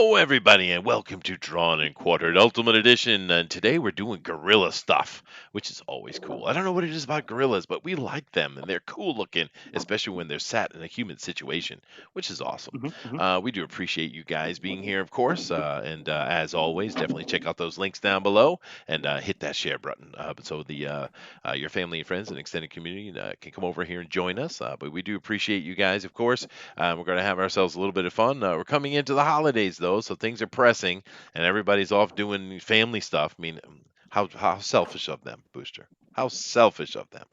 Hello, everybody, and welcome to Drawn and Quartered Ultimate Edition. And today we're doing gorilla stuff, which is always cool. I don't know what it is about gorillas, but we like them, and they're cool looking, especially when they're sat in a human situation, which is awesome. Mhm. We do appreciate you guys being here, of course, and as always, definitely check out those links down below and hit that share button so your family and friends and extended community can come over here and join us. But we do appreciate you guys, of course. We're going to have ourselves a little bit of fun. We're coming into the holidays, though, so things are pressing, and everybody's off doing family stuff. I mean, how selfish of them, Booster. How selfish of them.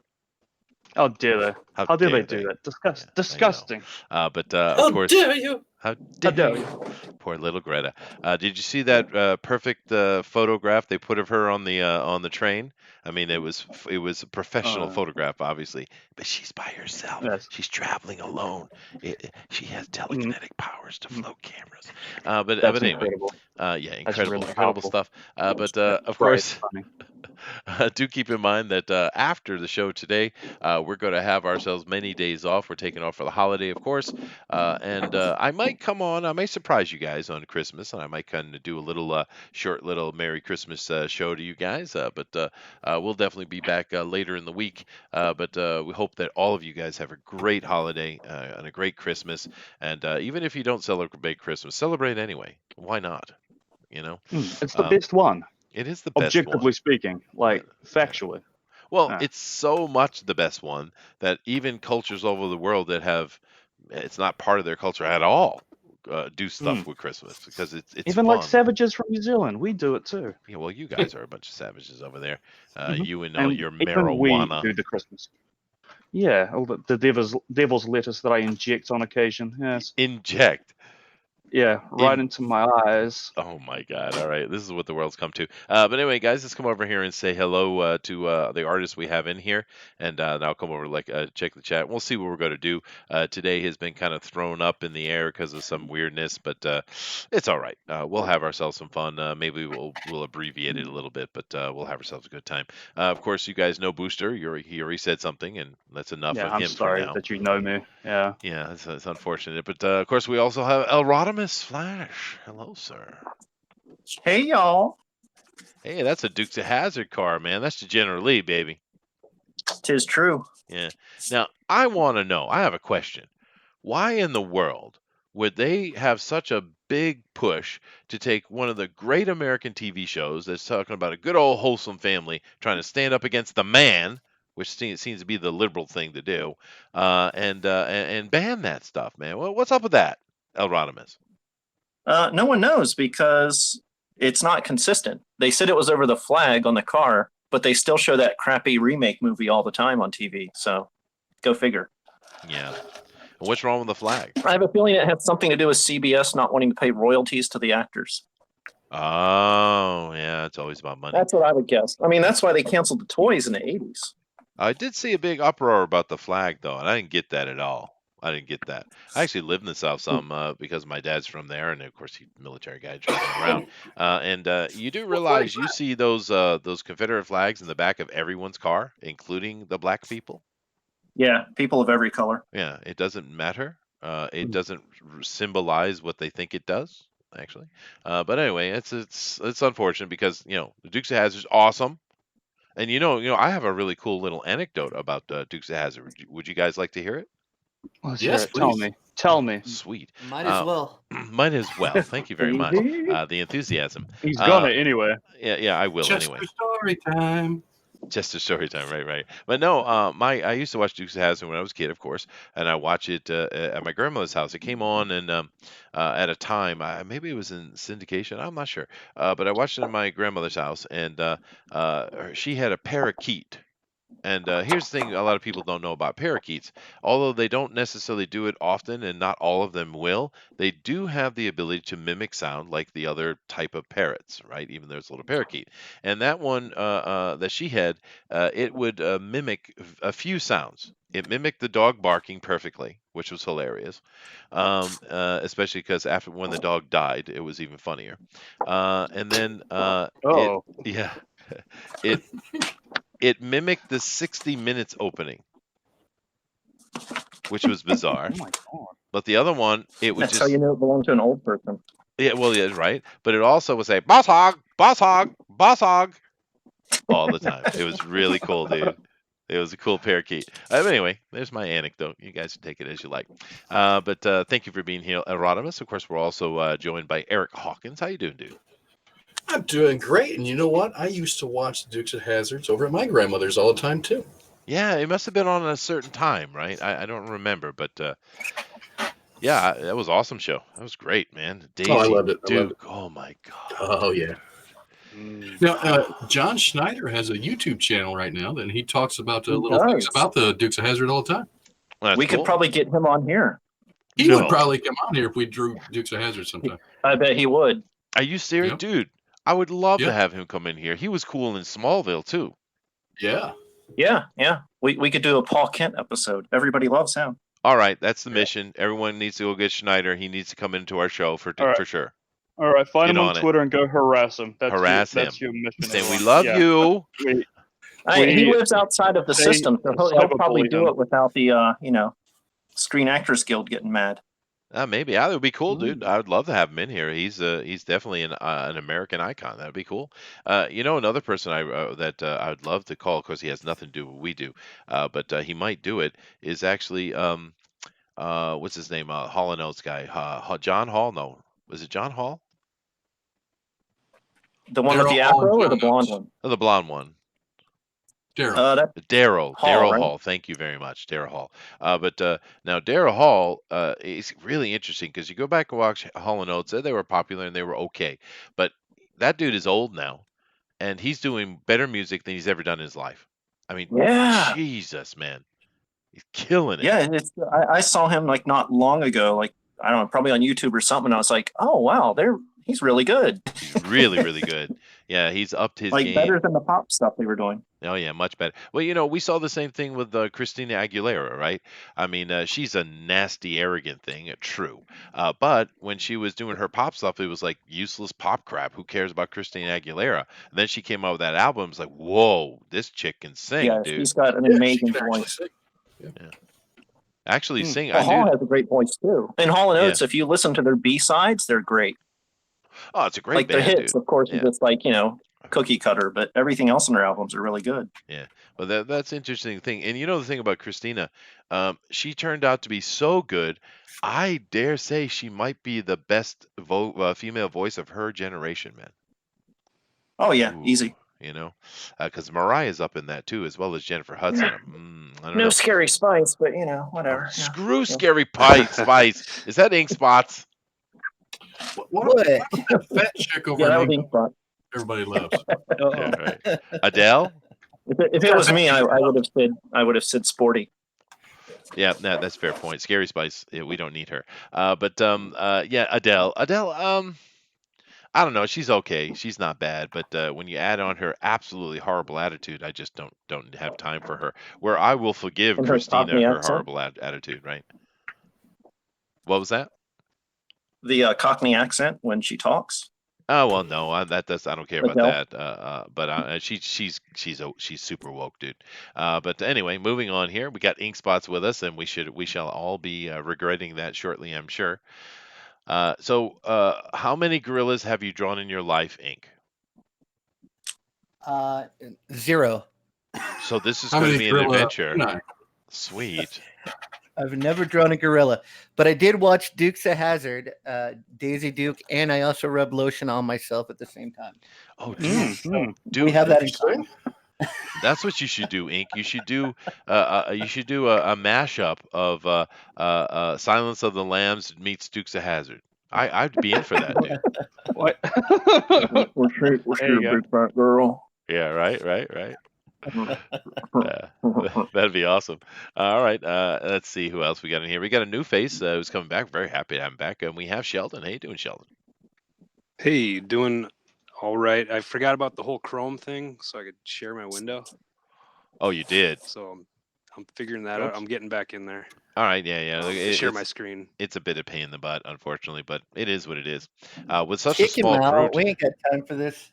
How dare they? How How dare they dare do they? that? Yeah, I know. Disgusting. But of How course, dare you? how How dare dare you? you? Poor little Greta. Did you see that perfect photograph they put of her on the train? I mean, it was a professional Uh, photograph, obviously, but she's by herself. yes. She's traveling alone. She has Mhm. telekinetic powers to Mhm. float cameras. But That's anyway, incredible. yeah, That's really incredible powerful. stuff. But Yeah, of right. course, Funny. do keep in mind that after the show today, we're going to have ourselves many days off. We're taking off for the holiday, of course, and I might come on. I may surprise you guys on Christmas, and I might kind of do a little short, little Merry Christmas show to you guys. But we'll definitely be back later in the week. But we hope that all of you guys have a great holiday and a great Christmas. And even if you don't celebrate Christmas, celebrate anyway. Why not? You know, It's the um, best one, it is the best one. objectively speaking, Uh, like yeah. factually. Well, Yeah. it's so much the best one that even cultures all over the world that have it's not part of their culture at all do Mm. stuff with Christmas because it's Even like fun. savages from New Zealand, we do it too. Yeah, well, you guys are a bunch of savages over there. Hmm. You and all And your even we marijuana. do the Christmas. Yeah, all the devil's lettuce that I inject on occasion. Yes. Inject. Yeah, right In into my eyes. Oh my God! All right, this is what the world's come to. But anyway, guys, let's come over here and say hello to the artists we have in here, and I'll come over check the chat. We'll see what we're going to do. Today has been kind of thrown up in the air because of some weirdness, but it's all right. We'll have ourselves some fun. Maybe we'll abbreviate it a little bit, but we'll have ourselves a good time. Of course, you guys know Booster. He already said something, and that's enough Yeah, of I'm him for sorry now. that you know me. Yeah. Yeah, it's unfortunate, but of course we also have El Rodimus Flash. Hello, sir. Hey, y'all. Hey, that's a Dukes of Hazzard car, man. That's the General Lee, baby. Tis true. Yeah. Now, I want to know. I have a question. Why in the world would they have such a big push to take one of the great American TV shows that's talking about a good old wholesome family trying to stand up against the man, which seems to be the liberal thing to do, and ban that stuff, man? Well, what's up with that, El Rodimus? No one knows because it's not consistent. They said it was over the flag on the car, but they still show that crappy remake movie all the time on TV. So go figure. Yeah. And what's wrong with the flag? I have a feeling it had something to do with CBS not wanting to pay royalties to the actors. Oh, yeah, it's always about money. That's what I would guess. I mean, that's why they canceled the toys in the 80s. I did see a big uproar about the flag, though, and I didn't get that at all. I didn't get that. I actually lived in the South some because my dad's from there, and of course he's a military guy traveling around. And you do realize you see those Confederate flags in the back of everyone's car, including the black people. Yeah, people of every color. Yeah, it doesn't matter. It Mm. doesn't symbolize what they think it does, actually. But anyway, it's unfortunate because the Dukes of Hazzard's awesome. And I have a really cool little anecdote about Dukes of Hazzard. Would you guys like to hear it? Let's Yes, hear it. Tell please. me. Tell me. Sweet. Might as well. Might as well. Thank you very much. The enthusiasm. He's gonna anyway. Yeah, I will Just anyway. for story time. Just a story time, right. But no, I used to watch Dukes of Hazzard when I was a kid, of course, and I watch it at my grandmother's house. It came on and at a time, maybe it was in syndication. I'm not sure, but I watched it at my grandmother's house, and she had a parakeet. And here's the thing a lot of people don't know about parakeets. Although they don't necessarily do it often, and not all of them will, they do have the ability to mimic sound like the other type of parrots, right? Even there's a little parakeet. And that one that she had, it would mimic a few sounds. It mimicked the dog barking perfectly, which was hilarious, especially because after when the dog died, it was even funnier. And then Oh. yeah, it it mimicked the 60 Minutes opening, which was bizarre. Oh my god. But the other one, it was That's how just you know it belonged to an old person. Yeah, well, yeah, right. But it also would say boss hog, boss hog, boss hog all the time. It was really cool, dude. It was a cool parakeet. Anyway, there's my anecdote. You guys can take it as you like. But thank you for being here, Rodimus. Of course, we're also joined by Eric Hawkins. How you doing, dude? I'm doing great. And you know what? I used to watch the Dukes of Hazzards over at my grandmother's all the time, too. Yeah, it must have been on a certain time, right? I don't remember, but yeah, that was an awesome show. That was great, man. Daisy I loved it. Duke. Oh my god. Oh, yeah. Now, John Schneider has a YouTube channel right now, and he talks about little things does. about the Dukes of Hazzard all the time. That's We cool. could probably get him on here. He No. would probably come on here if we drew Dukes of Hazzard sometime. I bet he would. Are you serious, Yep. dude? I would love to Yep. have him come in here. He was cool in Smallville too. Yeah. Yeah. We could do a Paul Kent episode. Everybody loves him. All right, that's the mission. Everyone needs to go get Schneider. He needs to come into our show for All right. for sure. All right, find Get him on on it. Twitter and go harass him. That's Harass That's him. your mission. Say we everyone. love Yeah. you. He We- lives outside of the they system, so he'll probably cyberbully do him. it without the Screen Actors Guild getting mad. Maybe that would be cool, dude. I would love to have him in here. He's definitely an American icon. That'd be cool. Another person I would love to call, because he has nothing to do with what we do, but he might do it. Is actually what's his name? Hall and Oates guy. John Hall? No, was it John Hall? The one with the Daryl Hall and afro or the John blonde Oates. one? Oh, the blonde one. Daryl. Daryl Hall, right? Hall. Thank you very much, Daryl Hall. But now Daryl Hall is really interesting, because you go back and watch Hall and Oates. They were popular and they were okay, but that dude is old now, and he's doing better music than he's ever done in his life. I mean, Yeah. Jesus, man, he's killing it. Yeah, I saw him like not long ago, like I don't know, probably on YouTube or something. And I was like, oh wow, he's really good. He's really, really good. Yeah, he's upped his Like game. better than the pop stuff they were doing. Oh yeah, much better. Well, we saw the same thing with Christina Aguilera, right? I mean, she's a nasty, arrogant thing, true. But when she was doing her pop stuff, it was like useless pop crap. Who cares about Christina Aguilera? And then she came out with that album. It's like, whoa, this chick can sing, Yeah, dude. she's got an Yeah, she amazing can actually voice. sing. Actually, sing. Well, I Hall knew. has a great voice too. And Hall and Yeah. Oates, if you listen to their B-sides, they're great. Oh, it's a great Like band, the hits, dude. of course, Yeah. is just like cookie cutter, but everything else on their albums are really good. Well, that's an interesting thing. And the thing about Christina, she turned out to be so good. I dare say she might be the best female voice of her generation, man. Oh yeah, Ooh, easy. Because Mariah's up in that too, as well as Jennifer Hudson. I don't No know. Scary Spice, but whatever. Yeah. Screw Scary Spice. Is that Ink Spots? What about that fat chick over Yeah, that there would be fun. everybody loves? Yeah, right. Adele? If it was me, I would have said Sporty. Yeah, no, that's a fair point. Scary Spice, yeah, we don't need her. Yeah, Adele. Adele, I don't know. She's okay. She's not bad, but when you add on her absolutely horrible attitude, I just don't have time for her. Where I will forgive And her Christina Cockney her accent? horrible attitude, right? What was that? The Cockney accent when she talks. Oh well, no, I don't care about Adele? that. But she's super woke, dude. But anyway, moving on here, we got Ink Spots with us, and we shall all be regretting that shortly, I'm sure. So how many gorillas have you drawn in your life, Ink? 0. So this is How going to many be an gorilla- adventure. No. Sweet. I've never drawn a gorilla, but I did watch Dukes of Hazzard, Daisy Duke, and I also rubbed lotion on myself at the same time. Oh, dude, Do we have that in common? that's what you should do, Ink. You should do a mashup of Silence of the Lambs meets Dukes of Hazzard. I'd be in for that, dude. What? We're There you go. big fat girl. Yeah, right. That'd be awesome. All right, let's see who else we got in here. We got a new face who's coming back. Very happy to have him back, and we have Sheldon. How you doing, Sheldon? Hey, doing all right. I forgot about the whole Chrome thing, so I could share my window. Oh, you did. So I'm figuring that out. I'm getting back in there. All right, yeah. Share my screen. It's a bit of pain in the butt, unfortunately, but it is what it is. With such Kick a him small out. crew, We ain't got time for this.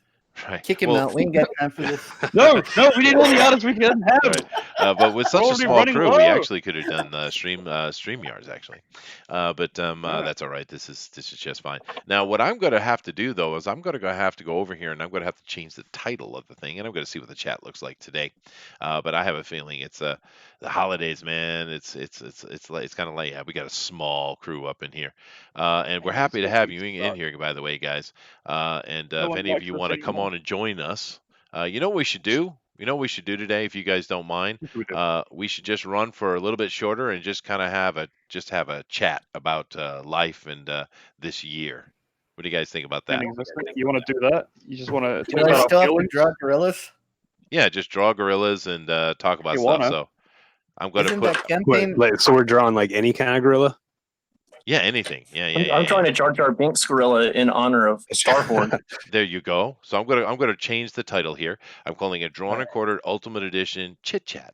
right? Kick him Well, out. We ain't got time for this. No, we didn't want the honest. We didn't have all it. But with such a already small running crew, we low. actually could have done StreamYards actually. But Yeah. that's all right. This is just fine. Now, what I'm going to have to do though is I'm going to have to go over here and I'm going to have to change the title of the thing, and I'm going to see what the chat looks like today. But I have a feeling it's the holidays, man. It's kind of like, yeah, we got a small crew up in here, and we're happy to have you in here, by the way, guys. And No if one any of likes you us want to come anymore. on and join us, you know what we should do? You know what we should do today, if you guys don't mind? Yes, we do. We should just run for a little bit shorter and just kind of have a chat about life and this year. What do you guys think about that? You want to do that? You just want to Do talk I about still our have to feelings? draw gorillas? Yeah, just draw gorillas and talk about You stuff. wanna. So I'm going to Isn't put that campaign? So we're drawing like any kind of gorilla. yeah, anything. Yeah, I'm trying to Jar Jar Binks gorilla in honor of Star Wars. There you go. So I'm gonna change the title here. I'm calling it Drawn and Quartered Ultimate Edition Chit Chat.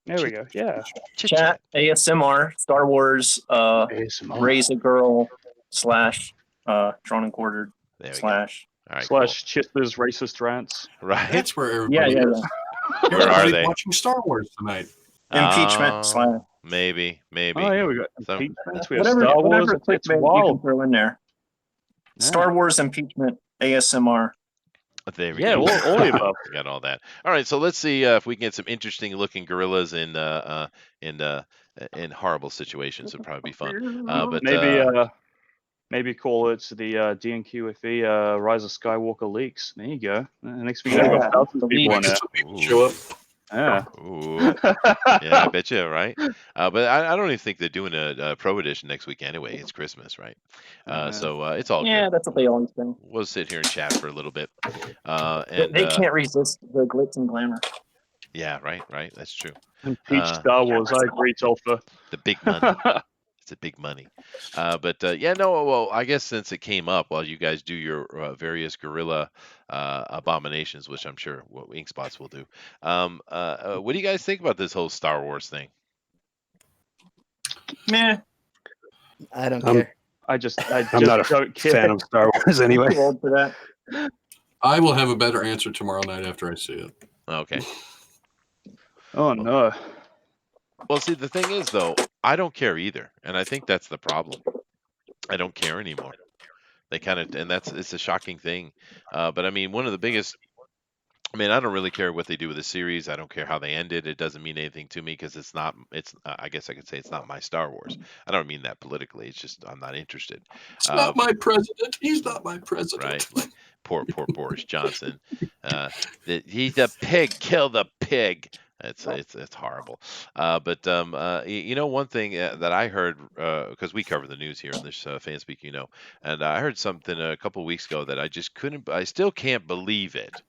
There we go. Yeah. Chit Chat ASMR Star Wars ASMR. raise a girl / drawn and quartered There we / go. All right, Slash Chitler's racist rants. cool. Right. That's where yeah everybody yeah, is. yeah. Where are Everybody's they? watching Star Wars tonight. Impeachment / Maybe. Oh, yeah, we got So- impeachments. We have Star Wars. whatever It's clickbait you can wild. throw in there. Yeah. Star Wars impeachment ASMR. There we Yeah, go. all the above. We got all that. All right, so let's see if we can get some interesting looking gorillas in horrible situations. Would probably be fun. But Maybe call it the DNQFE Rise of Skywalker leaks. There you go. Next thing you know, Yeah. thousands of people on Make there. some people show up. Yeah. ooh, yeah, I bet you, right? But I don't even think they're doing a pro edition next week anyway. It's Christmas, right? So it's all Yeah, good. that's what they always do. We'll sit here and chat for a little bit. And They can't resist the glitz and glamour. yeah, right. That's true. Impeach Star Wars. I agree, Tolfa. The big money. It's a big money. Well, I guess since it came up while you guys do your various guerrilla abominations, which I'm sure Ink Spots will do. What do you guys think about this whole Star Wars thing? Meh. I don't Um, care. I'm not a don't care. fan of Star Wars anyway. Too old for that. I will have a better answer tomorrow night after I see it. Okay. Oh no. Well, see, the thing is, though, I don't care either, and I think that's the problem. I don't care anymore. They kind of, and it's a shocking thing. But I mean, one of the biggest. I mean, I don't really care what they do with the series. I don't care how they end it. It doesn't mean anything to me because it's not. I guess I could say it's not my Star Wars. I don't mean that politically. It's just I'm not interested. It's not my president. He's not my president. Right? Like poor Boris Johnson. He's a pig. Kill the pig. It's horrible. But one thing that I heard because we cover the news here on this fan speak, and I heard something a couple of weeks ago that I just couldn't. I still can't believe it.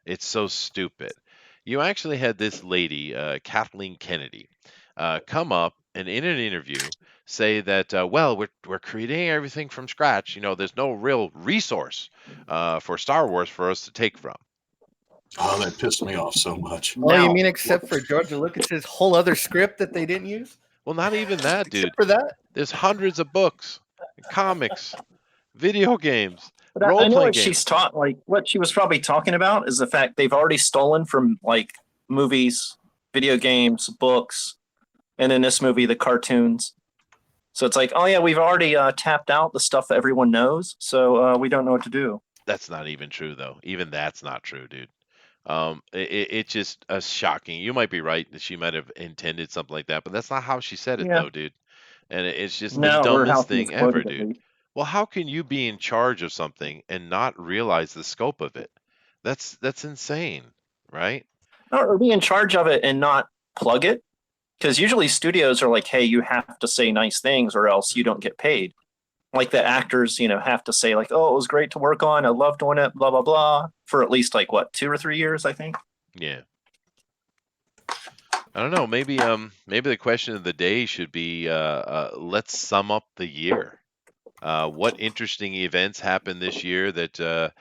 It's so stupid. You actually had this lady, Kathleen Kennedy, come up and in an interview say that, we're creating everything from scratch. There's no real resource for Star Wars for us to take from. Oh, that pissed me off so much. Oh, you mean except for George Lucas's whole other script that they didn't use? Well, not even that, dude. Except for that? There's hundreds of books, comics, video games. But I know Role-playing what games. she's taught. Like what she was probably talking about is the fact they've already stolen from like movies, video games, books, and in this movie, the cartoons. So it's like, oh yeah, we've already tapped out the stuff that everyone knows, so we don't know what to do. That's not even true, though. Even that's not true, dude. It's just shocking. You might be right that she might have intended something like that, but that's not how she said it, Yeah. though, dude. And it's just No, the or how dumbest she thing was quoted, ever, at dude. least. Well, how can you be in charge of something and not realize the scope of it? That's insane, right? Or be in charge of it and not plug it, because usually studios are like, hey, you have to say nice things or else you don't get paid. Like the actors, have to say like, oh, it was great to work on. I loved doing it, blah, blah, blah, for at least like 2 or 3 years, I think. Yeah. I don't know. Maybe the question of the day should be let's sum up the year. What interesting events happened this year that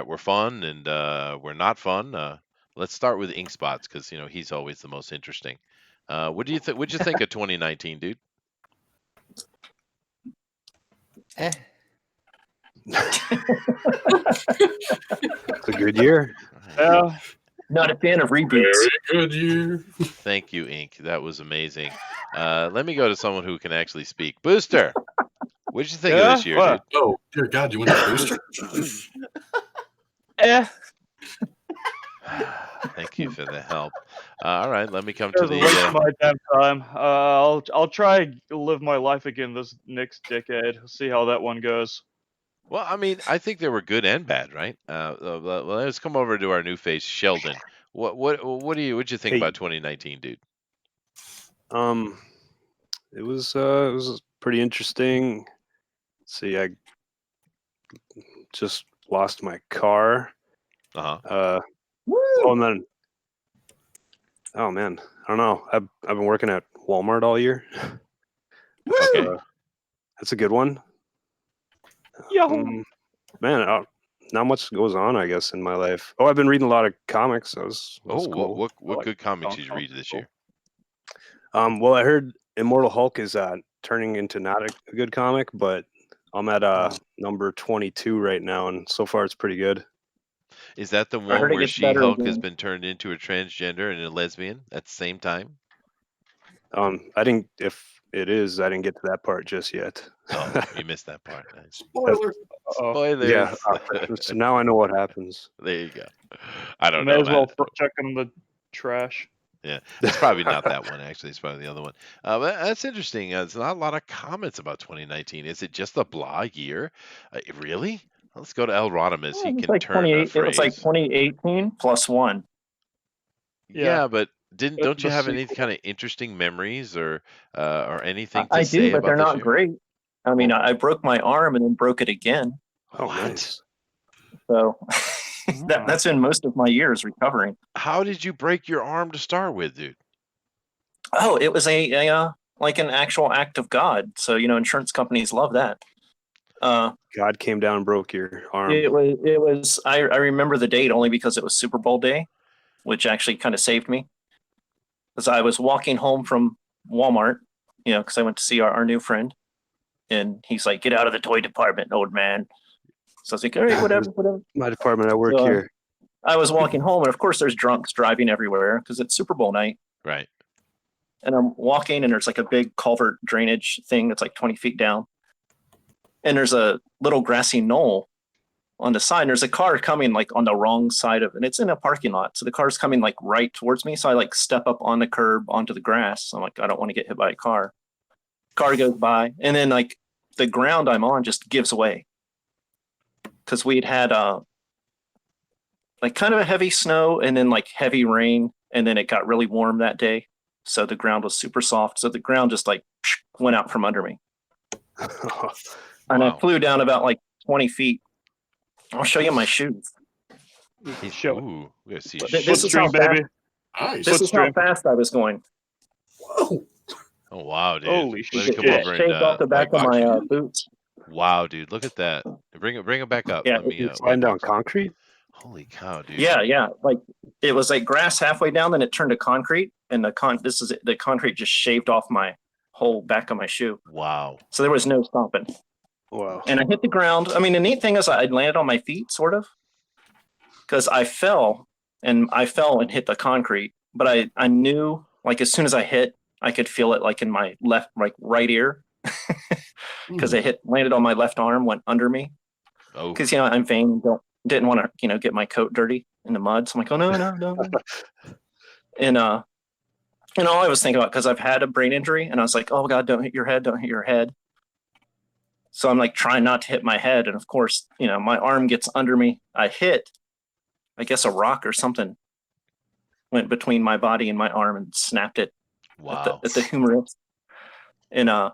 were fun and were not fun? Let's start with Ink Spots because he's always the most interesting. What do you think? What'd you think of 2019, dude? Eh. It's a good year. Yeah. Not a fan of reboots. Very good year. Thank you, Ink. That was amazing. Let me go to someone who can actually speak. Booster, what did you think of this year, What? Oh, dear God, you went to Booster? Eh. Thank you for the help. All right, let me come to It was a the. waste of my damn time. I'll try to live my life again this next decade. See how that one goes. Well, I mean, I think they were good and bad, right? Well, let's come over to our new face, Sheldon. What'd you think Hey. about 2019, dude? It was pretty interesting. See, I just lost my car. Uh-huh. Oh, and then, oh man, I don't know. I've been working at Walmart all year. Okay. That's a good one. Yo. Man, not much goes on, I guess, in my life. Oh, I've been reading a lot of comics. That was Oh, cool. what like good comics did you Donkey read this Kong. year? Well, I heard Immortal Hulk is turning into not a good comic, but I'm at number 22 right now, and so far it's pretty good. Is that the I one heard it where gets better She-Hulk has again. been turned into a transgender and a lesbian at the same time? I didn't. If it is, I didn't get to that part just yet. Oh, you missed that part. Nice. Spoiler. Uh-oh. Spoilers. Yeah, so now I know what happens. There you go. I don't May know. as well check in the trash. Yeah, it's probably not that one. Actually, it's probably the other one. But that's interesting. There's not a lot of comments about 2019. Is it just a blah year? Really? Let's go to El Rodimus. He It was can like turn a 28. It was like phrase. 2018 plus one. Yeah, Yeah. but don't you The have any sequel. kind of interesting memories or anything I to do, say but they're about this not year? great. I mean, Well- I broke my arm and then broke it again. Oh, What? nice. So that's been most of my years recovering. How did you break your arm to start with, dude? Oh, it was a like an actual act of God. So insurance companies love that. God came down and broke your arm. It was. I remember the date only because it was Super Bowl day, which actually kind of saved me. Because I was walking home from Walmart, because I went to see our new friend, and he's like, "Get out of the toy department, old man." So I was like, "All right, whatever." My department, I work So, here. I was walking home, and of course, there's drunks driving everywhere because it's Super Bowl night. Right. And I'm walking, and there's like a big culvert drainage thing that's like 20 feet down. And there's a little grassy knoll on the side. And there's a car coming like on the wrong side of it. And it's in a parking lot. So the car's coming like right towards me. So I like step up on the curb onto the grass. I'm like, I don't want to get hit by a car. Car goes by. And then like the ground I'm on just gives away. Because we'd had like kind of a heavy snow and then like heavy rain. And then it got really warm that day. So the ground was super soft. So the ground just like went out from under me. And I Wow. flew down about like 20 feet. I'll show you my shoes. Ooh, we gotta see your This shoes. is how Footstring, baby. Nice. This is how Footstring. fast I was going. Whoa. Oh wow, dude. Holy Let me shit. come It over shaved and off the back of my boots. wow, dude, look at that. Bring it back up. Yeah, Let me You're wipe sliding down off. concrete? Holy cow, dude. Yeah. Like it was like grass halfway down, then it turned to concrete, and the concrete just shaved off my whole back of my shoe. Wow. So there was no stopping. Wow. And I hit the ground. I mean, the neat thing is I landed on my feet, sort of, because I fell and hit the concrete. But I knew, like, as soon as I hit, I could feel it, like, in my right ear, because it landed on my left arm, went under me. Oh. Because I'm vain, didn't want to get my coat dirty in the mud. So I'm like, oh no. And all I was thinking about, because I've had a brain injury, and I was like, oh God, don't hit your head. So I'm like trying not to hit my head. And of course, my arm gets under me. I hit, I guess, a rock or something went between my body and my arm and snapped it Wow. at the humerus. And I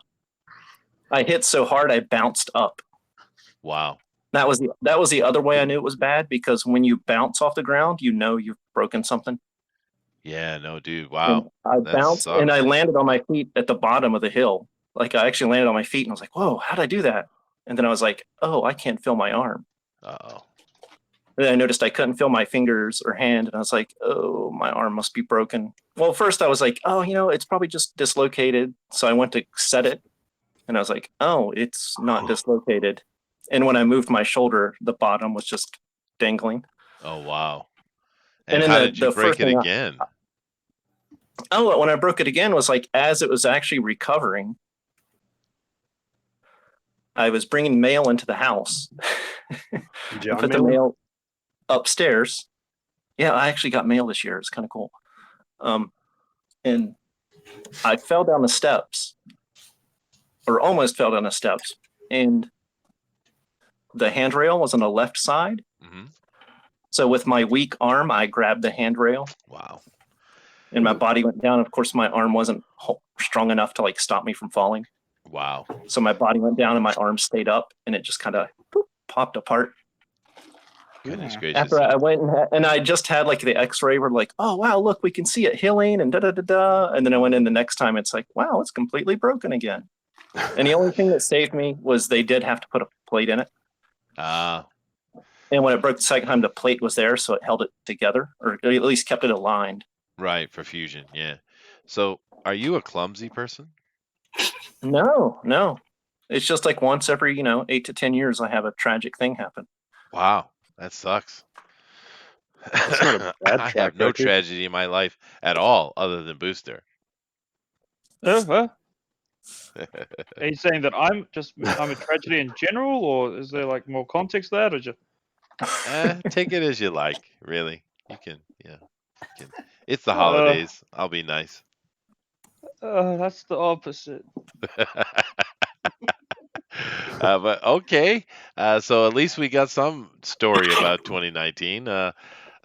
hit so hard I bounced up. Wow. That was the other way I knew it was bad, because when you bounce off the ground, you've broken something. Yeah, no, dude. Wow. And I bounced and I sucks. landed on my feet at the bottom of the hill. Like I actually landed on my feet and I was like, whoa, how'd I do that? And then I was like, oh, I can't feel my arm. Uh-oh. And then I noticed I couldn't feel my fingers or hand. And I was like, oh, my arm must be broken. Well, first I was like, oh, it's probably just dislocated. So I went to set it. And I was like, oh, it's not dislocated. And when I moved my shoulder, the bottom was just dangling. Oh wow. And then how did you the break first it thing again? when I broke it again was like as it was actually recovering, I was bringing mail into the house. John Put the Mayer? mail upstairs. Yeah, I actually got mail this year. It's kind of cool. And I fell down the steps, or almost fell down the steps, and the handrail was on the left side. Hmm. So with my weak arm, I grabbed the handrail, Wow. and my body went down. Of course, my arm wasn't strong enough to like stop me from falling. Wow. So my body went down, and my arm stayed up, and it just kind of popped apart. Goodness Yeah. gracious. After I went and I just had like the X-ray where like, oh wow, look, we can see it healing and da da da da. And then I went in the next time. It's like, wow, it's completely broken again. And the only thing that saved me was they did have to put a plate in it. Ah, And when it broke the second time, the plate was there, so it held it together, or at least kept it aligned. right, for fusion. Yeah. So, are you a clumsy person? No. It's just like once every 8 to 10 years, I have a tragic thing happen. Wow, that sucks. That's not a bad I track have no record. tragedy in my life at all, other than Booster. Huh? Are you saying that I'm a tragedy in general, or is there like more context to that, or just Take it as you like, really. You can, yeah. You can. It's the Uh, holidays. I'll be nice. that's the opposite? But okay. So at least we got some story about 2019.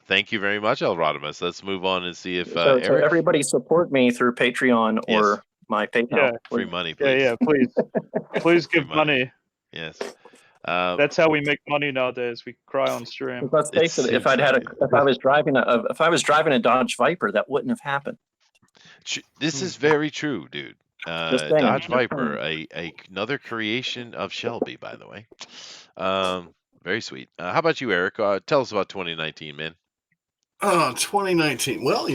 Thank you very much, El Rodimus. Let's move on and see if So Eric. everybody support me through Patreon Yes. or my PayPal. Yeah. Free money, please. Yeah, please, please Free give money. Yes. That's how we make money nowadays. We cry on stream. Let's face it, if seems I'd had like if I was driving a Dodge Viper, that wouldn't have happened. This is very true, dude. Just saying. Dodge Viper, another creation of Shelby, by the way. Very sweet. How about you, Eric? Tell us about 2019, man. 2019. Well,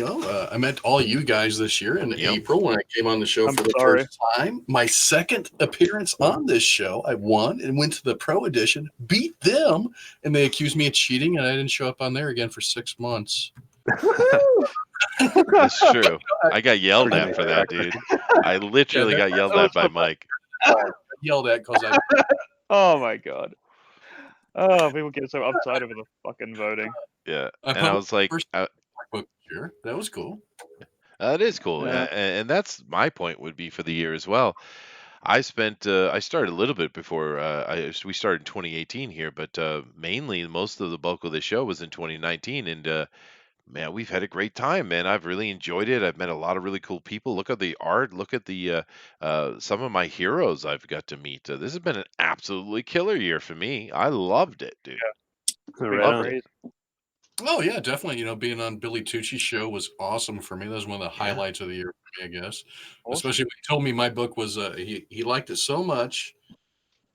I met all you guys this year in Yep. April when I came on the show I'm for the sorry. first time. My second appearance on this show, I won and went to the Pro Edition, beat them, and they accused me of cheating, and I didn't show up on there again for 6 months. That's true. I got yelled at for that, dude. I literally got yelled at by Mike. Yelled at because I Oh my god. Oh, people get so uptight over the fucking voting. Yeah, I and I was like, first book year. That was cool. it is cool, Yeah. and that's my point would be for the year as well. I started a little bit before we started in 2018 here, but mainly most of the bulk of the show was in 2019, and man, we've had a great time, man. I've really enjoyed it. I've met a lot of really cool people. Look at the art. Look at the some of my heroes I've got to meet. This has been an absolutely killer year for me. I loved it, dude. Right Loved on. it. Oh yeah, definitely. Being on Billy Tucci's show was awesome for me. That was one of the Yeah. highlights of the year for me, I guess. Awesome. Especially when he told me my book was he liked it so much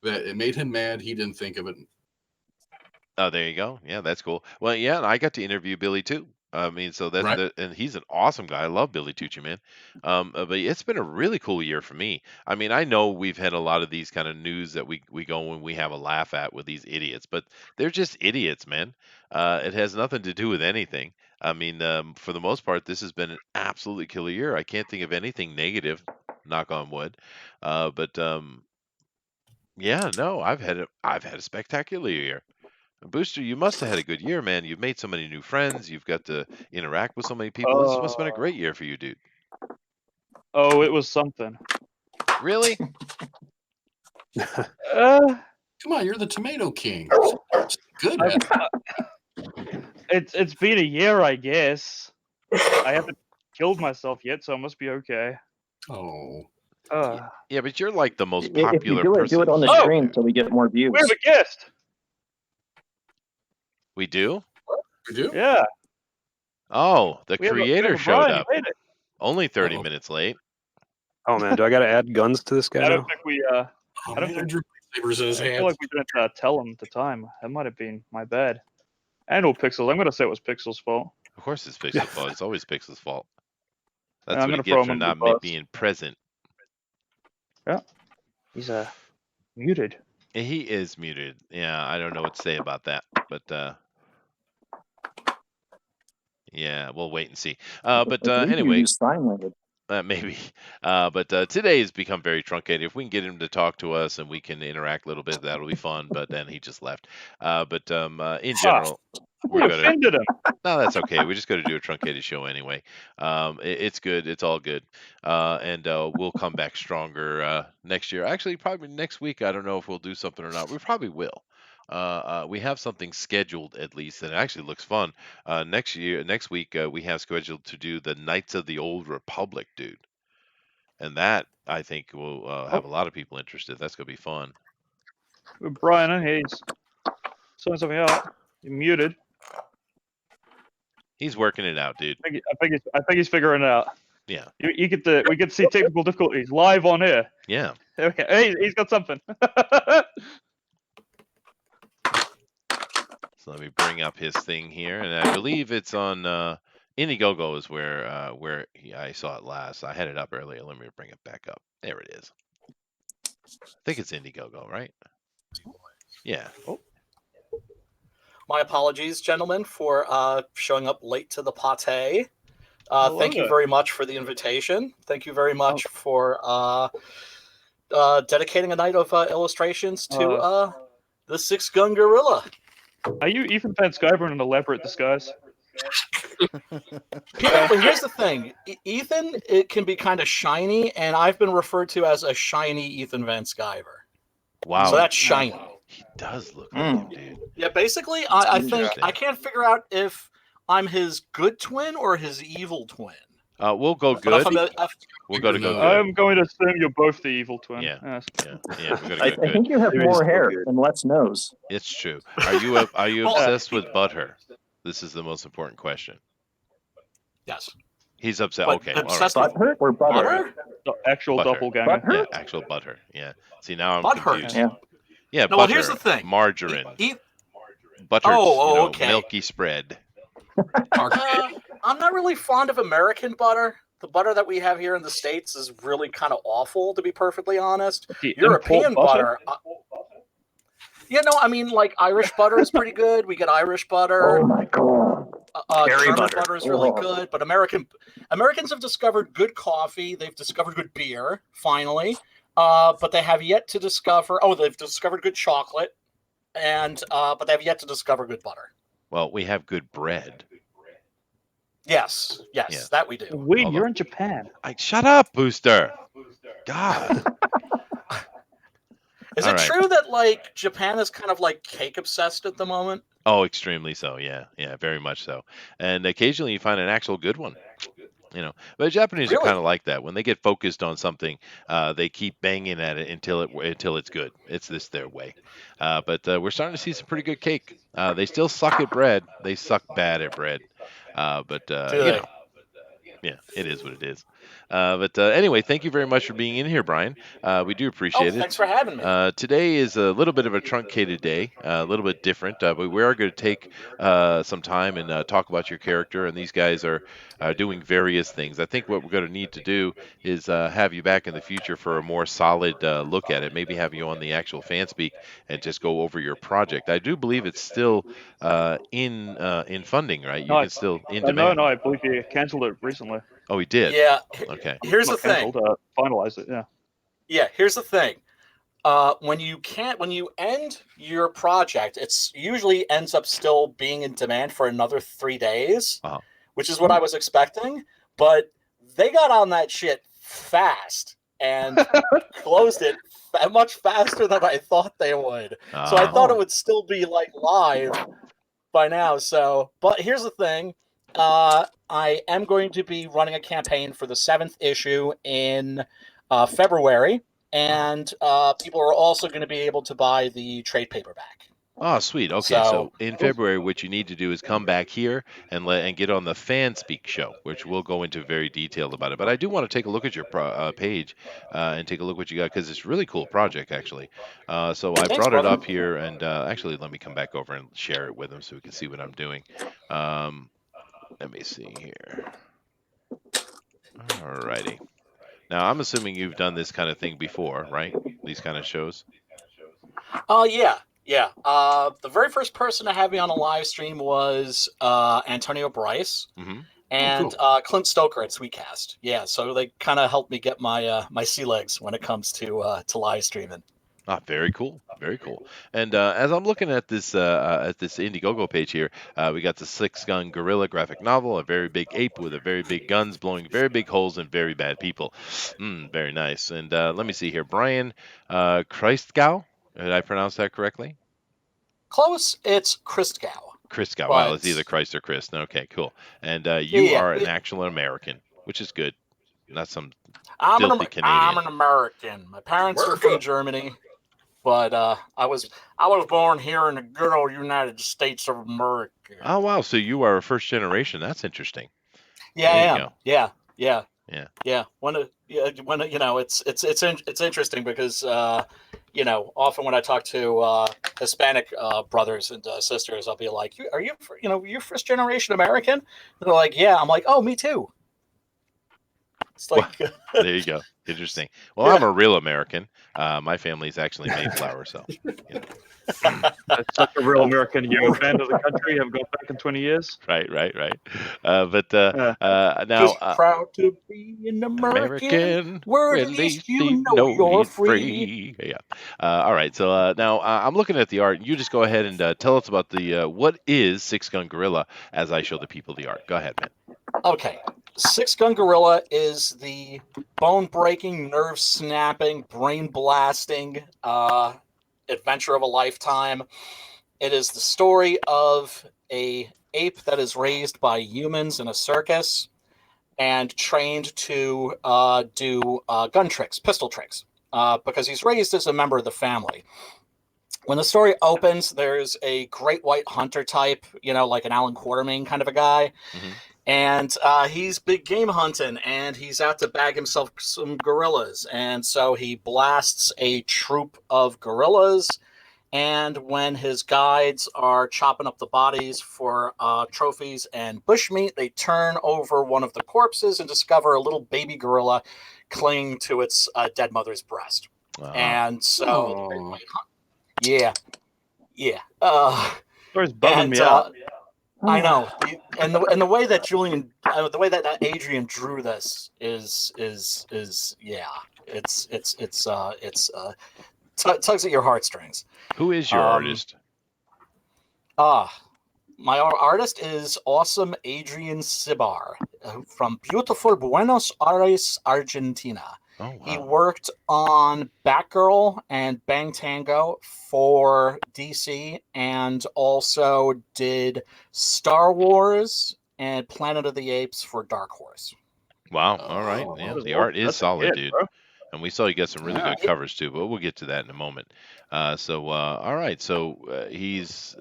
that it made him mad he didn't think of it. Oh, there you go. Yeah, that's cool. Well, yeah, and I got to interview Billy too. I mean, so that's Right. and he's an awesome guy. I love Billy Tucci, man. But it's been a really cool year for me. I mean, I know we've had a lot of these kind of news that we go and we have a laugh at with these idiots, but they're just idiots, man. It has nothing to do with anything. I mean, for the most part, this has been an absolutely killer year. I can't think of anything negative, knock on wood. But yeah, no, I've had a spectacular year. Booster, you must have had a good year, man. You've made so many new friends. You've got to interact with so many people. This must have been a great year for you, dude. Oh, it was something. Really? Come on, you're the Tomato King. It's good. It's been a year, I guess. I haven't killed myself yet, so I must be okay. Oh. Yeah, but you're like the most If you popular do it, person. do it on the here, stream dude. so we get more views. We have a guest. We do? We do? Yeah. Oh, the We have creator a showed Brian. up. He made it. Only 30 Uh-oh. minutes late. Oh man, do I got to add guns to this guy I now? don't think we. Oh, I don't man, think- Drew sabers in his I feel hand. like we didn't tell him the time. That might have been my bad. And all Pixels. I'm gonna say it was Pixels' fault. Of course it's Pixel's fault. It's always Pixel's fault. That's I'm what he gonna throw gets him for under not the bus. being present. He's muted. He is muted. Yeah, I don't know what to say about that. But Yeah, we'll wait and see. I But believe you anyway, use sign language. maybe. But today has become very truncated. If we can get him to talk to us and we can interact a little bit, that'll be fun. But then he just left. But in general, we're You gonna. offended him. No, that's okay. We just got to do a truncated show anyway. It's good. It's all good. And we'll come back stronger next year. Actually, probably next week. I don't know if we'll do something or not. We probably will. We have something scheduled at least, and it actually looks fun. Next week, we have scheduled to do the Knights of the Old Republic, dude. And that I think will have a lot of people interested. That's gonna be fun. Brian, he's sorting something out. You're muted. He's working it out, dude. I think he's figuring it out. Yeah. We get to see technical difficulties live on air. Yeah. Okay, hey, he's got something. So let me bring up his thing here, and I believe it's on Indiegogo is where I saw it last. I had it up earlier. Let me bring it back up. There it is. I think it's Indiegogo, right? Yeah. Oh, My apologies, gentlemen, for showing up late to the pate. Hello Thank you there. very much for the invitation. Thank you very much for dedicating a night of illustrations to the six-gun gorilla. Are you Ethan Van Sciver in an elaborate disguise? Well, here's the thing. Ethan, it can be kind of shiny, and I've been referred to as a shiny Ethan Van Sciver. wow. So that's shiny. He does look like him, dude. Yeah, basically, I think interesting. I can't figure out if I'm his good twin or his evil twin. We'll go But if good. I'm We'll go to go No. good. I'm going to assume you're both the evil twin. Yeah. Yes. Yeah. We're gonna I go good. think you have There is more no hair good. and less nose. It's true. Are you Well, obsessed with Butthurt? This is the most important question. yes. He's upset. But Okay. All right. obsessed Butt hurt or butter? Butter? The actual Butthurt. doppelganger. Butt Yeah, hurt? actual Butthurt. Yeah. See, now I'm Butthurt. confused. Yeah. Yeah, No, butter. well, here's the thing. Margarine. Butter's, Oh, okay. milky spread. I'm not really fond of American butter. The butter that we have here in the States is really kind of awful, to be perfectly honest. The European import butter? butter. I mean, like Irish butter is pretty good. We get Irish butter. Oh my god. Dairy German butter. butter is really Oh. good. But Americans have discovered good coffee. They've discovered good beer, finally. But they have yet to discover. Oh, they've discovered good chocolate, and but they have yet to discover good butter. Well, we have good bread. Yes, Yeah. that we do. Wait, Hold you're on. in Japan. Shut up, Booster. God. Is All it right. true that like Japan is kind of like cake obsessed at the moment? Oh, extremely so. Yeah, very much so. And occasionally you find an actual good one. But the Japanese are Really? kind of like that. When they get focused on something, they keep banging at it until it's good. It's their way. But we're starting to see some pretty good cake. They still suck at bread. They suck bad at bread. But Do they? yeah, it is what it is. But anyway, thank you very much for being in here, Brian. We do appreciate it. Thanks for having me. Today is a little bit of a truncated day, a little bit different, but we are going to take some time and talk about your character. And these guys are doing various things. I think what we're going to need to do is have you back in the future for a more solid look at it. Maybe have you on the actual fan speak and just go over your project. I do believe it's still in funding, right? You No, can still in demand. No, I believe he cancelled it recently. Oh, he did. Yeah. Okay. Here's the Not thing. cancelled, finalized it. Yeah. Yeah, here's the thing. When you end your project, it's usually ends up still being in demand for another 3 days, Uh-huh. which is what I was expecting. But they got on that shit fast and closed it much faster than I thought they would. So I thought it would still be like live by now. So, but here's the thing. I am going to be running a campaign for the 7th issue in February, and people are also going to be able to buy the trade paperback. Oh, sweet. Okay, so in February, what you need to do is come back here and get on the Fan Speak show, which we'll go into very detailed about it. But I do want to take a look at your page and take a look what you got, because it's a really cool project, actually. So I brought it up here, and actually, let me come back over and share it with them so we can see what I'm doing. Let me see here. Alrighty. Now, I'm assuming you've done this kind of thing before, right? These kind of shows? Yeah. Yeah. The very first person to have me on a live stream was Antonio Bryce Hmm. and cool. Clint Stoker at Sweetcast. Yeah, so they kind of helped me get my my sea legs when it comes to live streaming. Ah, very cool, very cool. And as I'm looking at this Indiegogo page here, we got the Six Gun Gorilla graphic novel, a very big ape with a very big guns, blowing very big holes and very bad people. Very nice. And let me see here, Brian Christgau. Did I pronounce that correctly? Close, it's Christgau. Christgau. Wow, it's either But Christ or Chris. Okay, cool. And you yeah, are an actual American, which is good. Not some I'm filthy I'm Canadian. an American. My parents are America. from Germany, but I was born here in the good old United States of America. Oh wow, so you are a first generation. That's interesting. Yeah, I There you am. go. Yeah, yeah, Yeah. yeah. You know, it's interesting because often when I talk to Hispanic brothers and sisters, I'll be like, "Are you you're first generation American?" And they're like, "Yeah." I'm like, "Oh, me too." It's Well, like, there you go. Interesting. Well, yeah. I'm a real American. My family's actually Mayflower, so you know. That's such a real American. You're a fan of the country. Have gone back in 20 years. Right. But Yeah. now, Just proud to be an American, American, where at when least least you you know know you're he's free. free. Yeah. All right. So now I'm looking at the art. You just go ahead and tell us about the what is Six Gun Gorilla as I show the people the art. Go ahead, man. Okay. Six Gun Gorilla is the bone breaking, nerve snapping, brain blasting adventure of a lifetime. It is the story of a ape that is raised by humans in a circus and trained to do gun tricks, pistol tricks, because he's raised as a member of the family. When the story opens, there's a great white hunter type, like an Alan Quartermain kind of a guy. Hmm. And he's big game hunting, and he's out to bag himself some gorillas. And so he blasts a troop of gorillas. And when his guides are chopping up the bodies for trophies and bushmeat, they turn over one of the corpses and discover a little baby gorilla clinging to its dead mother's breast. And so, Oh, yeah, yeah. story's bumming And me out. I know, and the way that the way that Adrian drew this is yeah, it's tugs at your heartstrings. Who is your Um, artist? My artist is awesome Adrian Sibar from beautiful Buenos Aires, Argentina. Oh He wow. worked on Batgirl and Bang Tango for DC and also did Star Wars and Planet of the Apes for Dark Horse. Wow. All right. Oh, Yeah, That is the awesome. art is That's a solid, hit, dude. bro. And we saw you get some really Yeah. good covers too, but we'll get to that in a moment. All right. So he's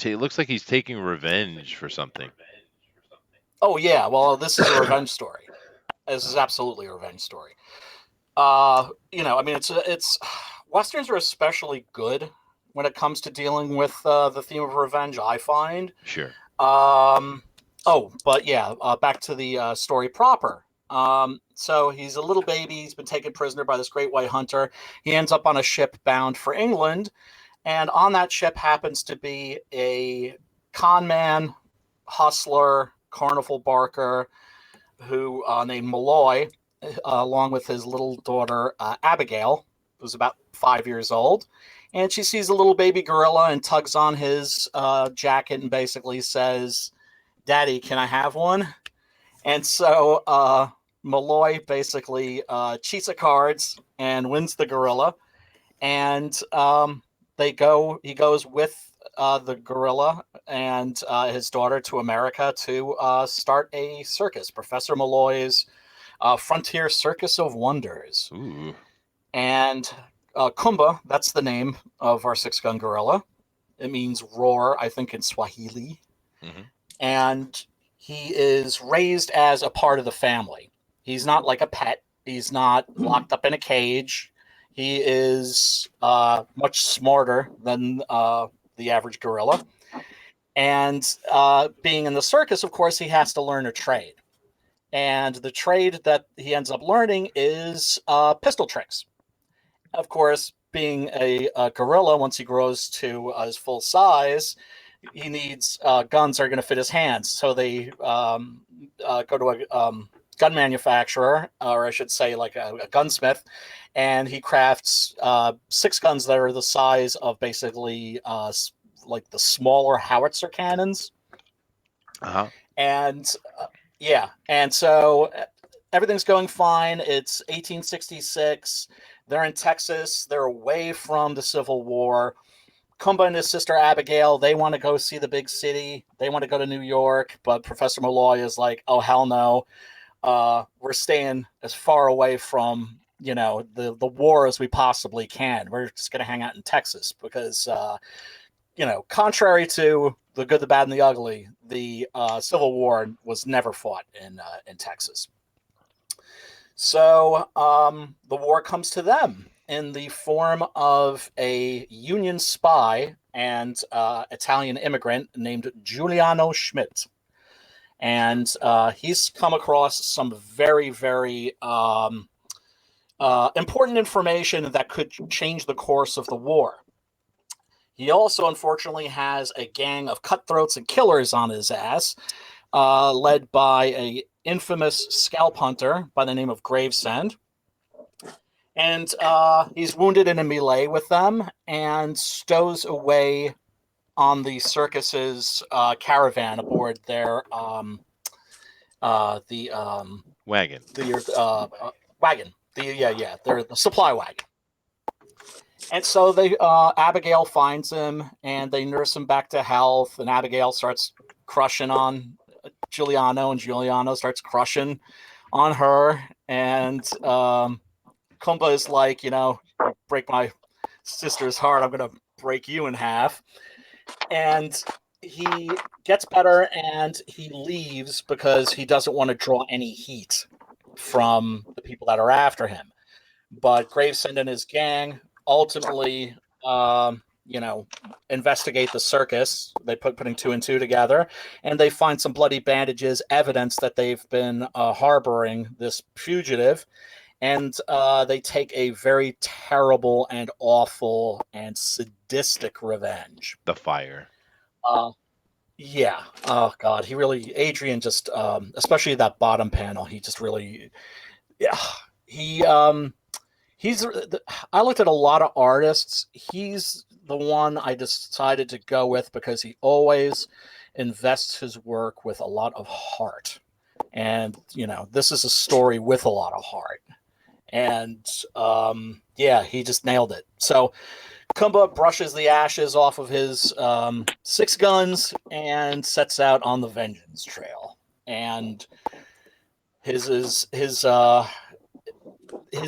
it looks like he's taking revenge for something. Oh yeah, well this is a revenge story. This is absolutely a revenge story. I mean it's westerns are especially good when it comes to dealing with the theme of revenge, I find. Sure. But yeah, back to the story proper. So he's a little baby. He's been taken prisoner by this great white hunter. He ends up on a ship bound for England. And on that ship happens to be a con man, hustler, carnival barker, who named Malloy, along with his little daughter, Abigail, who's about 5 years old. And she sees a little baby gorilla and tugs on his jacket and basically says, "Daddy, can I have one?" And so Malloy basically cheats at cards and wins the gorilla. And he goes with the gorilla and his daughter to America to start a circus, Professor Malloy's Frontier Circus of Wonders. Ooh. And Kumba, that's the name of our Six Gun Gorilla. It means roar, I think, in Swahili. Mhm. And he is raised as a part of the family. He's not like a pet. He's not locked up in a cage. He is much smarter than the average gorilla. And being in the circus, of course, he has to learn a trade. And the trade that he ends up learning is pistol tricks. Of course, being a gorilla, once he grows to his full size, he needs guns that are going to fit his hands. So they go to a gun manufacturer, or I should say like a gunsmith, and he crafts 6 guns that are the size of basically like the smaller howitzer cannons. Uh-huh. And and so everything's going fine. It's 1866. They're in Texas. They're away from the Civil War. Kumba and his sister Abigail, they want to go see the big city. They want to go to New York, but Professor Malloy is like, oh, hell no. We're staying as far away from, the war as we possibly can. We're just going to hang out in Texas because, contrary to the good, the bad, and the ugly, the Civil War was never fought in Texas. So the war comes to them in the form of a Union spy and Italian immigrant named Giuliano Schmidt. And he's come across some very, very important information that could change the course of the war. He also, unfortunately, has a gang of cutthroats and killers on his ass, led by an infamous scalp hunter by the name of Gravesend. And he's wounded in a melee with them and stows away on the circus's caravan aboard their wagon. Wagon. The supply wagon. And so they Abigail finds him and they nurse him back to health. And Abigail starts crushing on Giuliano, and Giuliano starts crushing on her. And Kumba is like, break my sister's heart, I'm gonna break you in half. And he gets better and he leaves because he doesn't want to draw any heat from the people that are after him. But Gravesend and his gang ultimately, investigate the circus. They putting 2 and 2 together, and they find some bloody bandages, evidence that they've been harboring this fugitive. And they take a very terrible and awful and sadistic revenge. The fire. Yeah. Oh God, Adrian just, especially that bottom panel, he just really, yeah. I looked at a lot of artists. He's the one I decided to go with because he always invests his work with a lot of heart. And, this is a story with a lot of heart. And, he just nailed it. So Kumba brushes the ashes off of his 6 guns and sets out on the vengeance trail. And his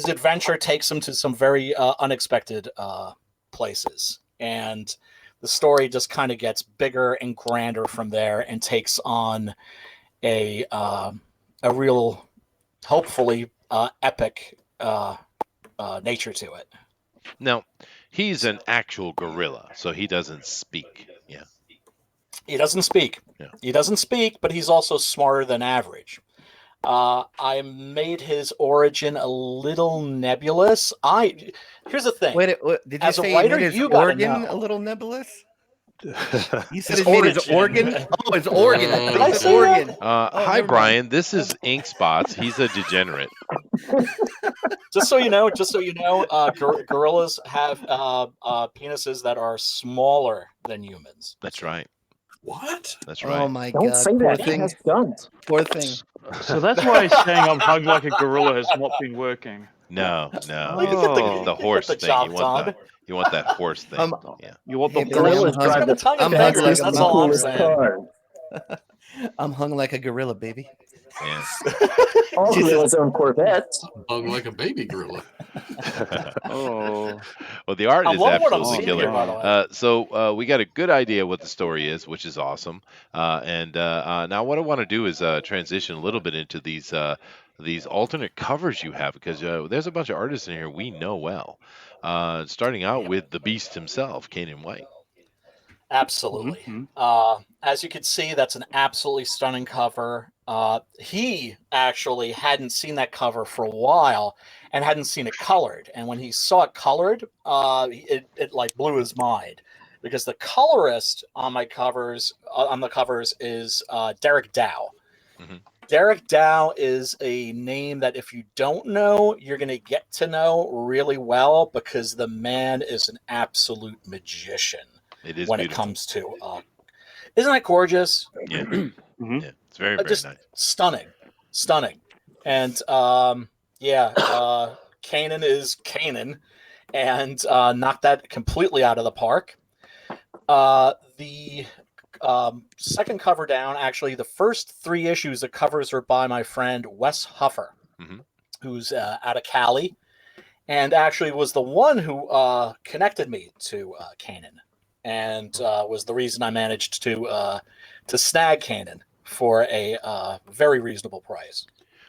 adventure takes him to some very unexpected places. And the story just kind of gets bigger and grander from there and takes on a real, hopefully, epic nature to it. Now, he's an actual gorilla, so he doesn't speak. Yeah. He doesn't speak. Yeah. He doesn't speak, but he's also smarter than average. I made his origin a little nebulous. Here's the thing. Wait, did you As a say writer, his you gotta organ know. a little nebulous? You said His it made his origin. organ? Oh, his organ. I Did thought I you said say that? organ. Hi, never Brian. mind. This is Ink Spots. He's a degenerate. Just so you know, gorillas have penises that are smaller than humans. That's right. What? That's Oh right. my Don't God. say Poor that. He thing. has guns. Poor thing. So that's why he's saying I'm hung like a gorilla has not been working. No. You Oh. get The horse the thing. job You want done. you want that horse thing. Yeah. You want Hey, the Billy, horse? Gorillas I'm drive hung, the Tongue I'm and hung fingers, like a that's all I'm coolest saying. car. I'm hung like a gorilla, baby. Yeah. All Jesus. gorillas own Corvettes. Hung like a baby gorilla. Oh. Well, the art I'm is loving what I'm absolutely seeing killer. here, by the way. So we got a good idea what the story is, which is awesome. And now what I want to do is transition a little bit into these alternate covers you have, because there's a bunch of artists in here we know well. Starting out with the Beast himself, Kanan White. Absolutely. Mhm. As you can see, that's an absolutely stunning cover. he actually hadn't seen that cover for a while and hadn't seen it colored. And when he saw it colored, it like blew his mind, because the colorist on my covers on the covers is Derek Dow. Mhm. Derek Dow is a name that if you don't know, you're going to get to know really well, because the man is an absolute magician It is when beautiful. it comes to. Isn't that gorgeous? Yeah, Mhm. yeah, it's very, very Just nice. stunning. And Kanan is Kanan, and knocked that completely out of the park. The second cover down, actually, the first 3 issues, the covers are by my friend Wes Huffer, Mhm. who's out of Cali, and actually was the one who connected me to Kanan, and was the reason I managed to snag Kanan for a very reasonable price.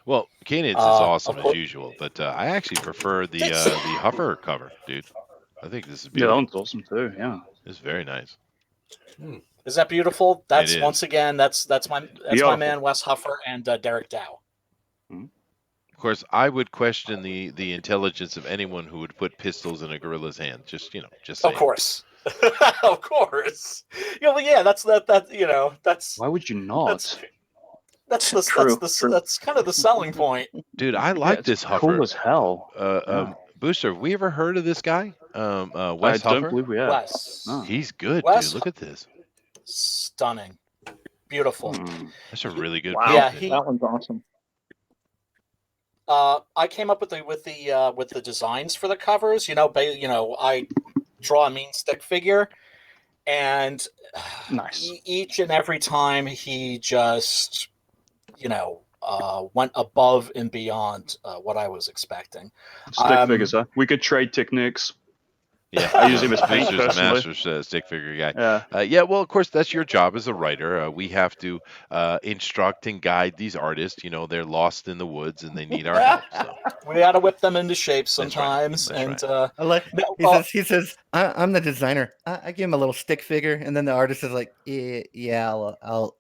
Well, Canaan's is awesome as usual, but I actually prefer the Huffer cover, dude. I think this is Yeah, that beautiful. one's awesome too. Yeah. It's very nice. Is that beautiful? That's is. once again that's my Beautiful. man Wes Huffer and Derek Dow. Of course, I would question the intelligence of anyone who would put pistols in a gorilla's hand. Just saying. Of course. Of course. That's that's Why would you not? that's True. that's kind of the selling point. Dude, I Yeah, like it's this Huffer. cool as hell. Booster, have we ever heard of this guy? Wes I Huffer? don't believe we have. Wes. No. He's good, Wes dude. Look at this. Stunning. Beautiful. That's a really good Wow, print. Yeah, that one's awesome. I came up with the designs for the covers. I draw a mean stick figure, and Nice. each and every time he just went above and beyond what I was expecting. Stick figures, huh? We could trade techniques. Yeah, I use him as paint, Booster's a personally. master stick figure guy. Yeah. Yeah, well, of course, that's your job as a writer. We have to instruct and guide these artists. They're lost in the woods and they need our help. So We got to whip them into shape That's right. sometimes. That's And I like. no, He says, I'm the designer. I give him a little stick figure, and then the artist is like, yeah, I'll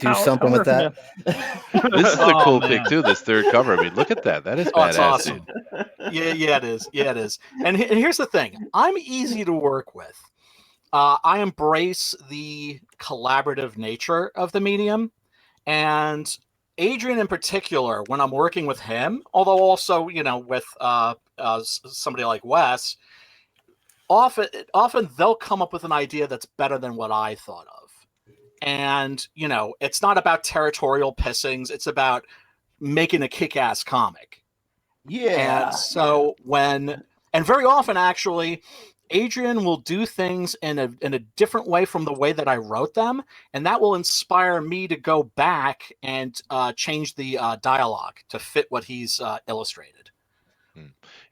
do something with that. this is a cool pick too. This third cover. I mean, look at that. That is it's badass, awesome. dude. Yeah, it is. Yeah, it is. And here's the thing: I'm easy to work with. I embrace the collaborative nature of the medium, and Adrian in particular, when I'm working with him, although also with somebody like Wes, often they'll come up with an idea that's better than what I thought of. And it's not about territorial pissings; it's about making a kick-ass comic. Yeah. And so and very often actually, Adrian will do things in a different way from the way that I wrote them, and that will inspire me to go back and change the dialogue to fit what he's illustrated.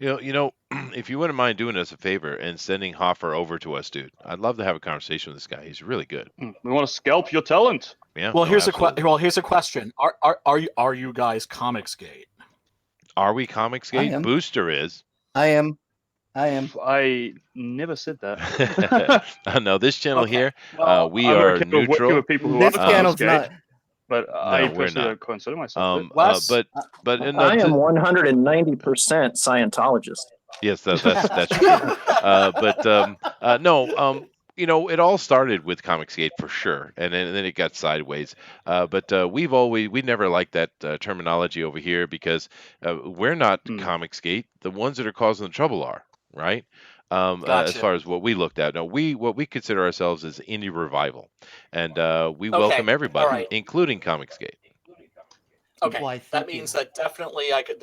If you wouldn't mind doing us a favor and sending Hoffer over to us, dude, I'd love to have a conversation with this guy. He's really good. We want to scalp your talent. Yeah. Well, no, here's absolutely. here's a question: Are you guys Comicsgate? Are we Comicsgate? am. Booster is. I am. I never said that. No, this channel Okay. here, Well, we I'm are okay with working neutral. with people who This are channel's Comicsgate, not. but I No, we're personally not. don't consider myself it. Wes? But no, I am 190% Scientologist. yes, that's true. No, it all started with Comicsgate for sure, and then it got sideways. But we never liked that terminology over here because we're not Comicsgate. The ones that are causing the trouble are, right? As Gotcha. far as what we looked at, no, what we consider ourselves as indie revival, and we Okay, welcome everybody, all right. including Comicsgate. Okay, Why, that thank means you. that definitely I could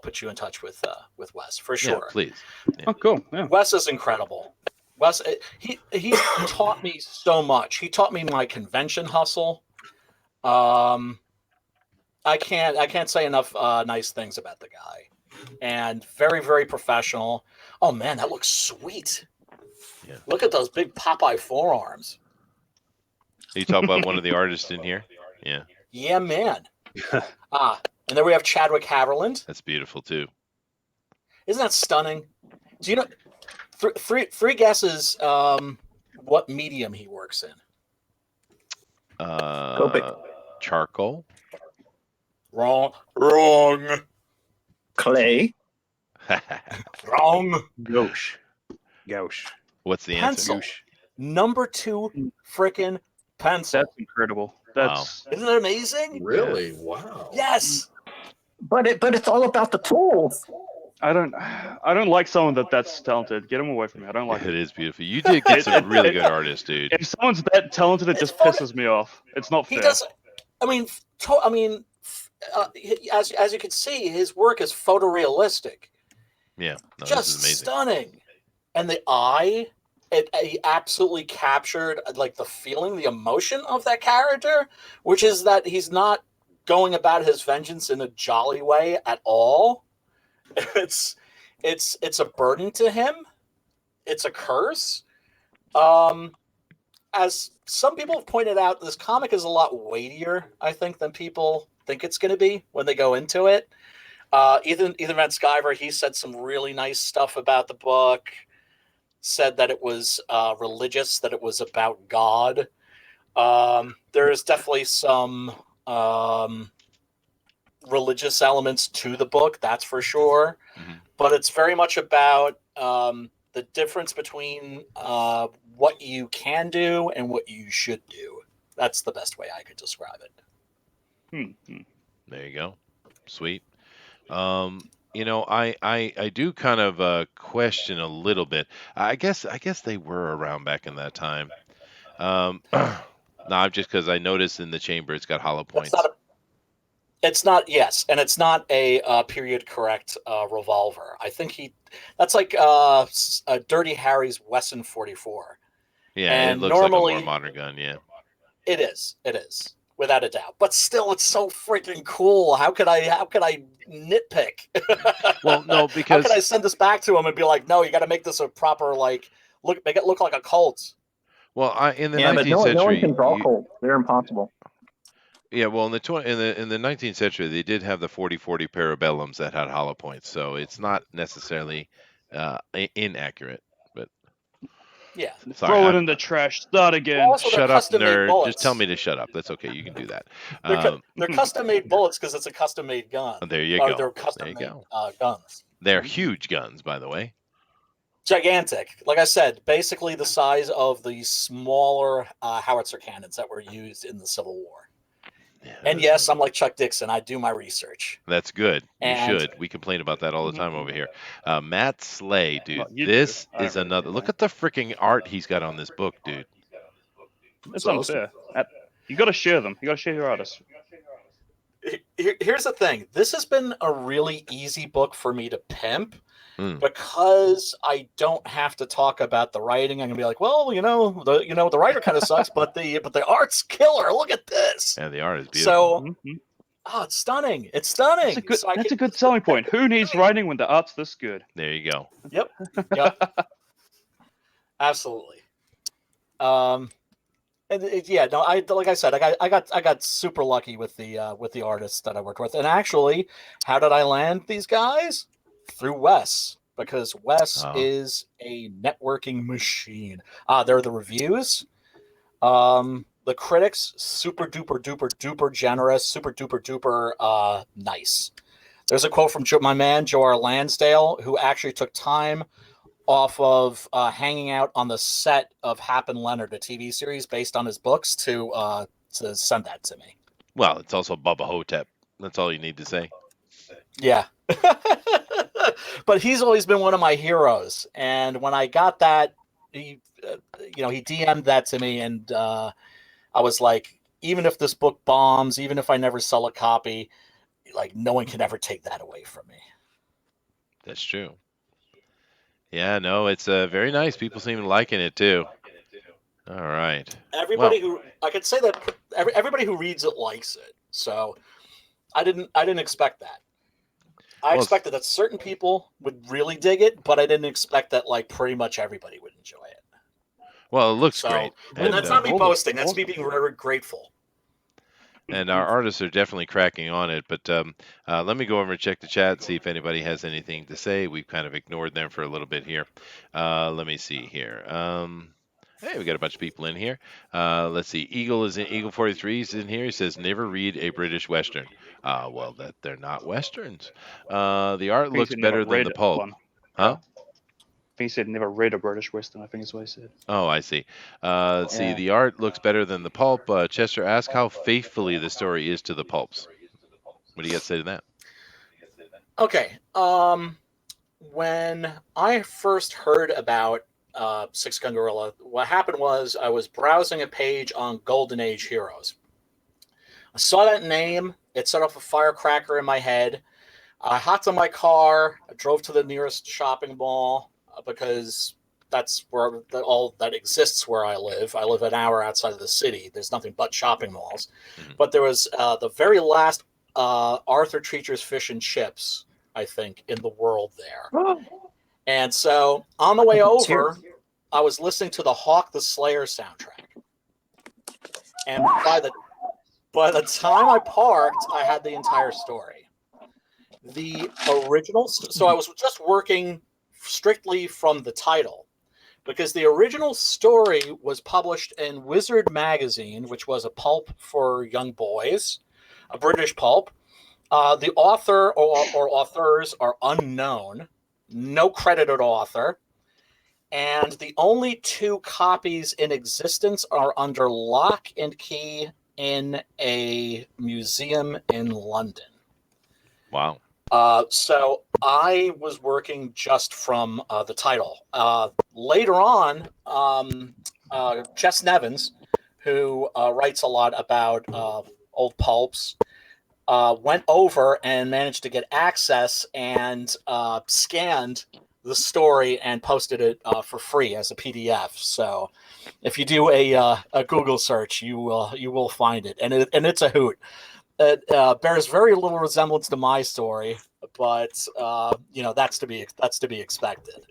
put you in touch with Wes for Yeah, sure. please. Oh, cool. Yeah. Wes is incredible. Wes, he taught me so much. He taught me my convention hustle. I can't say enough nice things about the guy, and very, very professional. Oh man, that looks sweet. Yeah. Look at those big Popeye forearms. You talk about one of the artists in here. Yeah, Yeah, man. And then we have Chadwick Haverland. that's beautiful too. Isn't that stunning? Do you know three guesses what medium he works in? Copic. Charcoal. Wrong. Clay. Wrong. Gauche. What's the answer? Pencil. Gouche. Number 2 frickin' pencil. That's incredible. That's Isn't it amazing? Really? Wow. Yes. But it's all about the tools. I don't like someone that's talented. Get him away from me. I don't like It it. is beautiful. You did get some really good artists, dude. If someone's that talented, it It's just photo- pisses me off. It's not He fair. does. I mean, as you can see, his work is photorealistic. Yeah, no, this Just is amazing. stunning. And the eye, he absolutely captured like the feeling, the emotion of that character, which is that he's not going about his vengeance in a jolly way at all. It's a burden to him. It's a curse. As some people have pointed out, this comic is a lot weightier, I think, than people think it's going to be when they go into it. Ethan Van Sciver, he said some really nice stuff about the book. Said that it was religious, that it was about God. There is definitely some religious elements to the book, that's for sure. Mhm. But it's very much about the difference between what you can do and what you should do. That's the best way I could describe it. There you go. Sweet. I do kind of question a little bit. I guess they were around back in that time. No, just because I noticed in the chamber it's got hollow points. It's not, yes, and it's not a period correct revolver. I think that's like Dirty Harry's Wesson 44. Yeah, and it looks like a normally- more modern gun. Yeah. It is, without a doubt. But still, it's so freaking cool. How could I nitpick? Well, no, How because could I send this back to him and be like, no, you got to make this a proper make it look like a Colt. well, in the Yeah, but 19th no one century, can draw Colt. They're impossible. yeah, well, in the 19th century, they did have the 40-40 parabellums that had hollow points, so it's not necessarily inaccurate. But Yeah. sorry, Throw it in the trash. Start again. Also, they're shut up, custom-made nerd. bullets. Just tell me to shut up. That's okay. You can do that. They're custom-made bullets because it's a custom-made gun. There you Or go. they're custom-made go. Guns. They're huge guns, by the way. Gigantic. Like I said, basically the size of the smaller howitzer cannons that were used in the Civil War. Yeah, And yes, I'm like Chuck Dixon. I do my research. that's good. You And- should. We complain about that all the time over here. Matt Slay, dude. Well, you This do. I is really another. do. Look at the freaking art he's got on this book, dude. It's awesome. unfair. You got to share them. You got to share your artists. Here's the thing. This has been a really easy book for me to pimp Mm. because I don't have to talk about the writing. I'm gonna be like, well, the writer kind of sucks, but the art's killer. Look at this. Yeah, the art is beautiful. So, Mhm. it's stunning. It's stunning. That's a good. So I That's can- a good selling point. Who needs writing when the art's this good? There you go. Yep. Absolutely. Like I said, I got super lucky with the artists that I worked with. And actually, how did I land these guys? Through Wes, because Wes Oh. is a networking machine. There are the reviews. The critics, super duper duper duper generous, super duper duper nice. There's a quote from my man Joe R. Lansdale, who actually took time off of hanging out on the set of Hap and Leonard, a TV series based on his books, to send that to me. Well, it's also Bubba Hotep. That's all you need to say. Yeah. But he's always been one of my heroes. And when I got that, he DM'd that to me, and I was like, even if this book bombs, even if I never sell a copy, like, no one can ever take that away from me. That's true. Yeah, no, it's very nice. People seem liking it too. All right. Everybody who I could say that everybody who reads it likes it. So I didn't expect that. I Well, expected that certain people would really dig it, but I didn't expect that like pretty much everybody would enjoy it. Well, it looks So, great. and that's not me boasting. That's me being very grateful. And our artists are definitely cracking on it. But let me go over and check the chat and see if anybody has anything to say. We've kind of ignored them for a little bit here. Let me see here. Hey, we got a bunch of people in here. Let's see. Eagle 43 is in here. He says, never read a British Western. Well, that they're not Westerns. The art I think he looks said never better than read the pulp. one. Huh? I think he said never read a British Western. I think is what he said. Oh, I see. Let's see. Yeah. The art looks better than the pulp. Chester, ask how faithfully the story is to the pulps. What do you got to say to that? Okay. When I first heard about Six Gun Gorilla, what happened was I was browsing a page on Golden Age Heroes. I saw that name. It set off a firecracker in my head. I hopped in my car. I drove to the nearest shopping mall because that's where all that exists where I live. I live an hour outside of the city. There's nothing but shopping malls. Mhm. But there was the very last Arthur Treacher's Fish and Chips, I think, in the world there. And so on the way It's here. over, I was listening to the Hawk the Slayer soundtrack. And by the time I parked, I had the entire story. The original, so I was just working strictly from the title because the original story was published in Wizard magazine, which was a pulp for young boys, a British pulp. The author or authors are unknown, no credited author, and the only 2 copies in existence are under lock and key in a museum in London. Wow. So I was working just from the title. Later on, Jess Nevins, who writes a lot about old pulps, went over and managed to get access and scanned the story and posted it for free as a PDF. So if you do a Google search, you will find it, and it's a hoot. It bears very little resemblance to my story, but that's to be expected.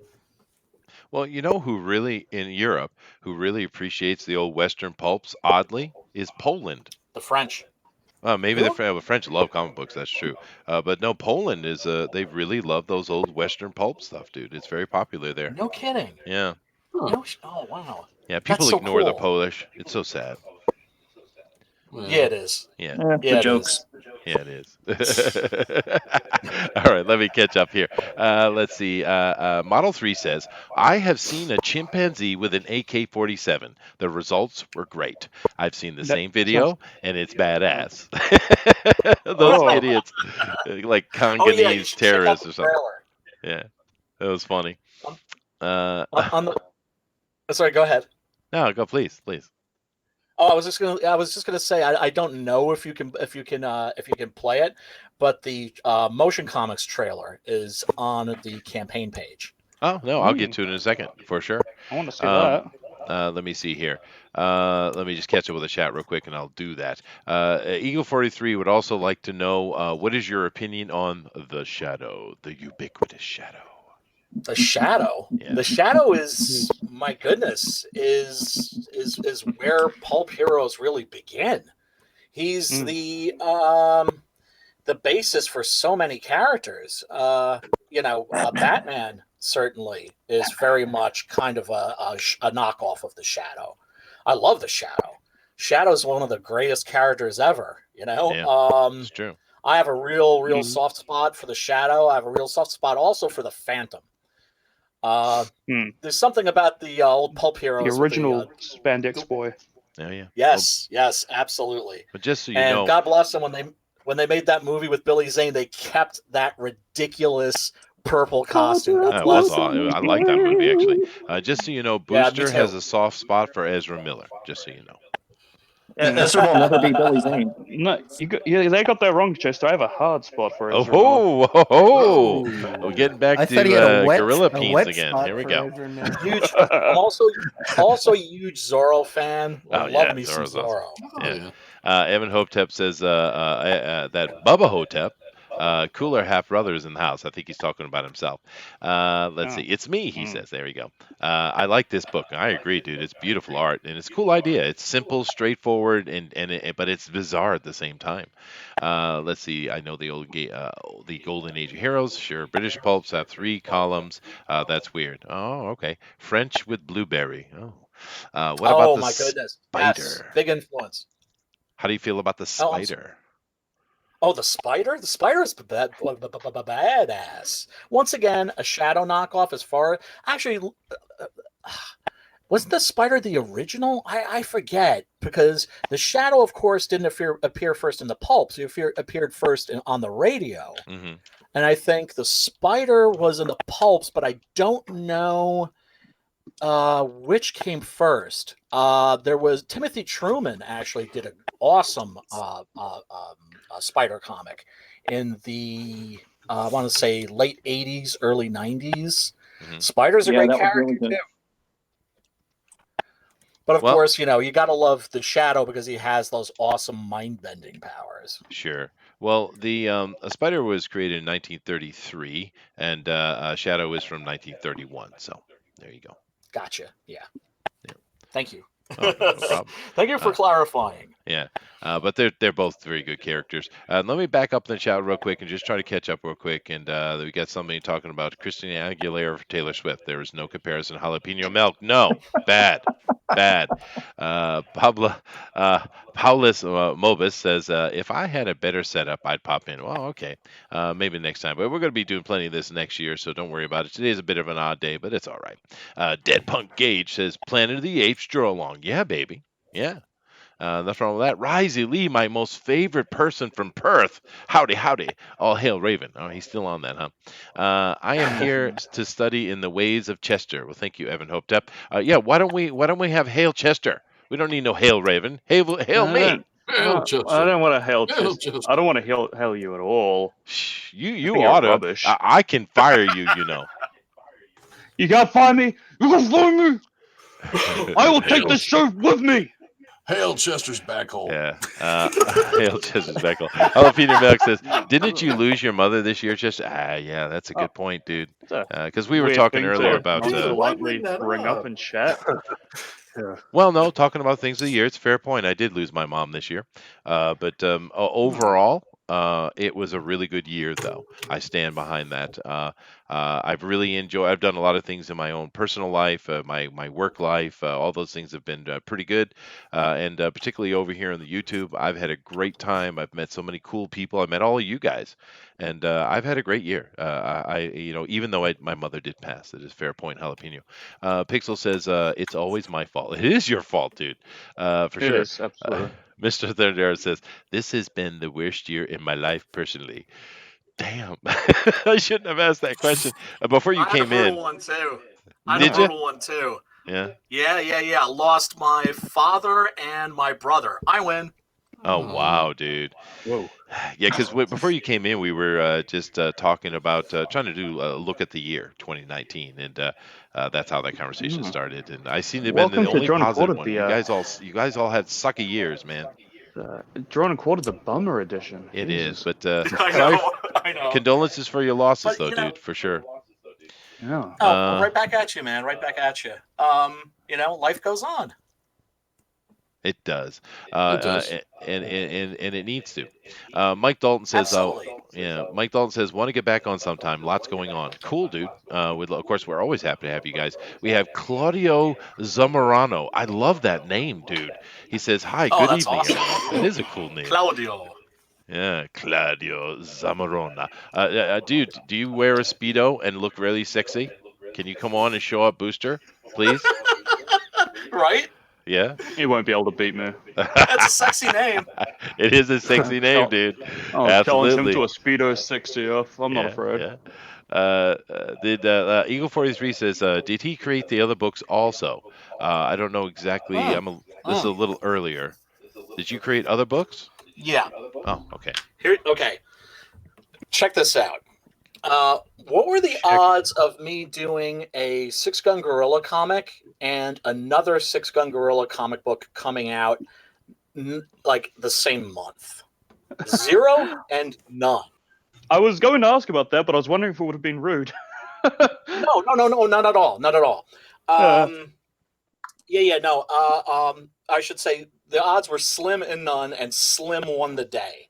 Well, you know who really, in Europe, who really appreciates the old Western pulps, oddly, is Poland. The French. Maybe the French love comic books, that's true. But no, Poland is, they really love those old Western pulp stuff, dude. It's very popular there. No kidding. Yeah. No, oh wow. Yeah, people That's so ignore the cool. Polish. It's so sad. Yeah, it is. Yeah. Yeah, The it jokes. is. Yeah, it is. All right, let me catch up here. Let's see. Model 3 says, I have seen a chimpanzee with an AK-47. The results were great. I've seen the That same video, and it's badass. Those Oh. idiots, like Oh yeah, you Congolese should check out terrorists the or something. trailer. Yeah, that was funny. On the. Sorry, go ahead. No, go please. Oh, I was just gonna say I don't know if you can play it, but the motion comics trailer is on the campaign page. Oh no, I'll get to it in a second for sure. I want to see that. Let me see here. Let me just catch up with the chat real quick, and I'll do that. Eagle 43 would also like to know what is your opinion on the Shadow, the ubiquitous Shadow. The Shadow. Yeah. The Shadow is, my goodness, is where pulp heroes really begin. He's the basis for so many characters. Batman certainly is very much kind of a knockoff of the Shadow. I love the Shadow. Shadow's one of the greatest characters ever. Yeah, it's true. I have a real soft spot for the Shadow. I have a real soft spot also for the Phantom. There's something about the old pulp heroes. The original spandex boy. Oh yeah. Yes, absolutely. But just so you And know, God bless them when they made that movie with Billy Zane, they kept that ridiculous purple costume. God it bless was them. I like that movie actually. Just so you know, Yeah, me Booster too. has a soft spot for Ezra Miller. Just so you know. Ezra will never be Billy Zane. No, they got that wrong, Chester. I have a hard spot for Ezra. Oh, we're getting back I to thought he had a wet, Gorilla a Peens wet again. spot Here we for go. Ezra Miller. Huge. I'm also a huge Zorro fan. Oh, Love yeah, me some Zorro's awesome. Zorro. Yeah. Evan Hotep says that Bubba Hotep, cooler half brother is in the house. I think he's talking about himself. Let's see. It's me, he says. There we go. I like this book. I agree, dude. It's beautiful art and it's a cool idea. It's simple, straightforward, but it's bizarre at the same time. Let's see. I know the Golden Age of Heroes. Sure. British pulps have 3 columns. That's weird. Oh, okay. French with blueberry. Oh. What about the my goodness. spider? Yes, big influence. How do you feel about the Oh, spider? Oh, the spider? The spider is badass. Once again, a shadow knockoff as far... Actually, wasn't the spider the original? I forget, because the shadow, of course, didn't appear first in the pulps. It appeared first on the radio. Mm-hmm. And I think the spider was in the pulps, but I don't know which came first. There was Timothy Truman actually did an awesome spider comic in the I want to say late 80s, early 90s. Mm-hmm. Spider's a Yeah, great that was character really good. too. But of Well- course, you got to love the Shadow because he has those awesome mind-bending powers. Sure. Well, the a spider was created in 1933, and Shadow is from 1931. So there you go. Gotcha. Yeah. Yeah. Thank you. Oh, no problem. Thank you for clarifying. Yeah, but they're both very good characters. Let me back up the chat real quick and just try to catch up real quick. And we got somebody talking about Christina Aguilera for Taylor Swift. There is no comparison. Jalapeno milk, no, bad, bad. Paulus Mobus says, if I had a better setup, I'd pop in. Well, okay, maybe next time. But we're going to be doing plenty of this next year, so don't worry about it. Today is a bit of an odd day, but it's all right. Dead Punk Gage says, Planet of the Apes, draw along. Yeah, baby. Yeah. Nothing wrong with that. Risey Lee, my most favorite person from Perth. Howdy, howdy. All hail Raven. Oh, he's still on that, huh? I am here to study in the ways of Chester. Well, thank you, Evan Hopetep. Yeah, why don't we have hail Chester? We don't need no hail Raven. Hail me. Hail I Chester. don't want to hail. Hail Chester. Chester. I don't want to hail you at all. Shh, I you think you're ought to. rubbish. I can fire you. You know. You can't find me. You can find me. I will take Hail- this show with me. Hail Chester's back hole. Yeah. Hail Chester's back hole. Jalapeno Milk says, "Didn't you lose your mother this year, Chester?" Yeah, that's a good point, dude. Because we were Weird talking thing earlier to about. nonchalantly bring that bring up? up in chat. Well, no, talking about things of the year, it's a fair point. I did lose my mom this year. But overall, it was a really good year, though. I stand behind that. I've really enjoyed, I've done a lot of things in my own personal life, my work life, all those things have been pretty good. And particularly over here on the YouTube, I've had a great time. I've met so many cool people. I met all of you guys. And I've had a great year. Even though my mother did pass, it is fair point, Jalapeno. Pixel says, it's always my fault. It is your fault, dude. For It sure. is, absolutely. Mr. Thunder says, this has been the worst year in my life personally. Damn. I shouldn't have asked that question before you came in. One too. Did you? One too. Yeah. Yeah. Lost my father and my brother. I win. Oh, wow, dude. Whoa. Yeah, because before you came in, we were just talking about trying to do a look at the year 2019, and that's how that conversation started. And I seem to have been Welcome the to only Drawn and positive Quartered, one. You guys all had sucky years, man. Drawn and Quartered, the bummer edition. It Jesus. is, but I know. condolences for your losses, But, though, you know- dude, for sure. Yeah. Right back at you, man. Right back at you. Life goes on. It does, It does. and it needs to. Mike Dalton says, Absolutely. Mike Dalton says, want to get back on sometime. Lots going on. Cool, dude. Of course, we're always happy to have you guys. We have Claudio Zamorano. I love that name, dude. He says, hi, Oh, good that's evening, awesome. everyone. That is a cool name. Claudio. Yeah, Claudio Zamorano. Dude, do you wear a Speedo and look really sexy? Can you come on and show up, Booster, please? Right? Yeah. He won't be able to beat me. That's a sexy name. It is a sexy name, dude. I'll challenge him Absolutely. to a Speedo 60th. I'm not afraid. Yeah. Eagle 43 says, did he create the other books also? I don't know exactly. This is a little earlier. Did you create other books? Yeah. Oh, okay. Okay. Check this out. What were the odds of me doing a Six Gun Gorilla comic and another Six Gun Gorilla comic book coming out like the same month? 0 and none. I was going to ask about that, but I was wondering if it would have been rude. No, not at all. Not at all. No. I should say the odds were slim and none, and Slim won the day.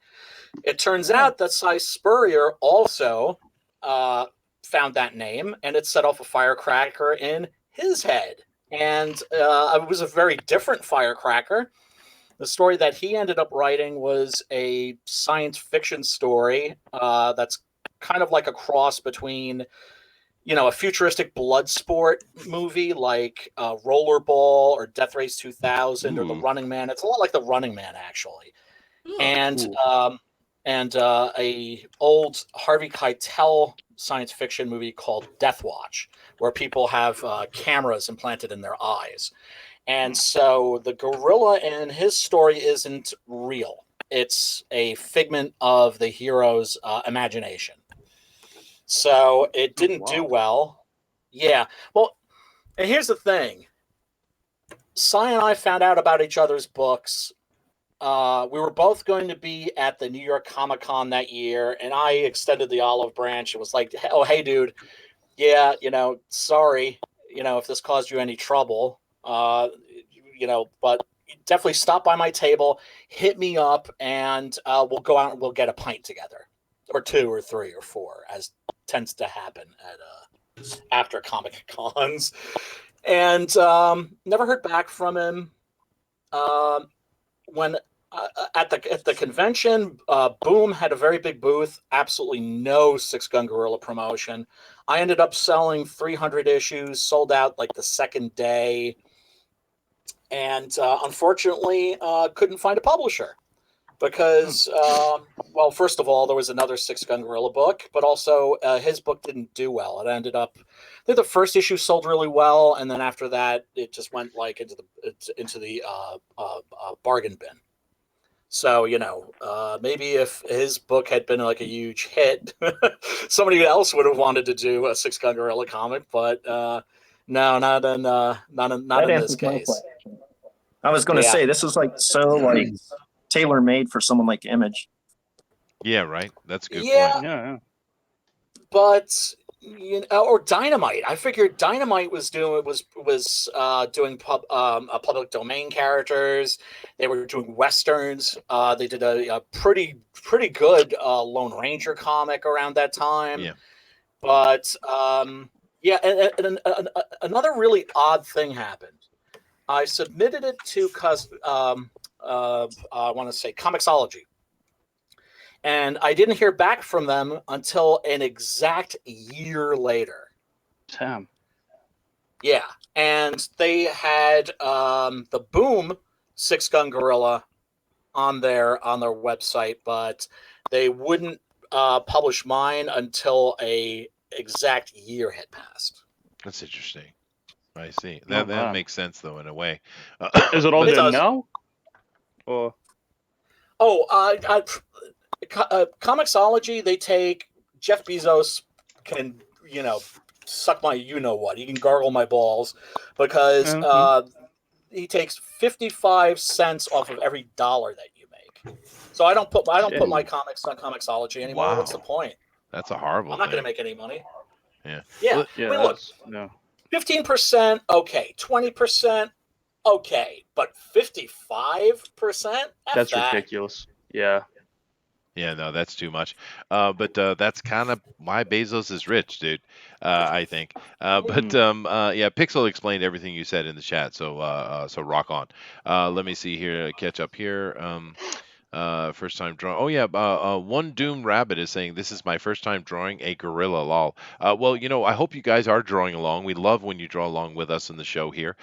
It turns out that Cy Spurrier also found that name, and it set off a firecracker in his head. and it was a very different firecracker. The story that he ended up writing was a science fiction story that's kind of like a cross between, a futuristic blood sport movie like Rollerball or Death Race 2000 or The Ooh. Running Man. It's a lot like The Running Man, actually. And a old Harvey Keitel science fiction movie called Death Watch, where people have cameras implanted in their eyes. And so the gorilla in his story isn't real. It's a figment of the hero's imagination. So it didn't do well. Yeah. Well, and here's the thing. Cy and I found out about each other's books. We were both going to be at the New York Comic Con that year, and I extended the olive branch. It was like, oh, hey, dude. Yeah, sorry, if this caused you any trouble. But definitely stop by my table, hit me up, and we'll go out and we'll get a pint together, or 2 or 3 or 4, as tends to happen at after Comic Cons. And never heard back from him. When at the convention, Boom had a very big booth, absolutely no Six Gun Gorilla promotion. I ended up selling 300 issues, sold out like the second day. And unfortunately, couldn't find a publisher because, well, first of all, there was another Six Gun Gorilla book, but also his book didn't do well. It ended up, I think the first issue sold really well, and then after that, it just went like into the bargain bin. So maybe if his book had been like a huge hit, somebody else would have wanted to do a Six Gun Gorilla comic, but no, not in this case. I was going to say this is like so like tailor made for someone like Image. Yeah, right. That's a good point. Yeah. But or Dynamite. I figured Dynamite was doing public domain characters. They were doing westerns. They did a pretty good Lone Ranger comic around that time. Yeah. But and another really odd thing happened. I submitted it to I want to say Comixology. And I didn't hear back from them until an exact year later. Damn. Yeah. And they had the Boom Six Gun Gorilla on their website, but they wouldn't publish mine until a exact year had passed. That's interesting. I see. That makes sense though in a way. Is it on It there does. now? Or Comixology, they take Jeff Bezos can suck my what. He can gargle my balls because he takes 55 cents off of every dollar that you make. So I don't put my comics on Comixology anymore. Wow. What's the point? That's a horrible I'm not going thing. to make any money. Yeah. Yeah. yeah, I mean, look, no. 15%, okay. 20%, okay. But 55%? That's ridiculous. Yeah. Yeah, no, that's too much. But that's kind of why Bezos is rich, dude. I think. Yeah, Pixel explained everything you said in the chat, so so rock on. Let me see here, catch up here. First time drawing. Oh yeah, One Doom Rabbit is saying this is my first time drawing a gorilla. Lol. Well, I hope you guys are drawing along. We love when you draw along with us in the show here.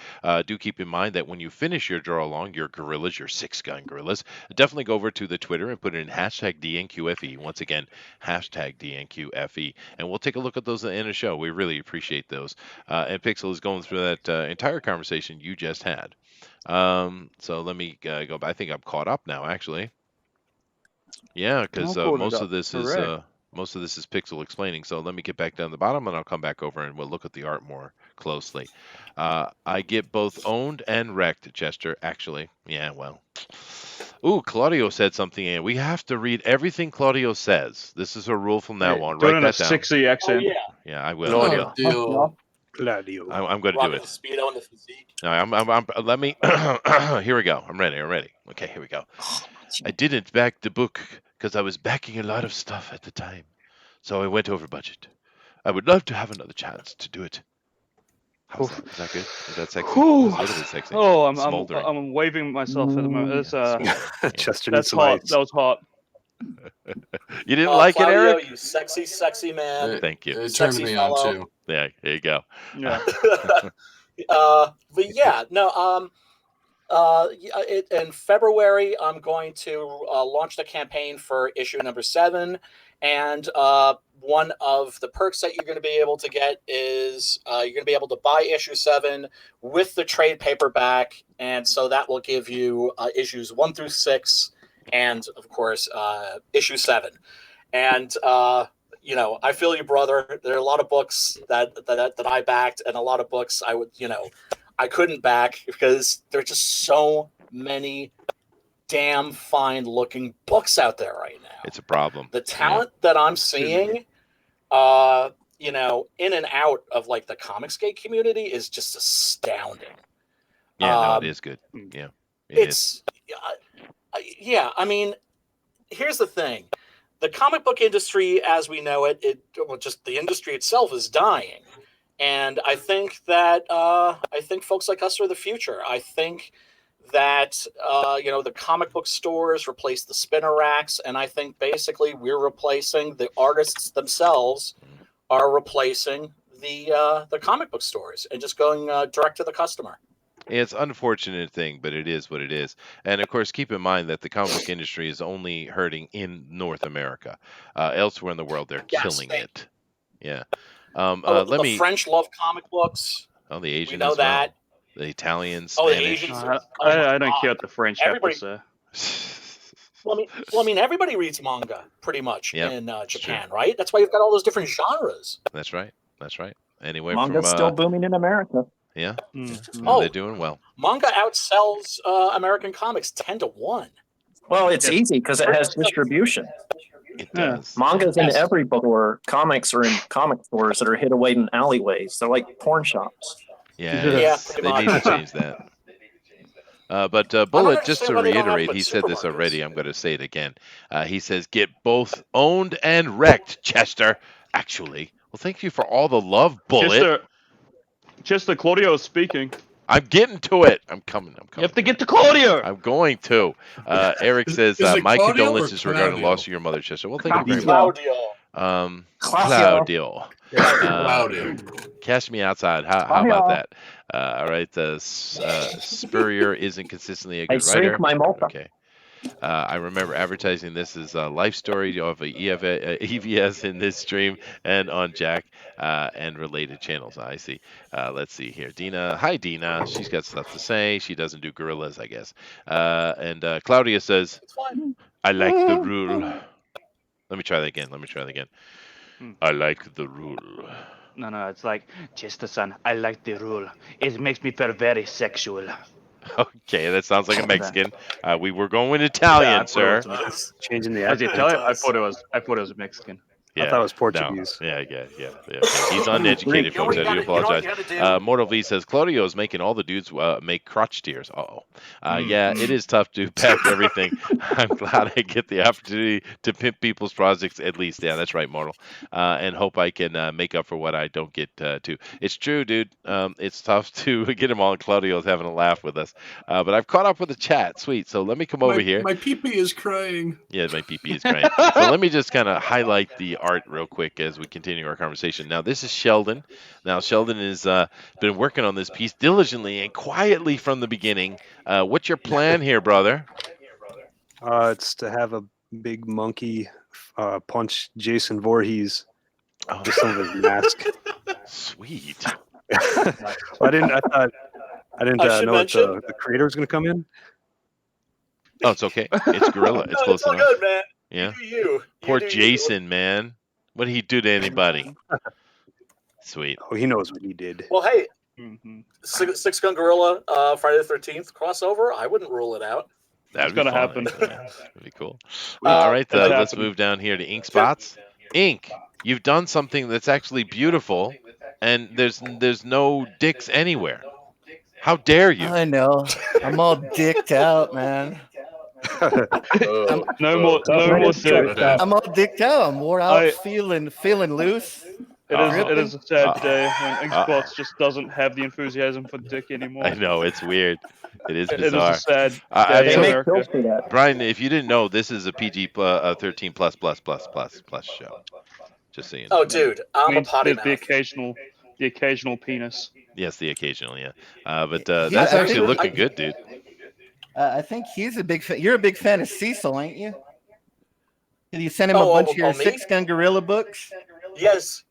Do keep in mind that when you finish your draw along, your gorillas, your Six Gun Gorillas, definitely go over to the Twitter and put in hashtag DNQFE. Once again, hashtag DNQFE, and we'll take a look at those in a show. We really appreciate those. And Pixel is going through that entire conversation you just had. So let me go. I think I'm caught up now, actually. Yeah, because most of this is Pixel explaining. So let me get back down the bottom, and I'll come back over and we'll look at the art more closely. I get both owned and wrecked, Chester. Actually, yeah. Well, ooh, Claudio said something, and we have to read everything Claudio says. This is a rule from now on. Do it Write in a that down. sexy accent. Oh, yeah. Yeah, I will. Claudio. Deal. I'm going to do Rocking it. the Speedo and the physique. No, let me. Here we go. I'm ready. Okay, here we go. I didn't back the book because I was backing a lot of stuff at the time, so I went over budget. I would love to have another chance to do it. How's that? Is that good? Is that sexy? Whew. It's literally sexy. Oh, I'm Smoldering. waving myself at the moment. It's, Chester needs that's some hot. ice. That was hot. You didn't like it, Claudio, Eric? you sexy man. Thank you. It Sexy turned me fellow. on too. Yeah, there you go. Yeah. But yeah, no. In February, I'm going to launch the campaign for issue number 7, and one of the perks that you're going to be able to get is you're going to be able to buy issue 7 with the trade paperback, and so that will give you issues 1 through 6, and of course issue 7. And I feel you, brother. There are a lot of books that I backed, and a lot of books I couldn't back because there are just so many damn fine looking books out there right now. It's a problem. The talent that I'm seeing, in and out of like the Comicsgate community is just astounding. Yeah, no, it is good. Yeah, it's yeah. I mean, here's the thing: the comic book industry, as we know it, just the industry itself is dying. And I think that folks like us are the future. I think that the comic book stores replace the spinner racks, and I think basically we're replacing the artists themselves are replacing the comic book stores and just going direct to the customer. It's an unfortunate thing, but it is what it is. And of course, keep in mind that the comic book industry is only hurting in North America. Elsewhere in the world, they're killing it. Yeah. The French love comic books. Oh, the Asian we know as well. that. The Italians, the Spanish. Asians. I don't care what the French have to say. Well, I mean, everybody reads manga pretty much in Japan, true. right? That's why you've got all those different genres. That's right. Anyway, Manga's still booming in America. Yeah. Mm-hmm. Oh, they're doing well. Manga outsells American comics 10-1. Well, it's easy because it has distribution. It does. Manga's in every bookstore. Comics are in comic stores that are hid away in alleyways. They're like porn shops. Yeah, pretty they much. need to change that. But Bullet, just to reiterate, he said this already. I'm going to say it again. He says, "Get both owned and wrecked, Chester." Actually, well, thank you for all the love, Bullet. Chester, Claudio is speaking. I'm getting to it. I'm coming. You have to get to Claudio. I'm going to. Eric says, Is it "My Claudio condolences or regarding the Claudio? loss of your mother, Chester." Well, thank you very much. Claudio. Claudio. Cash me outside. How about that? All right. Spurrier isn't consistently a good writer. Okay. I remember advertising this as a life story of EVS in this stream and on Jack and related channels. I see. Let's see here. Dina. Hi, Dina. She's got stuff to say. She doesn't do gorillas, I guess. And Claudia says, "I like the rule." Let me try that again. I like the rule. No, it's like, Chester-san, I like the rule. It makes me feel very sexual. Okay, that sounds like a Mexican. We were going with Italian, sir. Changing the As accent. Italian, I thought it was Mexican. Yeah, I thought it was Portuguese. No. Yeah. He's uneducated, folks. I do apologize. Mortal V says, "Claudio is making all the dudes make crotch tears." Yeah, it is tough to pack everything. I'm glad I get the opportunity to pimp people's projects at least. Yeah, that's right, Mortal. And hope I can make up for what I don't get to. It's true, dude. It's tough to get them all. And Claudio's having a laugh with us. But I've caught up with the chat. Sweet. So let me come over here. My pee-pee is crying. Yeah, my pee-pee is crying. So let me just kind of highlight the art real quick as we continue our conversation. Now, this is Sheldon. Now, Sheldon has been working on this piece diligently and quietly from the beginning. What's your plan here, brother? It's to have a big monkey punch Jason Voorhees with some of his mask. Sweet. I didn't know that the creator was going to come in. Oh, it's okay. It's Gorilla. It's close all enough. good, man. Yeah. You. Poor Jason, man. What did he do to anybody? Sweet. Oh, he knows what he did. Well, hey, Mm-hmm. Six Gun Gorilla, Friday the 13th crossover. I wouldn't rule it out. That'd gonna fun, happen. actually. Yeah, that'd be cool. All right, That's let's happening. move down here to Ink Spots. Ink, you've done something that's actually beautiful, and there's no dicks anywhere. How dare you? I know. I'm all dicked out, man. No more dick. I'm all dicked out. I'm wore out, I- feeling loose. It is a sad day when Inkbox just doesn't have the enthusiasm for Dick anymore. I know, it's weird. It is It is bizarre. a sad I- day They in make America. pills for that. Brian, if you didn't know, this is a PG 13 plus show. Just so you know. Oh, dude, I'm a Means potty there's mouth. the occasional penis. Yes, the occasional, yeah. But Yeah, that's I actually think- looking good, dude. I think he's a big fan. You're a big fan of Cecil, ain't you? Did you send him a bunch of your me? 6-gun gorilla books? Yes.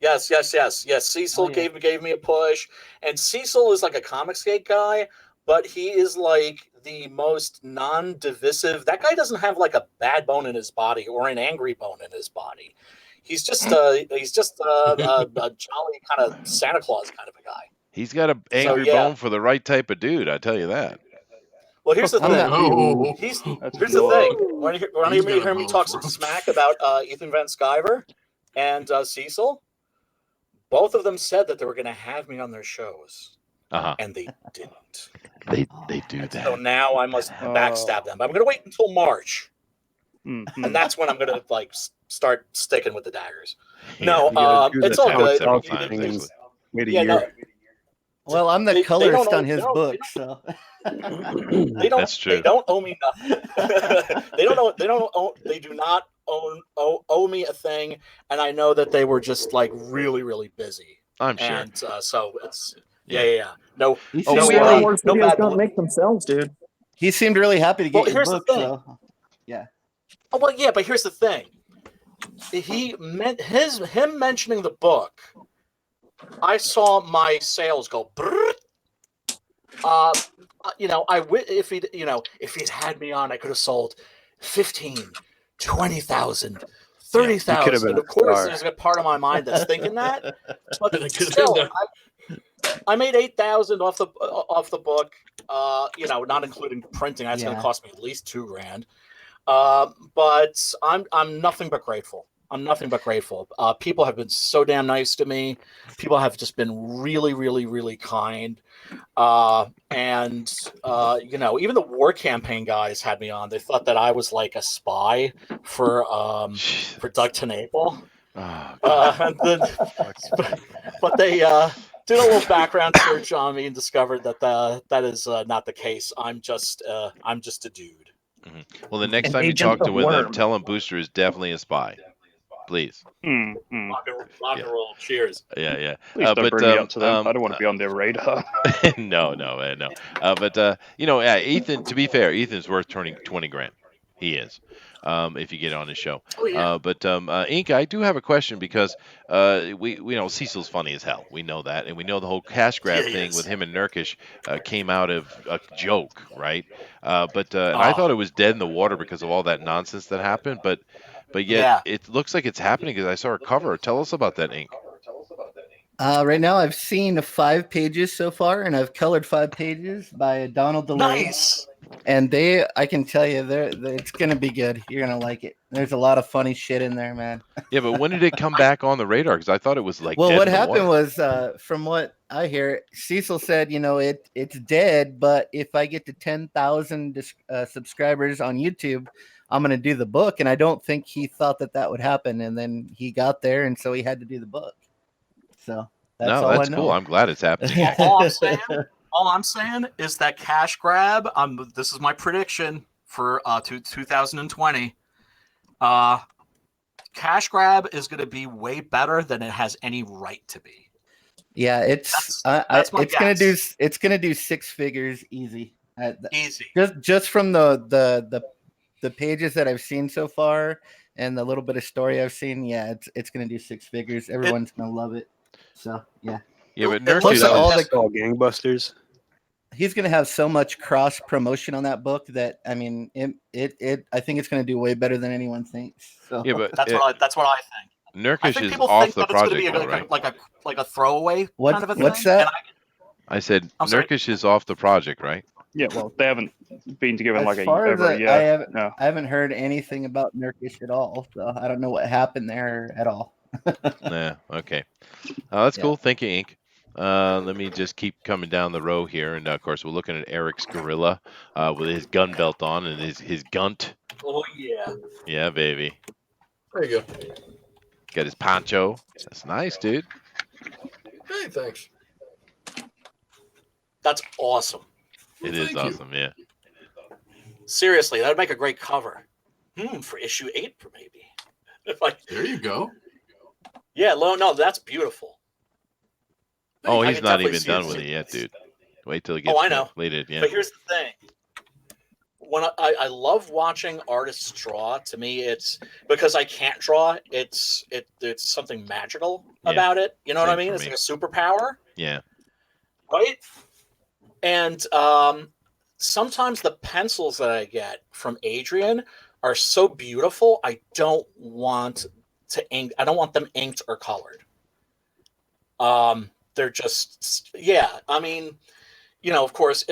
Cecil gave me a push, and Cecil is like a Comicsgate guy, but he is like the most non-divisive. That guy doesn't have like a bad bone in his body or an angry bone in his body. He's just a jolly kind of Santa Claus kind of a guy. He's got an angry bone for the right type of dude, I tell you that. Well, here's the I'm thing. not- Oh, Here's That's the whoa. thing. When you He's got a hear me bone talk for some him. smack about Ethan Van Sciver and Cecil, both of them said that they were going to have me on their shows, and they didn't. They do So that. now I must backstab them. But I'm going to wait until March, Mhm. and that's when I'm going to like start sticking with the daggers. Yeah. No, You gotta do it's the all Have it good. several Talkie times, thing and actually. wait a Yeah, year. no, Well, I'm the They colorist don't on know- his they don't- book, so. That's true. They don't owe me nothing. They do not owe me a thing, and I know that they were just like really, really busy. I'm sure. And so it's yeah. No, He Oh, seemed, we Star are- Wars no videos bad don't blood. make themselves, dude. he seemed really happy to get Well, your here's the book, thing. so. Oh well, yeah, but here's the thing. Him mentioning the book. I saw my sales go. Brrrt. If he'd had me on, I could have sold 15, 20,000, 30,000. been a Of course, star. there's a part of my mind that's thinking that, but It could have still, been I made 8,000 off the book. Not including printing. That's going Yeah. to cost me at least $2,000. But I'm nothing but grateful. I'm nothing but grateful. People have been so damn nice to me. People have just been really, really, really kind. Even the war campaign guys had me on. They thought that I was like a spy for Doug Tenaple. But they did a little background search on me and discovered that that is not the case. I'm just a dude. Well, the next An time you agent talk to of him, worm. tell him Booster is definitely a spy. Please. Mhm. Rock and roll. Cheers. Yeah. Please don't bring me up to them. I don't want to be on their radar. No. Ethan, to be fair, Ethan's worth turning 20 grand. He is. If you get on his show. Oh yeah. Ink, I do have a question because we know Cecil's funny as hell. We know that, and we know the whole cash grab Yeah, he thing is. with him and Nurkish came out of a joke, right? And I thought it was dead in the water because of all that nonsense that happened, but yet it looks like it's happening because I saw a cover. Tell us about that, Ink. Right now, I've seen 5 pages so far, and I've colored 5 pages by Donald DeLay. Nice. And I can tell you, it's gonna be good. You're gonna like it. There's a lot of funny shit in there, man. Yeah, but when did it come back on the radar? Because I thought it was like. Well, dead what in the happened water. was, from what I hear, Cecil said, it's dead, but if I get to 10,000 subscribers on YouTube, I'm gonna do the book. And I don't think he thought that would happen. And then he got there, and so he had to do the book. So that's all that's I know. cool. I'm glad it's happening. All I'm saying is that cash grab. This is my prediction for 2020. Cash grab is going to be way better than it has any right to be. Yeah, it's That's my it's gonna do 6 figures easy. Easy. Just from the pages that I've seen so far and the little bit of story I've seen, yeah, it's gonna do 6 figures. Everyone's gonna love it. So yeah. Yeah, but Plus Nurkish, all It's all gangbusters. He's gonna have so much cross promotion on that book that I mean I think it's gonna do way better than anyone thinks. So yeah, but That's what I think. I Nurkish think is people off think the that it's going to project, be though, right? like a throwaway kind of a thing. what's that? And I said I'm sorry? Nurkish is off the project, right? Yeah, well, they haven't been together As like far as over a year. I haven't heard anything about Nurkish at all, so I don't know what happened there at all. Yeah, okay. That's Yeah. cool. Thank you, Ink. Let me just keep coming down the row here, and of course we're looking at Eric's gorilla with his gun belt on and his gunt. Oh yeah. Yeah, baby. There you go. Got his poncho. That's nice, dude. Hey, thanks. That's awesome. Well, It is thank you. awesome. Yeah. Seriously, that would make a great cover. For issue 8, maybe. If I, There you go. yeah, no, that's beautiful. Oh, I he's could not definitely even see done it. with it yet, dude. Wait till it gets Oh, I know. completed. Yeah. But here's the thing. When I love watching artists draw, to me it's because I can't draw. It's something magical Yeah. about it. You know what I Same mean? for It's me. like a superpower, Yeah. right? And sometimes the pencils that I get from Adrian are so beautiful. I don't want them inked or colored. They're just, yeah. I mean, of course,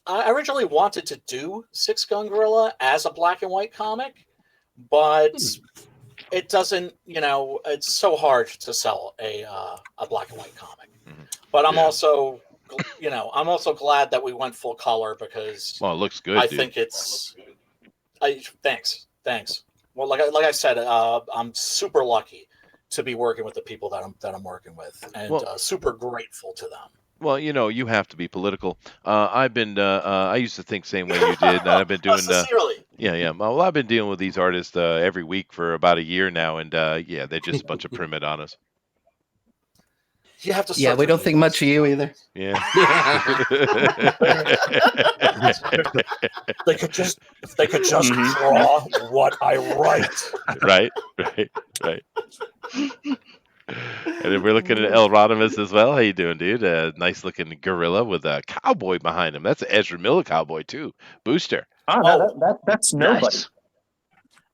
I originally wanted to do Six Gun Gorilla as a black and white comic, but it doesn't. It's so hard to sell a black and white comic. Mhm. But I'm Yeah. also, I'm also glad that we went full color because Well, it looks good, I dude. think it's. Thanks. Well, like I said, I'm super lucky to be working with the people that I'm working with, and Well- super grateful to them. Well, you have to be political. I used to think same way you did, and I've been doing. Sincerely. Yeah. Well, I've been dealing with these artists every week for about a year now, and yeah, they're just a bunch of prima donnas. You have to. Yeah, we don't think much of you either. Yeah. They could just draw what I write. Right. And then we're looking at El Rodimus as well. How you doing, dude? Nice looking gorilla with a cowboy behind him. That's an Ezra Miller cowboy too. Booster. That's nobody. Nice.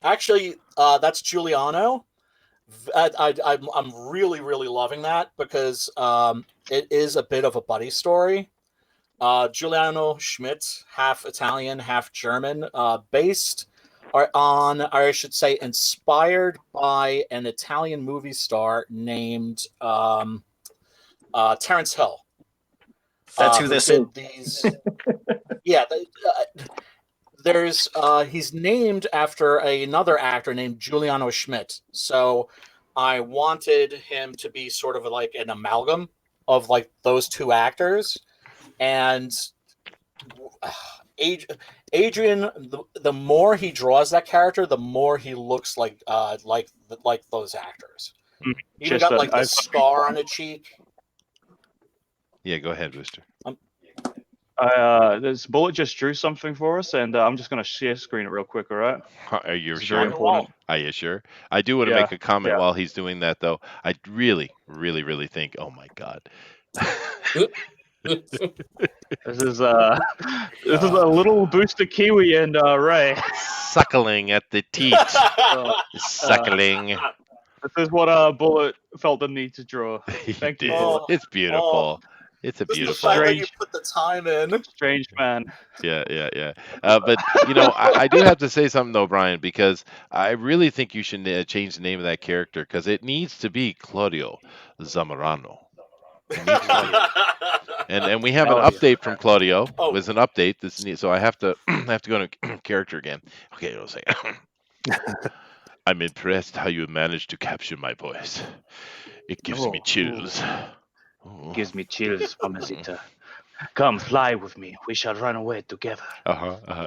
Actually, that's Giuliano. I'm really loving that because it is a bit of a buddy story. Giuliano Schmidt, half Italian, half German, based on, or I should say, inspired by an Italian movie star named Terrence Hill. That's who this did is. These, yeah, there's he's named after another actor named Giuliano Schmidt. So I wanted him to be sort of like an amalgam of like those two actors. And Adrian, the more he draws that character, the more he looks like those actors. Even got like the scar on the cheek. Yeah, go ahead, Booster. This Bullet just drew something for us, and I'm just going to share screen it real quick, all right? Are you It's sure? very important. Are you sure? I do want to Yeah, make a comment yeah. while he's doing that, though. I really think, oh my God. This is a little Booster Kiwi and Ray. Suckling at the teat. Suckling. This is what Bullet felt the need to draw. Thank you, did. Bullet. It's beautiful. It's a Just the beautiful. fact that you put the time in. Strange man. Yeah. But I do have to say something though, Brian, because I really think you should change the name of that character because it needs to be Claudio Zamorano. And we have an update from Claudio. Oh. It was an update. So I have to go to character again. Okay, hold on a second. I'm impressed how you managed to capture my voice. It gives me chills. Gives me chills, Mamacita. Come fly with me. We shall run away together.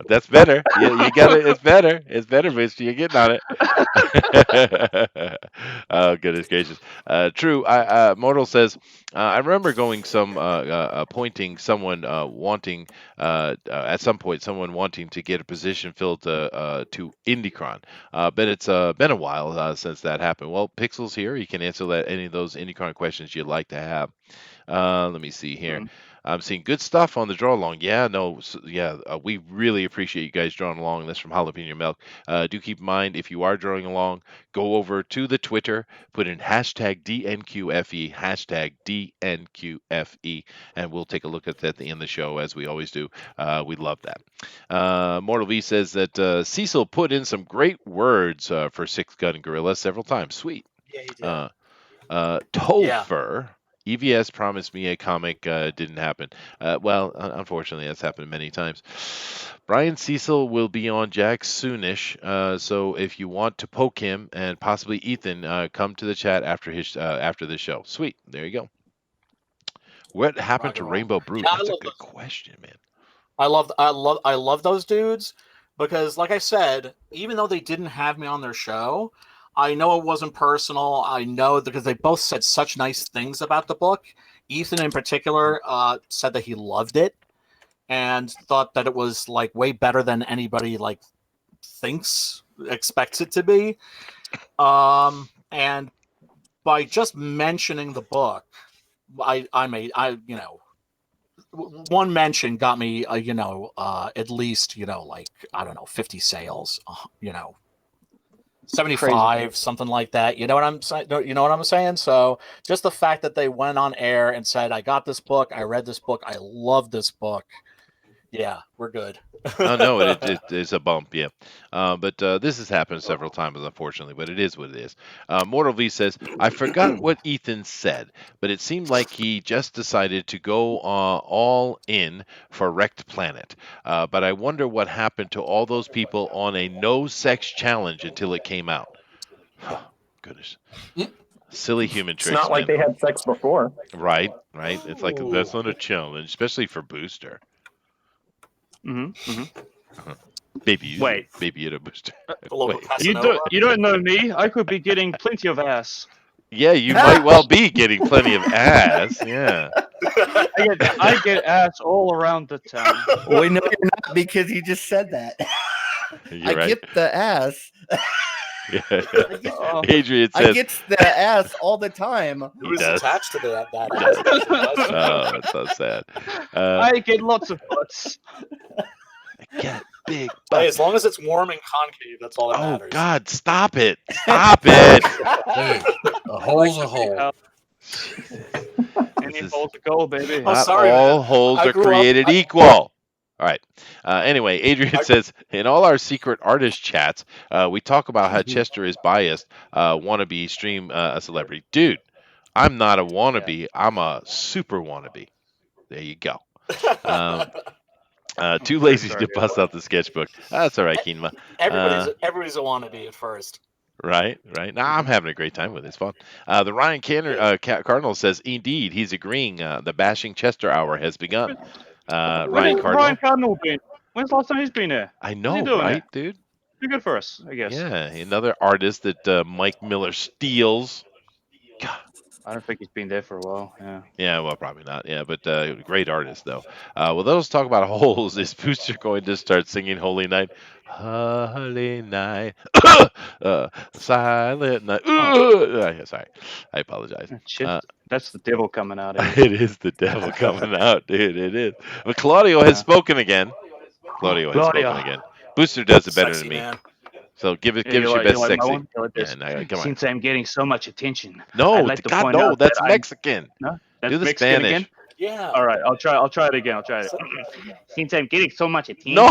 That's better. You got it. It's better. It's better, Mister. You're getting on it. Oh, goodness gracious. True. Mortal says, I remember going appointing someone wanting at some point someone wanting to get a position filled to Indicron. But it's been a while since that happened. Well, Pixel's here. You can answer any of those Indicron questions you'd like to have. Let me see here. I'm seeing good stuff on the draw along. We really appreciate you guys drawing along. That's from Jalapeno Milk. Do keep in mind, if you are drawing along, go over to the Twitter, put in hashtag DNQFE, hashtag DNQFE, and we'll take a look at that at the end of the show, as we always do. We'd love that. Mortal V says that Cecil put in some great words for Six Gun Gorilla several times. Sweet. Yeah, he did. Topher. EVS promised me a comic, didn't happen. Unfortunately, that's happened many times. Brian Cecil will be on Jack soonish, so if you want to poke him and possibly Ethan, come to the chat after the show. Sweet, there you go. What happened to Rock and roll. Rainbow Brute? Yeah, I That's a love good those. question, man. I love those dudes because, like I said, even though they didn't have me on their show, I know it wasn't personal. I know because they both said such nice things about the book. Ethan, in particular, said that he loved it and thought that it was like way better than anybody like expects it to be. And by just mentioning the book, one mention got me, at least, like, I don't know, 50 sales, 75, Crazy. something like that. You know what I'm saying? You know what I'm saying? So just the fact that they went on air and said, I got this book, I read this book, I love this book. Yeah, we're good. Oh no, it's a bump, yeah. But this has happened several times, unfortunately. But it is what it is. Mortal V says, "I forgot what Ethan said, but it seemed like he just decided to go all in for Wrecked Planet. But I wonder what happened to all those people on a no sex challenge until it came out. Goodness, silly human It's tricks, not like man. they had sex before. Right, right. It's like that's not a challenge, especially for Booster. Baby Wait. Yoda Booster. A little Wait. bit You Casanova. don't know me. I could be getting plenty of ass. Yeah, you might well be getting plenty of ass. Yeah. I get ass all around the town. We know you're not because you just said that. You're I right. get the ass. Yeah. Oh. Adrian I says get the ass all the time. Who is does. attached to that? Oh, that's so sad. I get lots of butts. I get big Hey, butt. as long as it's warm and concave, that's all that Oh matters. God, stop it. Stop it. Hey, a hole's a hole. Any This is holes to go, baby. I'm not sorry, all man. holes I are grew up- created equal. All right. Anyway, Adrian says, in all our secret artist chats, we talk about how Chester is biased, wannabe stream a celebrity. Dude, I'm not a wannabe. I'm a super wannabe. There you go. Too lazy sorry to to bust out the sketchbook. That's all right, Keenma. Everybody's a wannabe at first. Right. Nah, I'm having a great time with it. It's fun. The Ryan Cardinal says, indeed, he's agreeing. The bashing Chester hour has begun. Ryan When's Cardinal. Brian Cardinal been? When's the last time he's been here? I What's he know, doing right, dude? Be good for us, I guess. Yeah, another artist that Mike Miller steals. God. I don't think he's been there for a while. Yeah. Yeah, well, probably not. Yeah, but great artist though. Well, let's talk about holes. Is Booster going to start singing "Holy Night"? Holy Night, Silent Night. Sorry, I apologize. Shit, that's the devil coming out. It is the devil coming out, dude. It is. But Claudio has spoken again. Claudio has spoken again. Booster does it better Sexy than me. man. So give us your best sexy. Yeah, no, come on. Since I'm getting so much attention, No, I'd like to God, point no, out that's that Mexican. That's Do the Mexican Spanish. again? Yeah. All right, I'll try it again. Since I'm getting so much attention, No.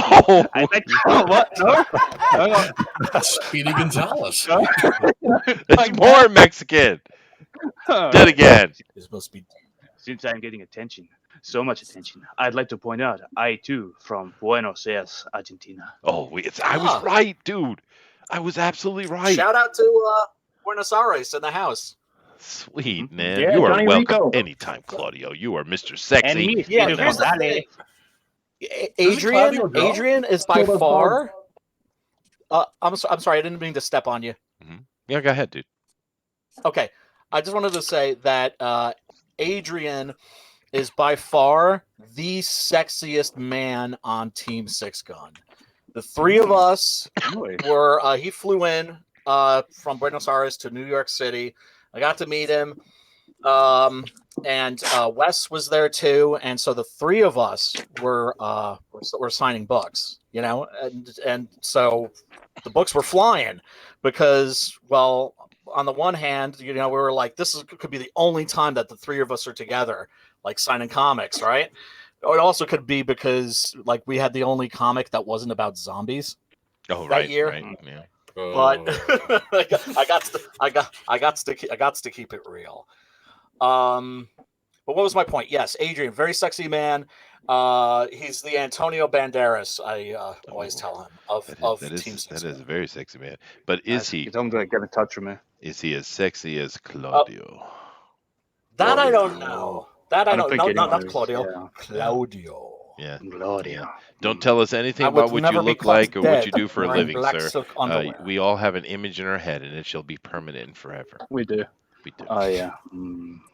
I'd like to... What? No. Speedy Gonzalez. It's more Mexican. Do it again. It's supposed to be. Since I'm getting attention, so much attention, I'd like to point out I too from Buenos Aires, Argentina. Oh, I was right, dude. I was absolutely right. Shout out to Buenos Aires in the house. Sweet, man. Yeah, you are Johnny welcome Rico. anytime, Claudio. You are Mr. Sexy. And me, Yeah, Peter here's the Gonzalez. thing. Claudio draw? Adrian is by Still does far. I'm sorry, I didn't mean to step on you. Yeah, go ahead, dude. Okay, I just wanted to say that Adrian is by far the sexiest man on Team Six Gun. The three of us were. He flew in from Buenos Aires to New York City. I got to meet him, and Wes was there too. And so the three of us were signing books, and so the books were flying because, well, on the one hand, we were like, could be the only time that the three of us are together, like signing comics, right? Or it also could be because like we had the only comic that wasn't about zombies. Oh, that year. Right. Yeah. But I got to keep it real. But what was my point? Yes, Adrian, very sexy man. He's the Antonio Banderas. I always tell him of Team Six. That is a very sexy man. But is he? I'm gonna get in touch with me. Is he as sexy as Claudio? That I don't know. That I don't know. think No, not anyone is, Claudio. yeah. Claudio. Yeah. Gloria. Don't tell us anything I would about what you never be look caught like or what you dead do for a wearing living, black sir. silk underwear. We all have an image in our head, and it shall be permanent and forever. We do. We do. Oh yeah.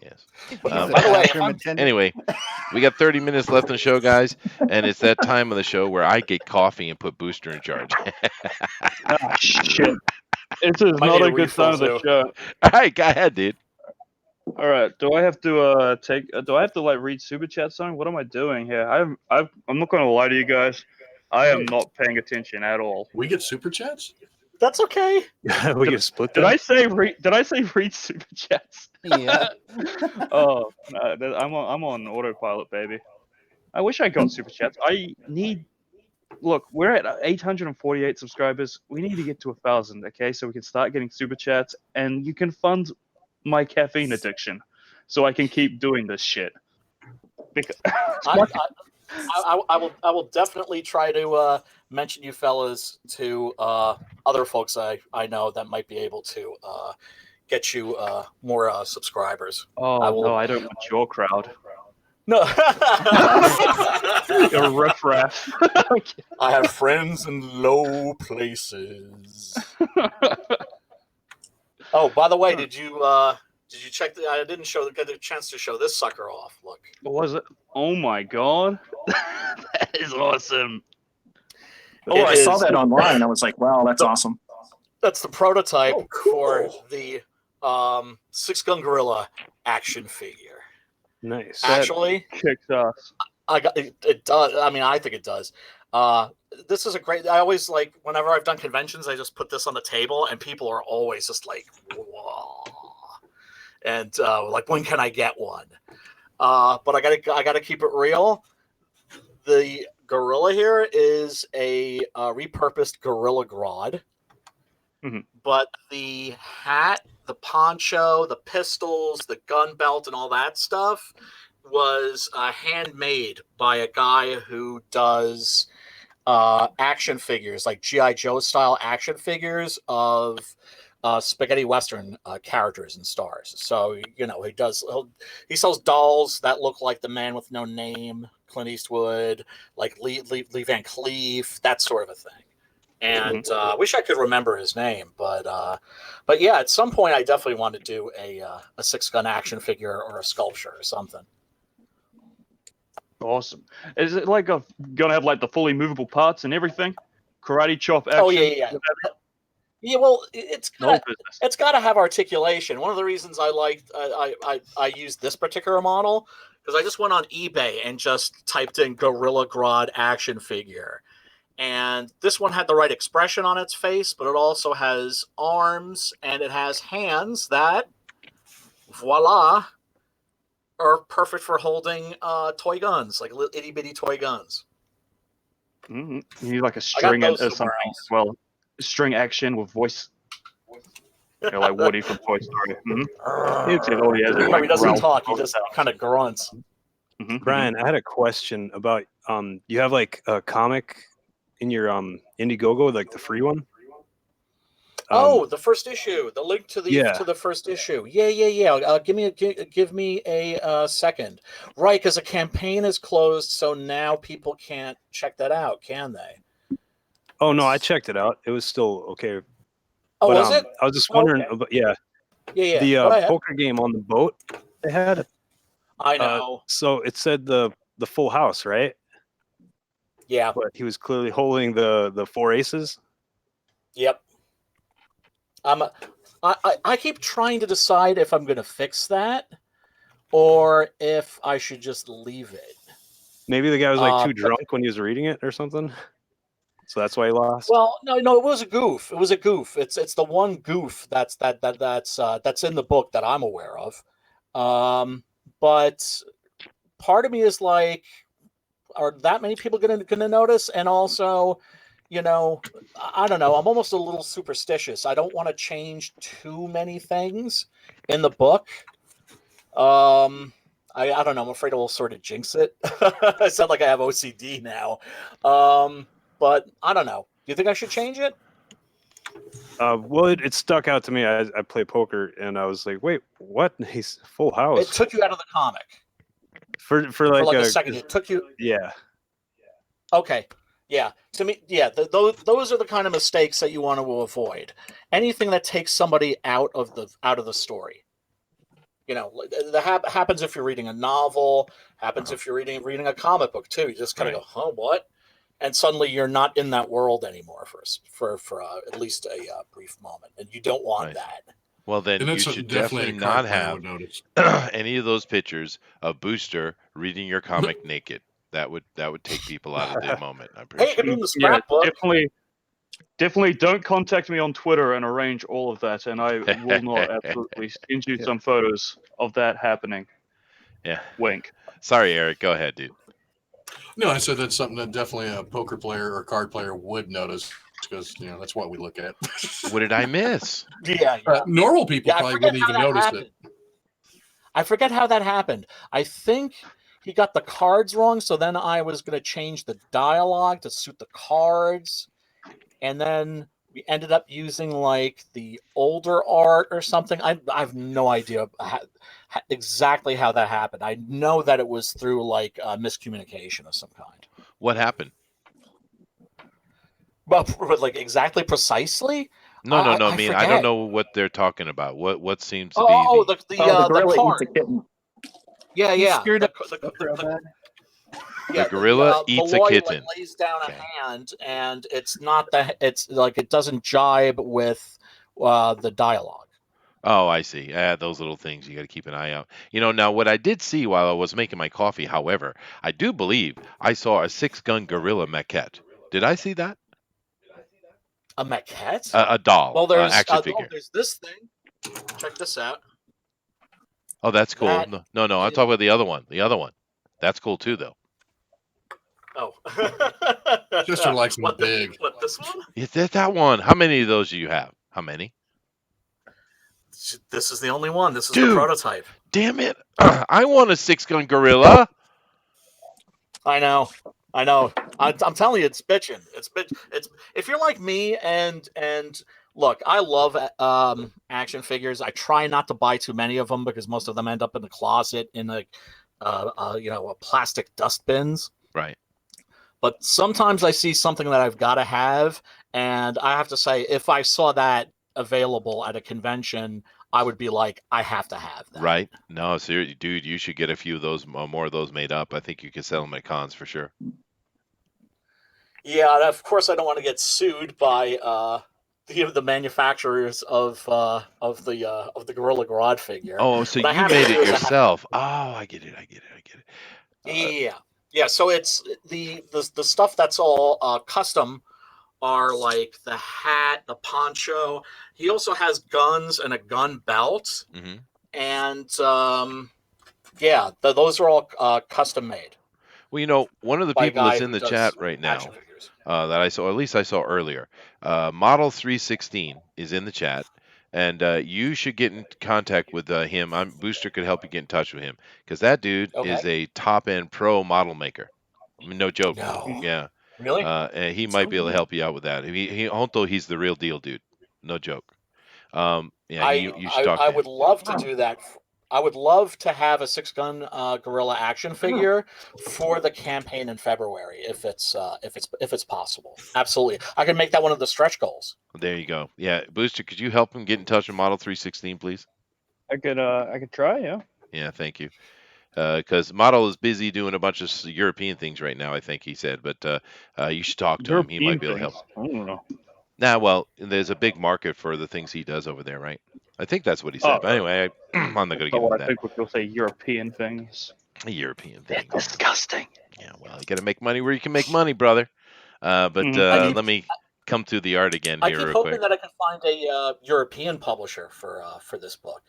Yes. He's By a the way, if bathroom I'm- attendant. Anyway, we got 30 minutes left in the show, guys, and it's that time of the show where I get coffee and put Booster in charge. Ah, shit. This is Might not need a a good time of the refill, show. All right, go ahead, dude. All right. Do I have to do I have to like read super chat something? What am I doing here? I'm not going to lie to you guys. I am not paying attention at all. We get super chats? That's okay. We can split Did that. I say read super chats? Yeah. Oh, no, I'm on autopilot, baby. I wish I got super chats. Look, we're at 848 subscribers. We need to get to 1,000, okay? So we can start getting super chats, and you can fund my caffeine addiction, so I can keep doing this shit. Because I will definitely try to mention you fellas to other folks I know that might be able to get you more subscribers. no, I don't want your crowd. No, You're riffraff. I have friends in low places. Oh, by the way, did you check I didn't get a chance to show this sucker off. Look. What was it? Oh my god. That is awesome. Oh, I saw that online. I was like, wow, that's awesome. That's the prototype cool. for the 6-gun gorilla action figure. Nice. Actually, Kicks ass. I got it does. I mean, I think it does. This is a great. I always like whenever I've done conventions, I just put this on the table, and people are always just like, "Whoa!" And like, when can I get one? But I gotta keep it real. The gorilla here is a repurposed Gorilla Grodd. Mm-hmm. But the hat, the poncho, the pistols, the gun belt, and all that stuff was handmade by a guy who does action figures, like G.I. Joe style action figures of spaghetti western characters and stars. So he sells dolls that look like the Man with No Name, Clint Eastwood, like Lee Van Cleef, that sort of a thing. And I wish I could remember his name, but yeah, at some point I definitely want to do a 6-gun action figure or a sculpture or something. Awesome. Is it like gonna have like the fully movable parts and everything? Karate chop action? Oh yeah. Yeah, well, it's No got to have articulation. One of the reasons I used this particular model because I just went on eBay and just typed in Gorilla Grodd action figure. And this one had the right expression on its face, but it also has arms and it has hands that, voila, are perfect for holding toy guns, like little itty bitty toy guns. Mm-hmm. You need like a string or something as well. String action with voice. Like Woody from Toy Story. Mm-hmm. He doesn't talk, he just kind of grunts. Mm-hmm. Brian, I had a question about you have like a comic in your Indiegogo, like the free one? The first issue. The link to the first issue. Yeah. Give me a second. Right, because the campaign is closed, so now people can't check that out, can they? Oh no, I checked it out. It was still okay. Oh, but, was it? I was just wondering Okay. about Yeah. the poker game on the boat they had. I know. So it said the full house, right? Yeah. But he was clearly holding the 4 aces. Yep. I keep trying to decide if I'm going to fix that or if I should just leave it. Maybe the guy was like too drunk when he was reading it or something. So that's why he lost. Well, no, it was a goof. It was a goof. It's the one goof that's in the book that I'm aware of. But part of me is like, are that many people gonna notice? And also, I don't know. I'm almost a little superstitious. I don't want to change too many things in the book. I don't know. I'm afraid I will sort of jinx it. I sound like I have OCD now. But I don't know. Do you think I should change it? Well, it stuck out to me. I play poker, and I was like, wait, what? He's full house. It took you out of the comic. For like like a a second. It took you. yeah. Okay. Yeah. To me, yeah, those are the kind of mistakes that you want to avoid. Anything that takes somebody out of the story. You know, that happens if you're reading a novel. Happens if you're reading a comic book too. You just kind of go, "Huh, what?" And suddenly you're not in that world anymore for at least a brief moment, and you don't want that. Well, then And you that's should definitely definitely a card not player have would notice. any of those pictures of Booster reading your comic naked. That would take people out of the moment. I'm pretty Hey, it could be sure. in the scrapbook. Definitely don't contact me on Twitter and arrange all of that, and I will not absolutely send you some photos of that happening. Yeah. Wink. Sorry, Eric. Go ahead, dude. No, I said that's something that definitely a poker player or card player would notice because that's what we look at. What did I miss? Yeah. Normal people Yeah, I probably forget wouldn't how even that notice happened. it. I forget how that happened. I think he got the cards wrong, so then I was going to change the dialogue to suit the cards, and then we ended up using like the older art or something. I have no idea exactly how that happened. I know that it was through like miscommunication of some kind. What happened? But like exactly precisely? No. I mean, forget. I don't know what they're talking about. What seems to be the gorilla card. eats a kitten. Yeah, He yeah. screwed up The real bad. the gorilla eats a Malloy, kitten. like, lays down a hand, and it's not that. It's like it doesn't jibe with the dialogue. Oh, I see. Those little things you got to keep an eye out. Now what I did see while I was making my coffee, however, I do believe I saw a 6-gun gorilla maquette. Did I see that? A maquette? A doll, Well, there's action figure. there's this thing. Check this out. Oh, that's cool. That No. I'm talking about the other one. The other one. That's cool too, though. Oh. Sister likes them big. What, this one? Is that one? How many of those do you have? How many? This is the only one. This is Dude, the prototype. Damn it! I want a 6-gun gorilla. I know. I'm telling you, it's bitching. It's if you're like me and look, I love action figures. I try not to buy too many of them because most of them end up in the closet in a plastic dust bins. Right. But sometimes I see something that I've got to have, and I have to say, if I saw that available at a convention, I would be like, I have to have that. Right. No, seriously, dude, you should get a few of those, more of those made up. I think you could sell them at cons for sure. Yeah, and of course, I don't want to get sued by the manufacturers of the Gorilla Grodd figure. Oh, so What I you have to made do it is yourself. Oh, I get it. Yeah. So it's the stuff that's all custom are like the hat, the poncho. He also has guns and a gun belt, and those are all custom made. Well, one of the people that's in the chat right now that I saw, at least I saw earlier, Model 316 is in the chat, and you should get in contact with him. Booster could help you get in touch with him because that dude is a top-end pro model maker. I mean, no joke. No. Yeah. Really? And he might be able to help you out with that. Honto, he's the real deal, dude. No joke. You should talk to him. I would love to do that. I would love to have a 6-gun gorilla action figure for the campaign in February, if it's possible. Absolutely, I can make that one of the stretch goals. There you go. Yeah, Booster, could you help him get in touch with Model 316, please? I could try. Yeah. Yeah, thank you. Because Model is busy doing a bunch of European things right now, I think he said. But you should talk to him. He might be able to help. I don't know. Nah, well, there's a big market for the things he does over there, right? I think that's what he said. But anyway, I'm not going to get into that. I think you'll say European things. European things. Disgusting. Yeah, well, you got to make money where you can make money, brother. Let me come through the art again here real quick. I keep hoping that I can find a European publisher for this book.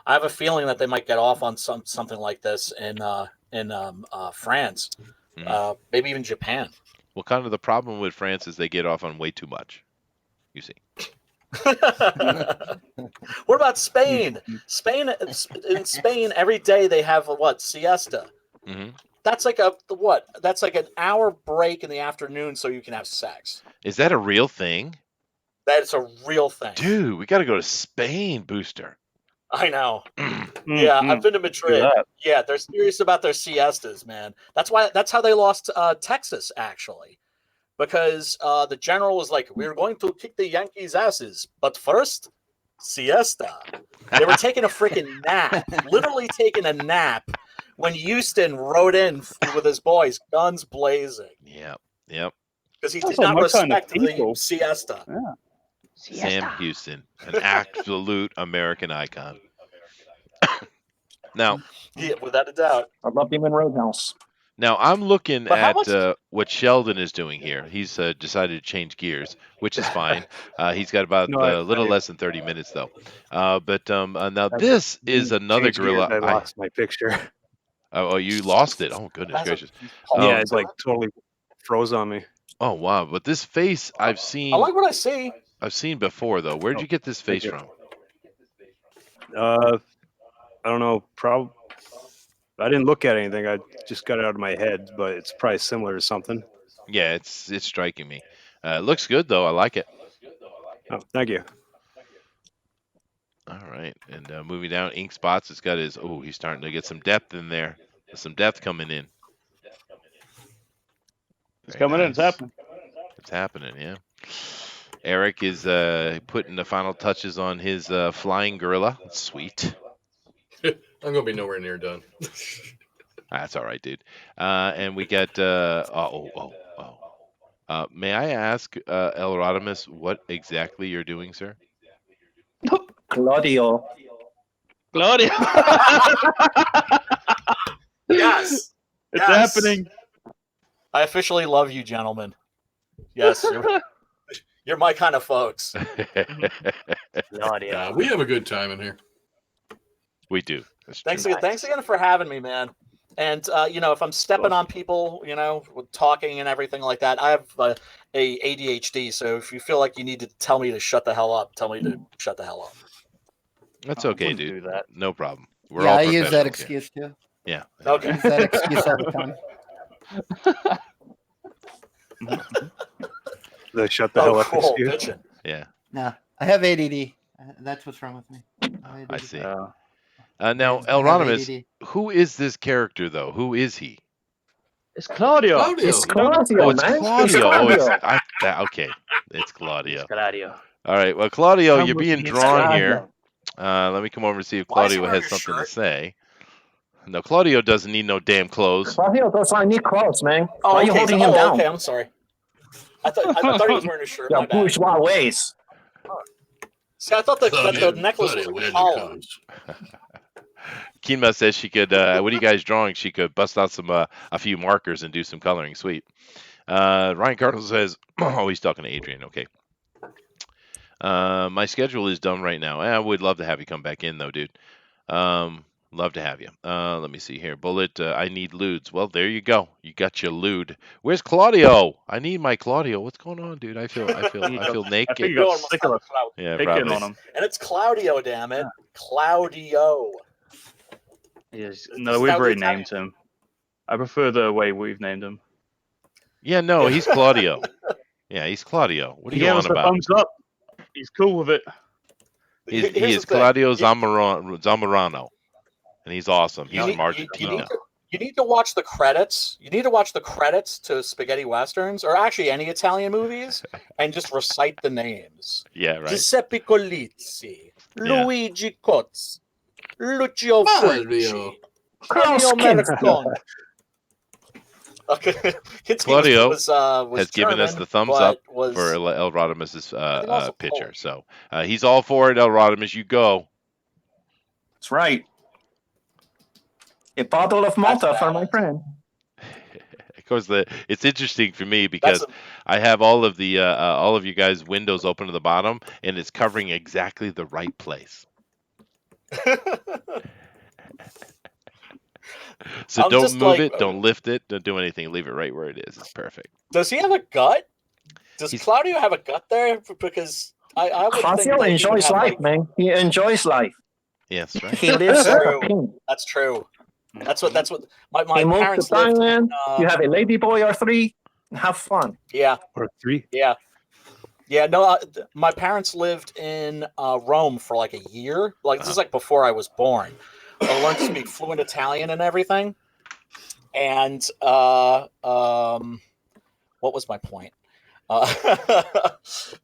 I have a feeling that they might get off on something like this in France, maybe even Japan. Well, kind of the problem with France is they get off on way too much. You see. What about Spain? In Spain, every day they have siesta. That's like That's like an hour break in the afternoon so you can have sex. Is that a real thing? That is a real thing. Dude, we got to go to Spain, Booster. I know. Mm, Yeah, mm. I've been to Madrid. that. Yeah, they're serious about their siestas, man. That's how they lost Texas, actually. Because the general was like, we're going to kick the Yankees' asses, but first, siesta. They were taking a freaking nap, literally taking a nap, when Houston rode in with his boys, guns blazing, Yep. Yep. because he Sounds did like not my kind of respect the people. siesta. Sam Houston, an absolute American icon. Now, Yeah, without a doubt. I love him in Roadhouse. Now I'm looking But how at much- what Sheldon is doing here. He's decided to change gears, which is fine. He's got about No, a little I- less than 30 minutes though. But now I this is didn't another change gears, gorilla. I lost my picture. Oh, you lost it. Oh, goodness That's a- gracious. Yeah, it's like totally froze on me. Oh wow. But this face I've I seen. like what I see. I've seen before though. Where'd you get this face you. from? I don't know. I didn't look at anything. I just got it out of my head, but it's probably similar to something. Yeah, it's striking me. It looks good though. I like it. Oh, thank you. All right, and moving down, ink spots. It's got his. Oh, he's starting to get some depth in there. There's some depth coming in. It's Very coming in. It's nice. happening. It's happening, yeah. Eric is putting the final touches on his flying gorilla. Sweet. I'm gonna be nowhere near done. That's all right, dude. And we got. May I ask, El Rodimus, what exactly you're doing, sir? Claudio. Claudia. Yes. It's Yes. happening. I officially love you, gentlemen. Yes, you're my kind of folks. Claudia. We have a good time in here. We do. That's Thanks true. again, thanks again for having me, man. And if I'm stepping on people, with talking and everything like that, I have a ADHD. So if you feel like you need to tell me to shut the hell up, tell me to shut the hell up. That's I okay, wouldn't dude. do that. No problem. We're Yeah, all I use that professionals here. excuse too. Yeah. Okay. Use that excuse all the time. The shut the hell up cool. excuse. Bitchin'. Yeah. No, I have ADD. That's what's wrong with me. I see. Uh, Now, I have Elronimus, ADD. who is this character, though? Who is he? it's Claudio. Claudio. It's Claudio, Oh, it's man. Claudio. Oh, Claudio. okay. It's Claudio. It's Claudio. All right. Well, Claudio, Come you're with being me, drawn Claudio. here. Let me come over and see if Why is he Claudio wearing has your something to shirt? say. No, Claudio doesn't need no damn clothes. Claudio does not need clothes, man. Oh, Why are you okay. holding him down? Okay. I'm sorry. I thought he was wearing a shirt. Yeah, My bad. bourgeois ways. See, I thought that Claudio, the necklace was Claudio, a where are the collar. clothes? Kinma says she could. What are you guys drawing? She could bust out some a few markers and do some coloring. Sweet. Ryan Cardinal says, "Oh, he's talking to Adrian." Okay. My schedule is done right now. I would love to have you come back in, though, dude. Love to have you. Let me see here. Bullet. I need lewds. Well, there you go. You got your lewd. Where's Claudio? I need my Claudio. What's going on, dude? I feel I think naked. you got Going sick of Yeah, picking probably. on him. And it's Claudio, damn it. Claudio. Yes. This No, is we've how the already Italian- named him. I prefer the way we've named him. Yeah, no, he's Claudio. Yeah, he's Claudio. What are He you gave on us a about? thumbs up. He's cool with it. He Here's is the thing. Claudio You- Zamorano, and he's awesome. He's You from need, Argentina. you need to watch the credits. You need to watch the credits to spaghetti westerns, or actually any Italian movies, and just recite the names. Yeah, right. Giuseppe Colizzi, Yeah. Luigi Cozzi, Lucio Mario. Fulci, Klaus Ennio Kinski. Morricone. Okay, Kinski Claudio was has given us German, the thumbs but up was for El Rodimus's also picture. Polish. So he's all for it, El Rodimus. You go. That's right. A bottle of Malta That's for my friend. Of course, it's interesting for me because That's I have all of you guys' windows open to the bottom, and it's covering exactly the right place. So I'm don't just move like- it, don't lift it, don't do anything. Leave it right where it is. It's perfect. Does he have a gut? Does He's- Claudio have a gut there? Because I would think Claudio that he would enjoys have, life, like- man. He enjoys life. Yes, right. He lives That's like a true. king. That's true. That's what my He moved to parents lived. Thailand. uh, You have a lady boy or three. Have fun. Yeah, Or three. yeah. Yeah, no, my parents lived in Rome for like a year. Like this is like before I was born. I learned to speak fluent Italian and everything. And what was my point?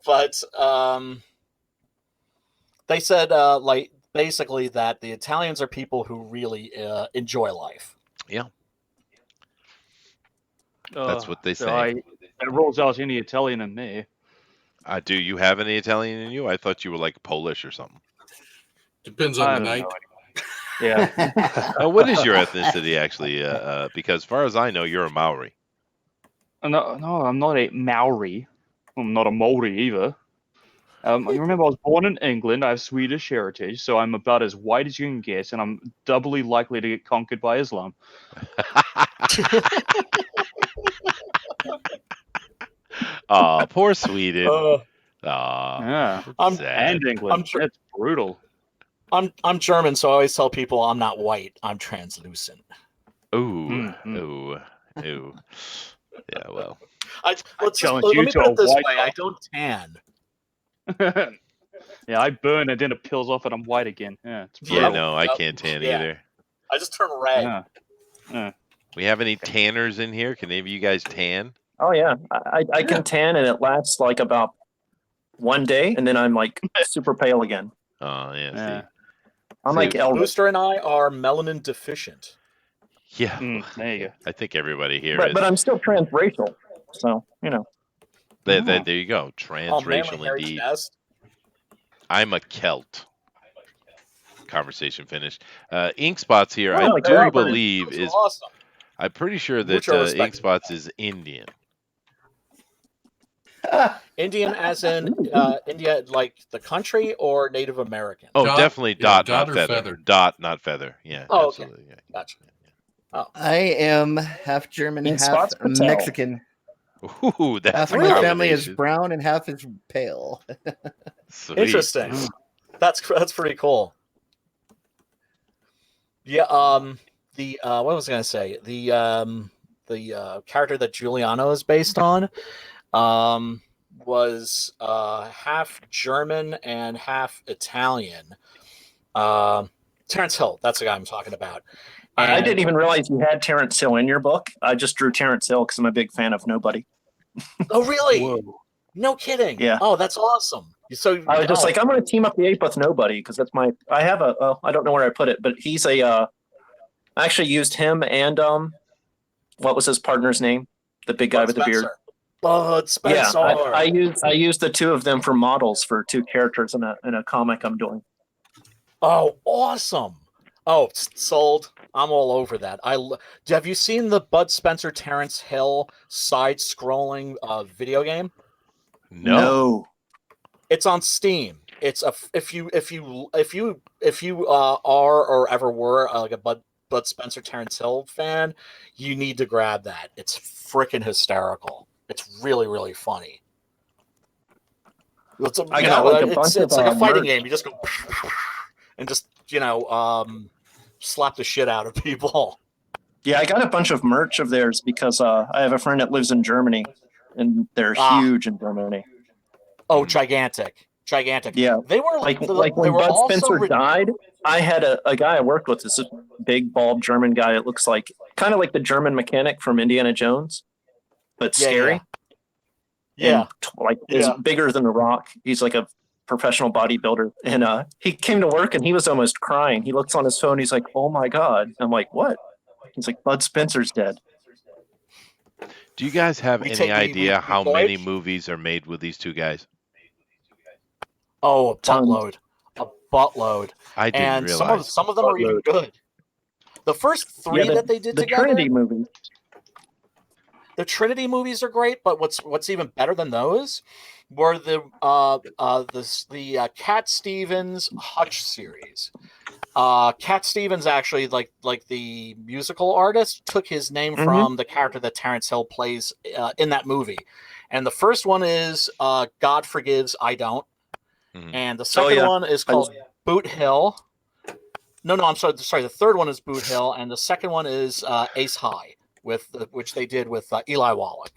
But they said like basically that the Italians are people who really enjoy life. Yeah, that's what they So say. that rolls out any Italian in me. Do you have any Italian in you? I thought you were like Polish or something. Depends I on the don't night. know. Yeah. What is your ethnicity actually? Because as far as I know, you're a Maori. No, I'm not a Maori. I'm not a Maori either. You remember I was born in England. I have Swedish heritage, so I'm about as white as you can get, and I'm doubly likely to get conquered by Islam. Oh, poor Sweden. Yeah, I'm- sad. and England. That's brutal. I'm German, so I always tell people I'm not white. I'm translucent. Ooh, Mhm. ooh. Yeah, well. Let challenge me you put to it a this white way: I off. don't tan. Yeah, I burn and then it peels off and I'm white again. Yeah, it's Yeah, brutal. no, I can't tan Yeah. either. I just turn red. Yeah. Yeah. We have any tanners in here? Can any of you guys tan? Oh yeah, I can tan and it lasts like about one day, and then I'm like super pale again. Oh, yeah, Yeah. see. I'm like Elvis. Booster and I are melanin deficient. Yeah, There you go. I think everybody here But is. I'm still transracial, so you know. There you go. Oh, Transracial manly hairy indeed. chest. I'm a Celt. Conversation finished. Ink Spots here, Oh, I okay. do believe Those are is. awesome. I'm pretty sure that Mucho respect. Ink Spots is Indian. Indian, as in India, like the country, or Native American. Oh, Dot- definitely yeah, dot, dot not or feather. feather. Dot, not feather. Yeah, Oh, okay. absolutely. Yeah. Gotcha. I am half German, In half spots, Patel. Mexican. Ooh, that's Half a my family is combination. brown and half is pale. Sweet. Interesting. That's pretty cool. Yeah. What was I gonna say? The character that Giuliano is based on, was half German and half Italian. Terrence Hill. That's the guy I'm talking about. I And- didn't even realize you had Terrence Hill in your book. I just drew Terrence Hill because I'm a big fan of Nobody. Oh, really? Whoa. No kidding. Yeah. Oh, that's awesome. So I was just like, I'm going to team up the ape with Nobody because that's my. I have a. I don't know where I put it, but he's a. I actually used him and what was his partner's name? The big guy with the beard. Bud Spencer. Yeah, I used the two of them for models for two characters in a comic I'm doing. Oh, awesome. Oh, sold. I'm all over that. Have you seen the Bud Spencer Terrence Hill side-scrolling video game? No. It's on Steam. It's if you are or ever were like a Bud Spencer Terrence Hill fan, you need to grab that. It's freaking hysterical. It's really, really funny. It's I got like a bunch it's of, like a fighting merch. game. You just go and just slap the shit out of people. Yeah, I got a bunch of merch of theirs because I have a friend that lives in Germany, and they're huge in Germany. Oh, gigantic. Yeah, They were like they when were Bud also Spencer died, I had a guy I worked with. This big, bald German guy. It looks like kind of like the German mechanic from Indiana Jones, but scary. Yeah. And is bigger than The Rock. He's like a professional bodybuilder, and he came to work and he was almost crying. He looks on his phone. He's like, "Oh my god!" I'm like, "What?" He's like, "Bud Spencer's dead." Do you guys have any idea how Deutsch? many movies are made with these two guys? Oh, a buttload. I didn't And realize. some of them are even good. The first three that they did the together, Trinity movie. the Trinity movies are great, but what's even better than those were the Cat Stevens Hutch series. Cat Stevens actually, like the musical artist, took his name from the character that Terrence Hill plays in that movie. And the first one is God Forgives, I Don't. And the second one is called Boot Hill. No, I'm sorry. The third one is Boot Hill, and the second one is Ace High, which they did with Eli Wallach.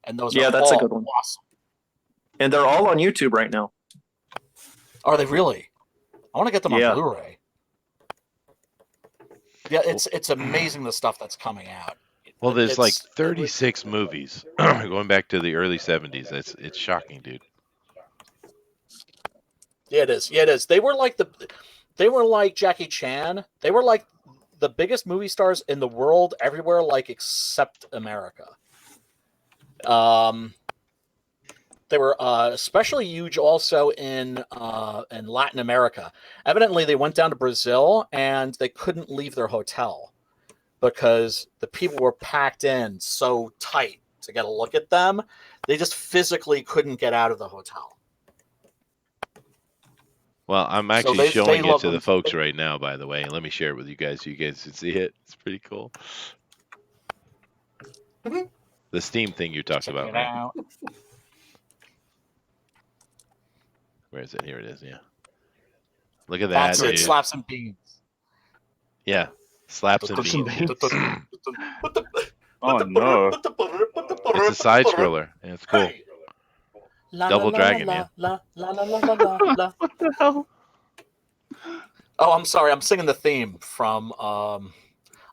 And those are that's a all good one. awesome. and they're all on YouTube right now. Are they really? I want to get them on Yeah. Blu-ray. Yeah, it's amazing the stuff that's coming out. Well, there's like It's- 36 movies going back to the early 70s. It's shocking, dude. Yeah, it is. Yeah, it is. They were like Jackie Chan. They were like the biggest movie stars in the world everywhere, like except America. They were especially huge also in Latin America. Evidently, they went down to Brazil and they couldn't leave their hotel because the people were packed in so tight to get a look at them. They just physically couldn't get out of the hotel. Well, I'm So actually they showing it love to the them. folks right now, by the way. And let me share it with you guys so you guys can see it. It's pretty cool. The Steam thing you talked Check about, it right? out. Where is it? Here it is. Yeah. Look at that, That's it. dude. Slaps and beans. Yeah. Slaps and Some beans. Oh no! It's a side scroller, and it's cool. Double Dragon, yeah. What What the hell? Oh, I'm sorry. I'm singing the theme from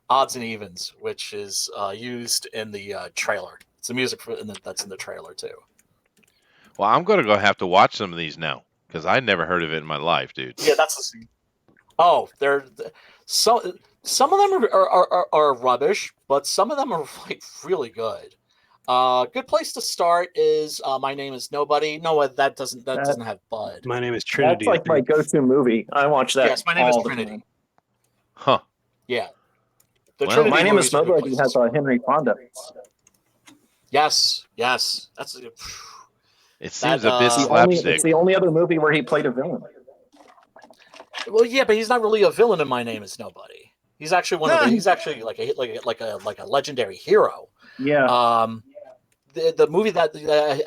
Odds and Evens, which is used in the trailer. It's the music that's in the trailer too. Well, I'm gonna go have to watch some of these now because I never heard of it in my life, dude. Yeah, that's the scene. Oh, some of them are rubbish, but some of them are like really good. Good place to start is My Name Is Nobody. No, that doesn't have Bud. My name is Trinity. That's like my go-to movie. I watch that. Yes, My Name is all the Trinity. time. Huh. Yeah. The Well, Trinity My Name movies Is are good Nobody places. has Henry Fonda. Yes. That's It seems a bit It's the slapstick. It's the only other movie where he played a villain. well, yeah, but he's not really a villain in My Name Is Nobody. He's actually he's actually like a legendary hero. Yeah. The movie that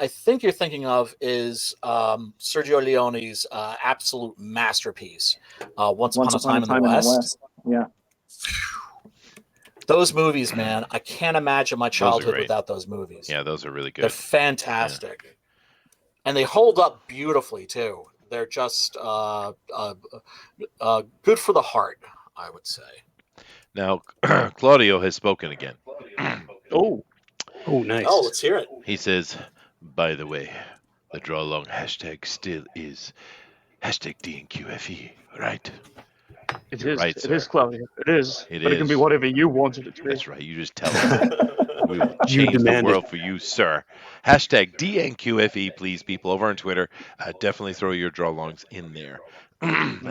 I think you're thinking of is Sergio Leone's absolute masterpiece, Once Upon a Time in the West. Yeah. Those movies, man, I can't imagine my childhood great. without those movies. Yeah, those are really They're good. fantastic, and they hold up beautifully too. They're just good for the heart, I would say. Now, Claudio has spoken again. Oh, nice. Oh, let's hear it. He says, by the way, the draw along hashtag still is hashtag DNQFE, right? it You're is. right, It sir. is, Claudia. It is. It but it can be is. whatever you wanted it to be. That's right. You just tell us. We will change the demand it. world for you, sir. Hashtag DNQFE, please, people, over on Twitter. Definitely throw your draw alongs in there. We're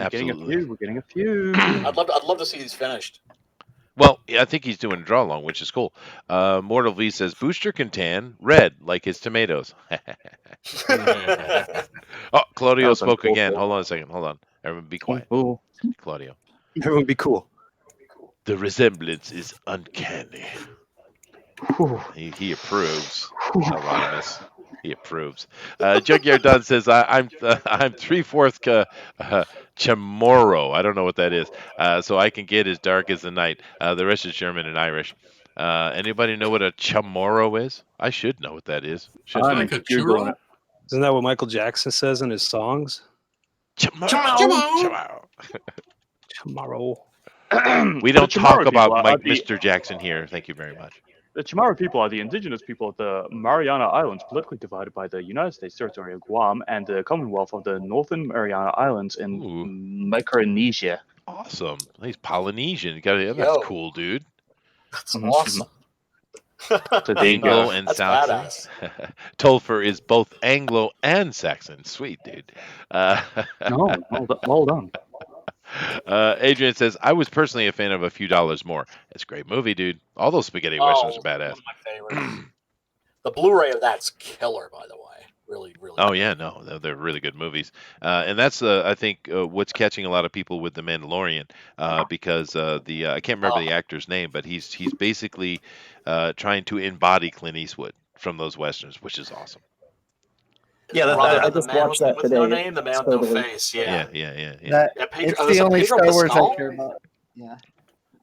getting a Absolutely. few. We're getting a few. I'd love to see these finished. Well, yeah, I think he's doing a draw along, which is cool. Mortal V says Booster can tan red like his tomatoes. Oh, Claudio That sounds spoke cool. again. Hold on a second. Hold on. Everyone be quiet. Oh, Claudio. Everyone be cool. The resemblance is uncanny. whew. He approves. Anonymous. He approves. Junkyard Dunn says I'm 3/4 Chamorro. I don't know what that is. So I can get as dark as the night. The rest is German and Irish. Anybody know what a Chamorro is? I should know what that is. Should I'm know. Like a Googling churro? it. Isn't that what Michael Jackson says in his songs? Chamorro. Tomorrow. We The don't Chamorro talk people about are Mr. Jackson here. Thank you very much. The Chamorro people are the indigenous people of the Mariana Islands, politically divided by the United States territory of Guam and the Commonwealth of the Northern Mariana Islands in Ooh. Micronesia. Awesome. He's Polynesian. That's Yo. cool, dude. That's Mhm. awesome. So there you Anglo go. and That's Saxon. Tolfer is both Anglo and Saxon. Sweet, dude. No, well done. Adrian says, I was personally a fan of A Few Dollars More. It's a great movie, dude. All those spaghetti westerns are badass. One of my favorites. The Blu-ray of that's killer, by the way. Really, really. Oh good. yeah, no, they're really good movies, and that's I think what's catching a lot of people with The Mandalorian, because I can't remember the actor's name, but he's basically trying to embody Clint Eastwood from those westerns, which is awesome. Yeah, Rather I than just the man watched that with no today. name, the man It's with no totally- face. Yeah. Yeah. That, Yeah, Pedro, it's was the it only Pedro Star Wars Pascal? I care about. Yeah,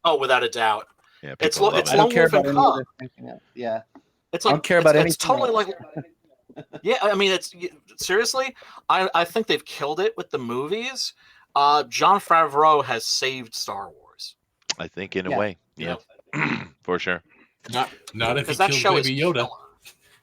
Oh, without a doubt. Yeah, It's people lo- love it's I it. don't Lone care Wolf and about any Cub. other thing. Yeah, It's I like don't care about it's anything totally else. like Yeah, I mean, seriously. I think they've killed it with the movies. Jon Favreau has saved Star Wars. I think in a Yeah. way, yeah, for sure. Not if he Because that kills show Baby is Yoda. killer.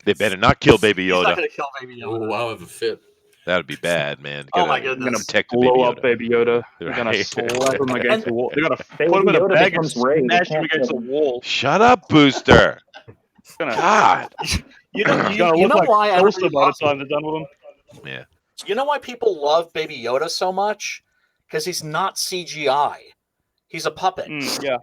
They better not kill Baby He's not Yoda. going to kill Baby Yoda. Oh, I'll have a fit. That would be bad, man. Oh my Gotta They're gonna goodness. protect the blow Baby up Yoda. Baby Yoda. They're gonna Right. slap him against the wall. They're gonna Baby put him in a Yoda bag and becomes Rey. They smash him can't against a kill him. wall. Shut up, Booster. It's gonna, God. You know, it's gonna you look know like why Tulsa everybody by the loves time they're done with him. Yeah. You know why people love Baby Yoda so much? Because he's not CGI. He's a puppet. Yeah.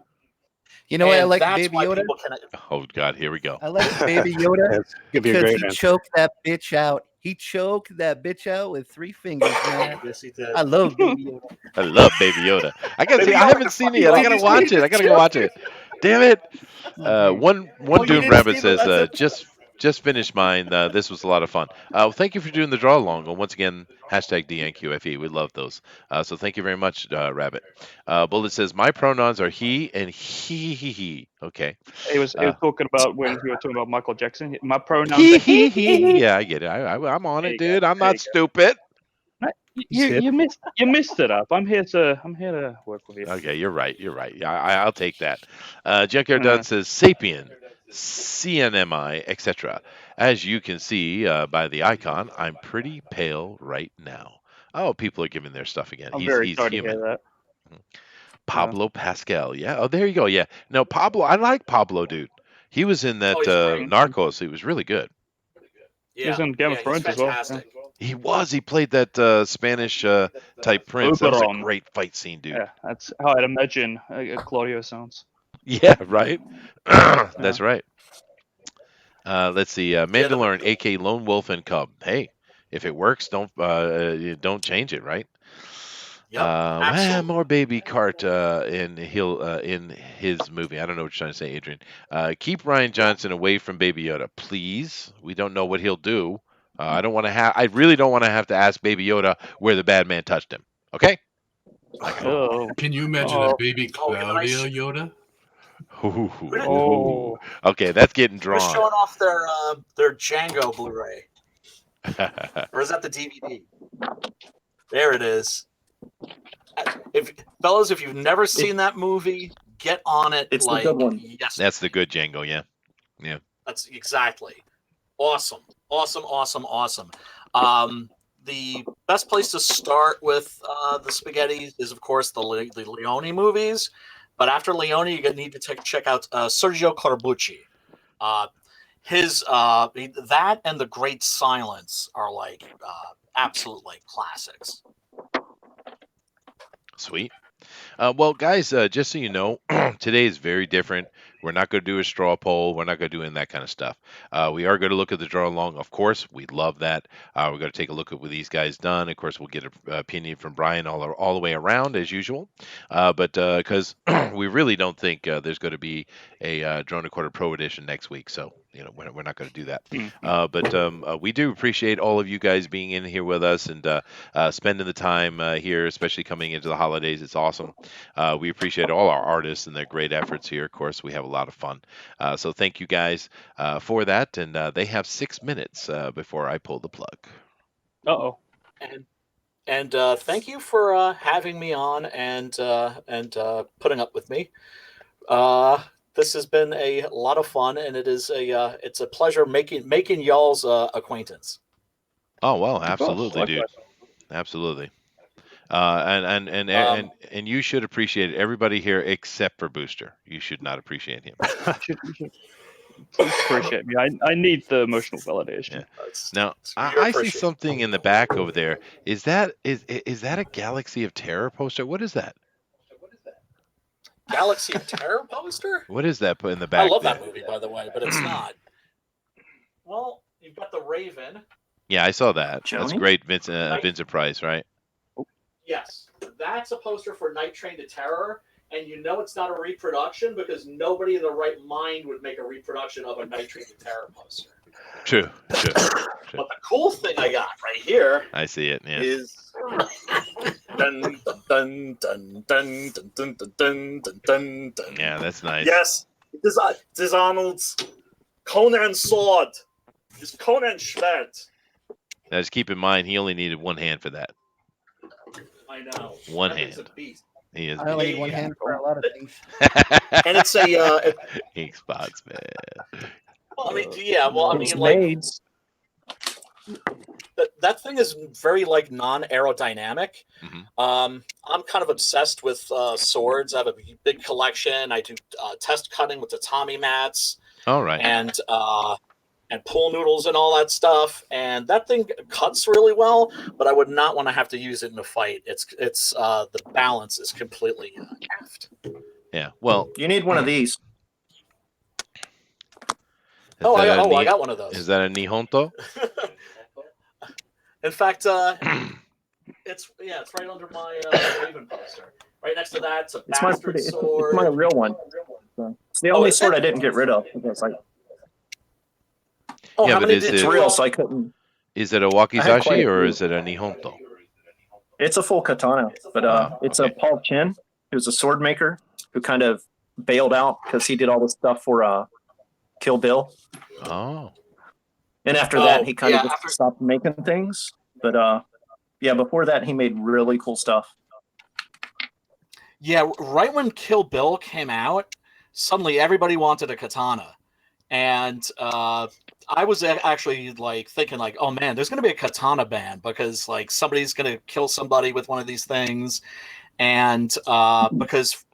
You know what I And like that's Baby why Yoda? people can. Oh God, here we go. I like Baby Yoda That's gonna be a because great he answer. choked that bitch out. He choked that bitch out with 3 fingers, man. Yes, he did. I love Baby Yoda. I love Baby Yoda. I gotta see. Baby I Yoda haven't can seen it fucking yet. I love gotta his watch baby it. I gotta go watch it. Damn it. One Oh, you Dune didn't Rabbit see the says last episode? just finished mine. This was a lot of fun. Thank you for doing the draw along. And once again, hashtag DNQFE. We love those. So thank you very much, Rabbit. Bullet says my pronouns are he and he. Okay. He was talking about when we were talking about Michael Jackson. My pronouns He are he. Yeah, I get it. I'm on There it, you go. dude. I'm There not you stupid. You missed it up. I'm here to work with you. Okay, you're right. You're right. Yeah, I'll take that. Junkyard Uh, Dunn says sapien, CNMI, etc. As you can see by the icon, I'm pretty pale right now. Oh, people are giving their stuff again. I'm He's very sorry to human. hear that. Pablo Pascal. Yeah. Oh, there you go. Yeah. No, Pablo. I like Pablo, dude. He was in that he's great. Narcos. He was really good. He was in Game of he's Thrones as well. fantastic. He was. He played that Spanish type prince. That was a Oberon. great fight scene, dude. Yeah, that's how I'd imagine Claudio sounds. Yeah, right. That's right. Let's see. Mandalorian, aka Lone Wolf and Cub. Hey, if it works, don't change it, right? Yep, Well, absolutely. more baby cart in his movie. I don't know what you're trying to say, Adrian. Keep Ryan Johnson away from Baby Yoda, please. We don't know what he'll do. I don't want to have. I really don't want to have to ask Baby Yoda where the bad man touched him. Okay. Oh, Can you imagine a baby Claudio Yoda? oh, Okay, that's getting They're drawn. showing off their Django Blu-ray, or is that the DVD? There it is. If you've never seen that movie, get on it. It's the good one. Yes, That's the good Django, yeah. that's exactly. Awesome. The best place to start with the spaghetti is, of course, the Leone movies. But after Leone, you need to check out Sergio Corbucci. His that and The Great Silence are like absolute like classics. Sweet. Well, guys, just so you know, today is very different. We're not going to do a straw poll. We're not going to do any of that kind of stuff. We are going to look at the draw along. Of course, we love that. We're going to take a look at what these guys done. Of course, we'll get an opinion from Brian all the way around as usual. But because we really don't think there's going to be a Drone Recorder Pro Edition next week, so we're not going to do that. But we do appreciate all of you guys being in here with us and spending the time here, especially coming into the holidays. It's awesome. We appreciate all our artists and their great efforts here. Of course, we have a lot of fun. So thank you guys for that. And they have 6 minutes before I pull the plug. Uh-oh. And thank you for having me on and putting up with me. This has been a lot of fun, and it's a pleasure making y'all's acquaintance. Oh well, absolutely, dude. Absolutely. And you should appreciate it. Everybody here except for Booster. You should not appreciate him. Please appreciate me. I need the emotional validation. Yeah. Now I see something in the back over there. Is that a Galaxy of Terror poster? What is that? Galaxy of Terror poster? What is that put in the back? I love that movie, by the way, but it's not. Well, you've got the Raven. Yeah, I saw that. Johnny? That's great, Vincent Price, right? Yes, that's a poster for Night Train to Terror, and you know it's not a reproduction because nobody in their right mind would make a reproduction of a Night Train to Terror poster. True. But the cool thing I got right here I see it. Yeah. is dun dun dun dun dun dun dun dun dun dun. Yeah, that's nice. Yes, this is Arnold's Conan sword. It's Conan Schwert. Now, just keep in mind, he only needed one hand for that. I know. One That thing's hand. a beast. He is. I only need Yeah, one yeah. hand for a lot of things. And it's a Ink spots, man. well, I mean, yeah, well, I It's mean, like maids. that thing is very like non-aerodynamic. Mhm. I'm kind of obsessed with swords. I have a big collection. I do test cutting with the Tommy mats All right. and pool noodles and all that stuff. And that thing cuts really well, but I would not want to have to use it in a fight. It's the balance is completely effed. Yeah. Well, You need one of these. is I that a got one of those. Is that a Nihonto? In fact, it's right under my Raven poster. Right next to that, it's a It's my bastard it's sword. my real one. So, it's the only is sword it? I didn't get rid of. Because, like, Oh, Yeah, how but many is did it's you? real, so I couldn't. Is it a I had quite wakizashi a or few. is it a Nihonto? It's a full katana, but it's okay. a Paul Chin, who's a sword maker who kind of bailed out because he did all this stuff for Kill Bill, Oh. and after that he kind of yeah, just stopped making things. But yeah, before that he made really cool stuff. Yeah, right when Kill Bill came out, suddenly everybody wanted a katana, and I was actually like thinking like, oh man, there's going to be a katana ban because like somebody's going to kill somebody with one of these things, and because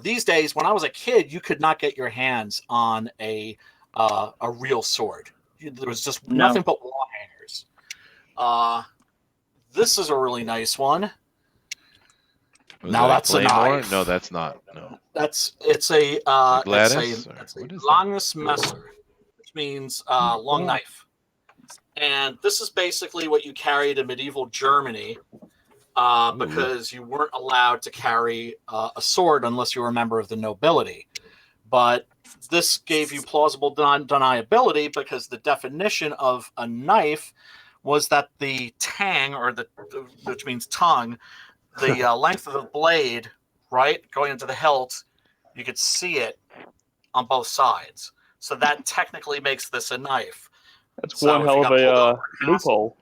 these days when I was a kid, you could not get your hands on a real sword. There was just No. nothing but wall hangers. This is a really nice one. Now that's a knife. No, that's not. No. It's a Gladys? it's What a is that? langes messer, which means long knife. And this is basically what you carried in medieval Germany because you weren't allowed to carry a sword unless you were a member of the nobility. But this gave you plausible deniability because the definition of a knife was that the tang, which means tongue, the length of the blade, right, going into the hilt, you could see it on both sides. So that technically makes this a knife. That's So one if hell you of got pulled a over an loophole.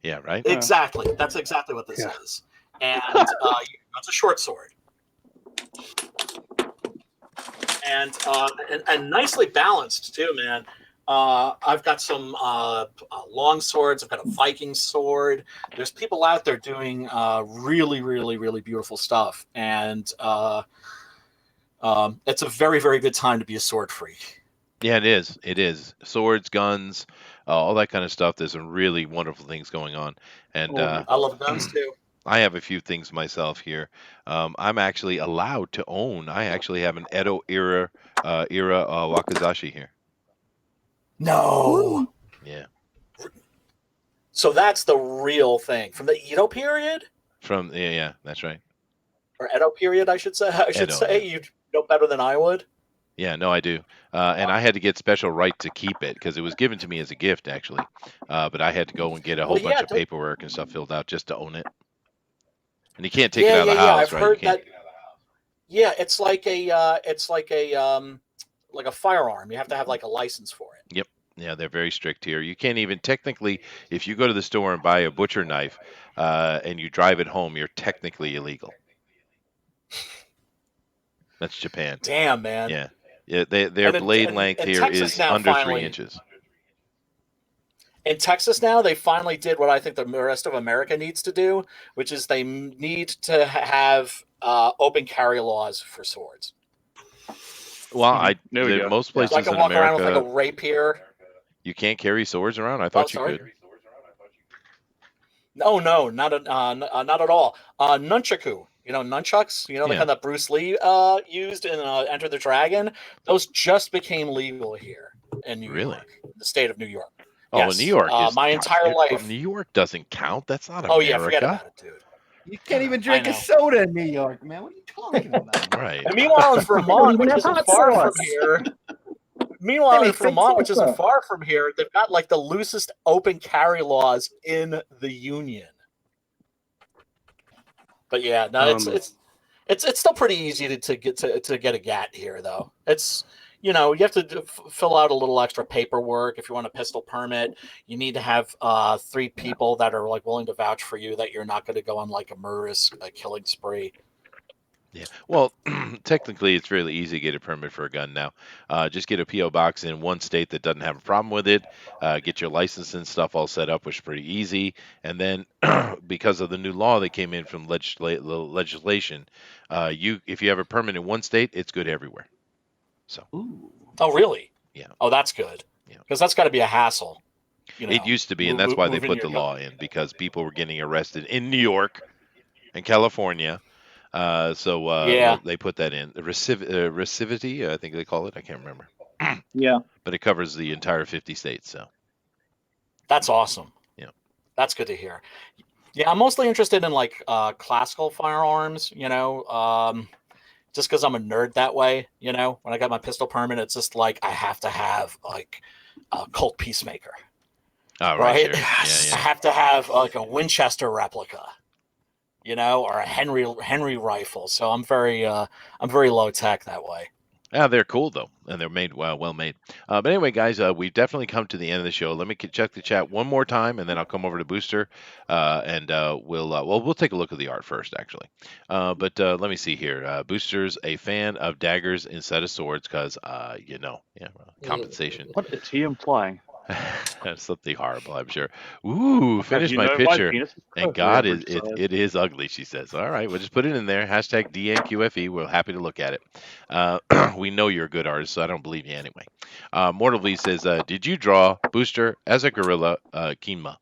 Yeah, right? Exactly. That's exactly what this is. And it's a short sword. And nicely balanced too, man. I've got some long swords. I've got a Viking sword. There's people out there doing really, really, really beautiful stuff, and it's a very, very good time to be a sword freak. Yeah, it is. It is. Swords, guns, all that kind of stuff. There's some really wonderful things going on. And I love guns too. I have a few things myself here. I'm actually allowed to own. I actually have an Edo era wakizashi here. No. Yeah. So that's the real thing from the Edo period, Yeah, that's right. or Edo period, I should say. Edo, You know better than I would. Yeah, no, I do. And I had to get special right to keep it because it was given to me as a gift, actually. But I had to go and get a whole bunch of paperwork and stuff filled out just to own it. And you can't take it out of the house, I've right? heard that. Yeah, it's like a firearm. You have to have like a license for it. Yep. Yeah, they're very strict here. You can't even technically, if you go to the store and buy a butcher knife and you drive it home, you're technically illegal. That's Japan. Damn, man. Yeah. Yeah, their blade length here is under 3 inches. In Texas now, they finally did what I think the rest of America needs to do, which is they need to have open carry laws for swords. Well, most places so I can in walk America, around with like a rapier. You can't carry swords around? I thought you could. No, not at all. Nunchaku, nunchucks, the kind that Bruce Lee used in Enter the Dragon. Those just became legal here in New York, the state of New York. Oh, yes. New York is my entire life. New York doesn't count. That's not America. Oh yeah, forget about it, dude. You can't even drink a soda in New York, man. What are you talking about? Right. And meanwhile, in Vermont, which isn't far from here. Meanwhile, in Vermont, which isn't far from here, they've got like the loosest open carry laws in the union. But yeah, no, it's still pretty easy to get a gat here, though. It's you have to fill out a little extra paperwork if you want a pistol permit. You need to have 3 people that are like willing to vouch for you that you're not going to go on like a murderous killing spree. Yeah. Well, technically, it's really easy to get a permit for a gun now. Just get a PO box in one state that doesn't have a problem with it. Get your license and stuff all set up, which is pretty easy. And then, because of the new law that came in from legislation, if you have a permit in one state, it's good everywhere. So. Ooh. Oh, really? Yeah. Oh, that's good. Yeah. Because that's got to be a hassle. It used to be, and that's why they put the law in, because people were getting arrested in New York and California. Yeah. They put that in. Recidivity, I think they call it. I can't remember. Yeah. But it covers the entire 50 states. So that's awesome. Yeah. That's good to hear. Yeah, I'm mostly interested in like classical firearms, just because I'm a nerd that way, When I got my pistol permit, it's just like I have to have like a Colt Peacemaker. Oh, right. Sure. Yes. I have to have like a Winchester replica. Or a Henry rifle. So I'm very low tech that way. Yeah, they're cool though, and they're made well made. But anyway, guys, we've definitely come to the end of the show. Let me check the chat one more time, and then I'll come over to Booster, and we'll take a look at the art first, actually. But let me see here. Booster's a fan of daggers instead of swords because compensation. What is he implying? That's something horrible, I'm sure. Ooh, finish my picture. And God, it is ugly, she says. All right, we'll just put it in there. Hashtag DNQFE. We're happy to look at it. We know you're a good artist, so I don't believe you anyway. Mortal V says, did you draw Booster as a gorilla, Kinma?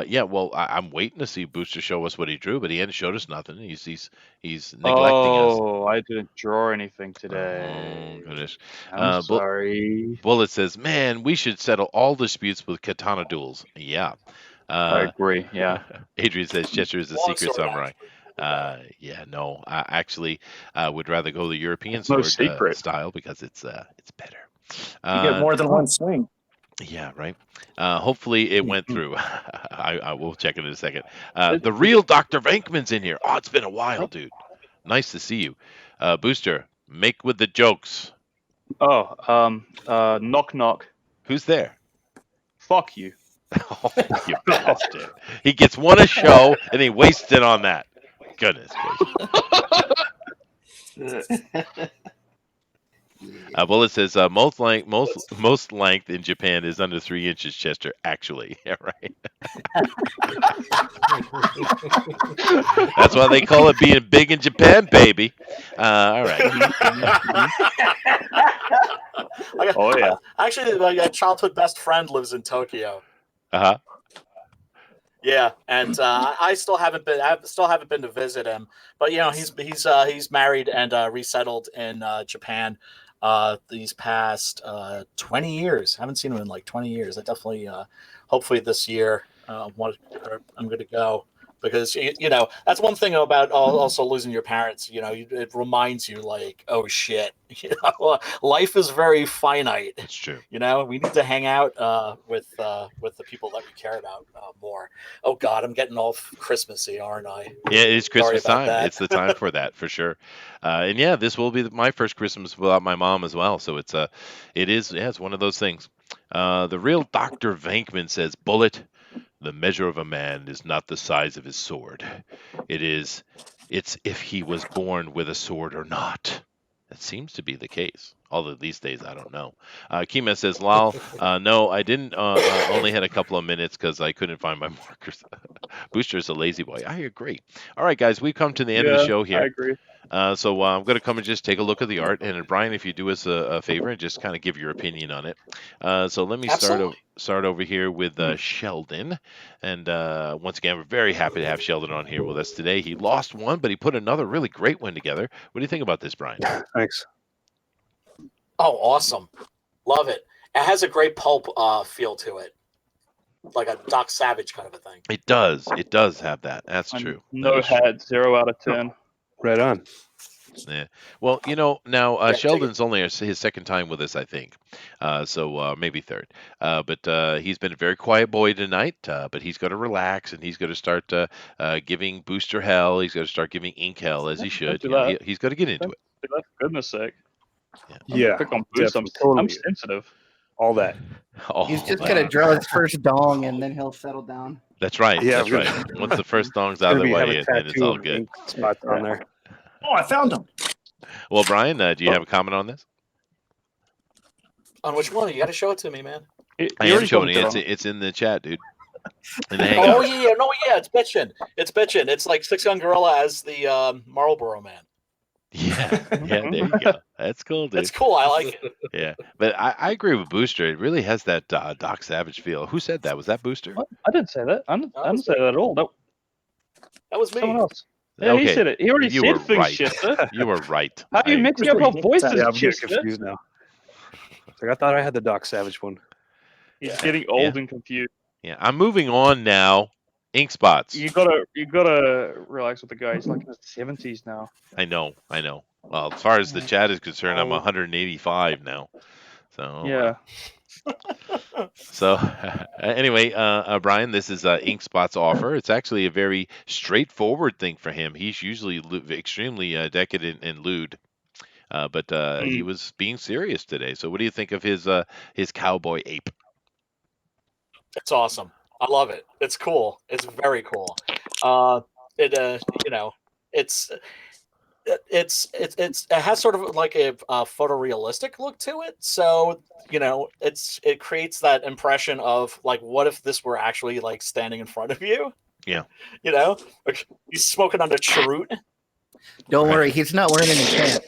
Yeah, well, I'm waiting to see Booster show us what he drew, but he hadn't showed us nothing. He's neglecting us. Oh, I didn't draw anything today. Oh, goodness. I'm sorry. Bullet says, man, we should settle all disputes with katana duels. Yeah. I agree, yeah. Adrian says, Chester is a secret samurai. Yeah, no. I actually would rather go the European sword style because it's better. You get more than one swing. Yeah, right. Hopefully it went through. I will check it in a second. The real Dr. Venkman's in here. Oh, it's been a while, dude. Nice to see you. Booster, make with the jokes. Oh, knock knock. Who's there? Fuck you. Oh, you bastard. He gets one a show and he wastes it on that. Goodness gracious. Well, it says most length in Japan is under 3 inches, Chester. Actually, yeah, right. That's why they call it being big in Japan, baby. All right. Oh yeah. Actually, my childhood best friend lives in Tokyo. Uh-huh. Yeah, and I still haven't been to visit him. But he's married and resettled in Japan these past 20 years. I haven't seen him in like 20 years. I definitely, hopefully this year, I'm going to go. Because that's one thing about also losing your parents. It reminds you like, oh shit, life is very finite. It's true. We need to hang out with the people that we care about more. Oh God, I'm getting all Christmassy, aren't I? Yeah, it is Christmas time. That. It's the time for that for sure. And yeah, this will be my first Christmas without my mom as well. So it's one of those things. The real Dr. Venkman says, Bullet. The measure of a man is not the size of his sword. It's if he was born with a sword or not. That seems to be the case. Although these days, I don't know. Kima says, lol, no, I didn't. Only had a couple of minutes because I couldn't find my markers. Booster's a lazy boy. I agree. All right, guys, we've come to the end of the show here. I agree. So I'm going to come and just take a look at the art. And Brian, if you do us a favor and just kind of give your opinion on it. So let me start over here with Sheldon. And once again, we're very happy to have Sheldon on here with us today. He lost one, but he put another really great one together. What do you think about this, Brian? Thanks. Oh, awesome. Love it. It has a great pulp feel to it. Like a Doc Savage kind of a thing. It does. It does have that. That's true. No hat, 0 out of 10. Right on. Yeah. Well, now Sheldon's only his second time with us, I think. So maybe third. But he's been a very quiet boy tonight. But he's going to relax and he's going to start giving Booster hell. He's going to start giving Ink hell as he should. He's going to get into it. For goodness sake. Yeah, Click on boost. I'm definitely, totally. sensitive. All that. He's just Oh, gonna draw his first dong and then he'll settle down. that's right. Yeah, That's I'm right. gonna, Once the first thong's it's out of gonna the be have way, a then it's tattoo all of good. ink spots on there. Oh, I found him. Well, Brian, do you have a comment on this? On which one? You got to show it to me, man. He I am already showing you. commented on it. It's in the chat, dude. In the Oh hangout. yeah, no, yeah, it's bitchin'. It's bitchin'. It's like Six Gun Gorilla as the Marlboro Man. Yeah, yeah. There you go. That's cool, dude. It's cool. I like it. Yeah, but I agree with Booster. It really has that Doc Savage feel. Who said that? Was that Booster? What? I didn't say that. I didn't say that at all. No, That was me. someone else. Yeah, he Okay, said it. He already you said were things, right. Chester. You were right. How are you mixing up our voices, Yeah, I'm getting Chester? confused now. It's like I thought I had the Doc Savage one. He's getting old and confused. Yeah, I'm moving on now. Ink spots. You gotta relax with the guy. He's like in his 70s now. I know. Well, as far as the chat is concerned, I'm Oh. 185 now. So Yeah. So anyway, Brian, this is Ink Spot's offer. It's actually a very straightforward thing for him. He's usually extremely decadent and lewd, but he was being serious today. So what do you think of his cowboy ape? It's awesome. I love it. It's cool. It's very cool. It has sort of like a photorealistic look to it. So it creates that impression of like, what if this were actually like standing in front of you? Yeah. Like he's smoking on a cheroot. Don't worry, he's not wearing any pants.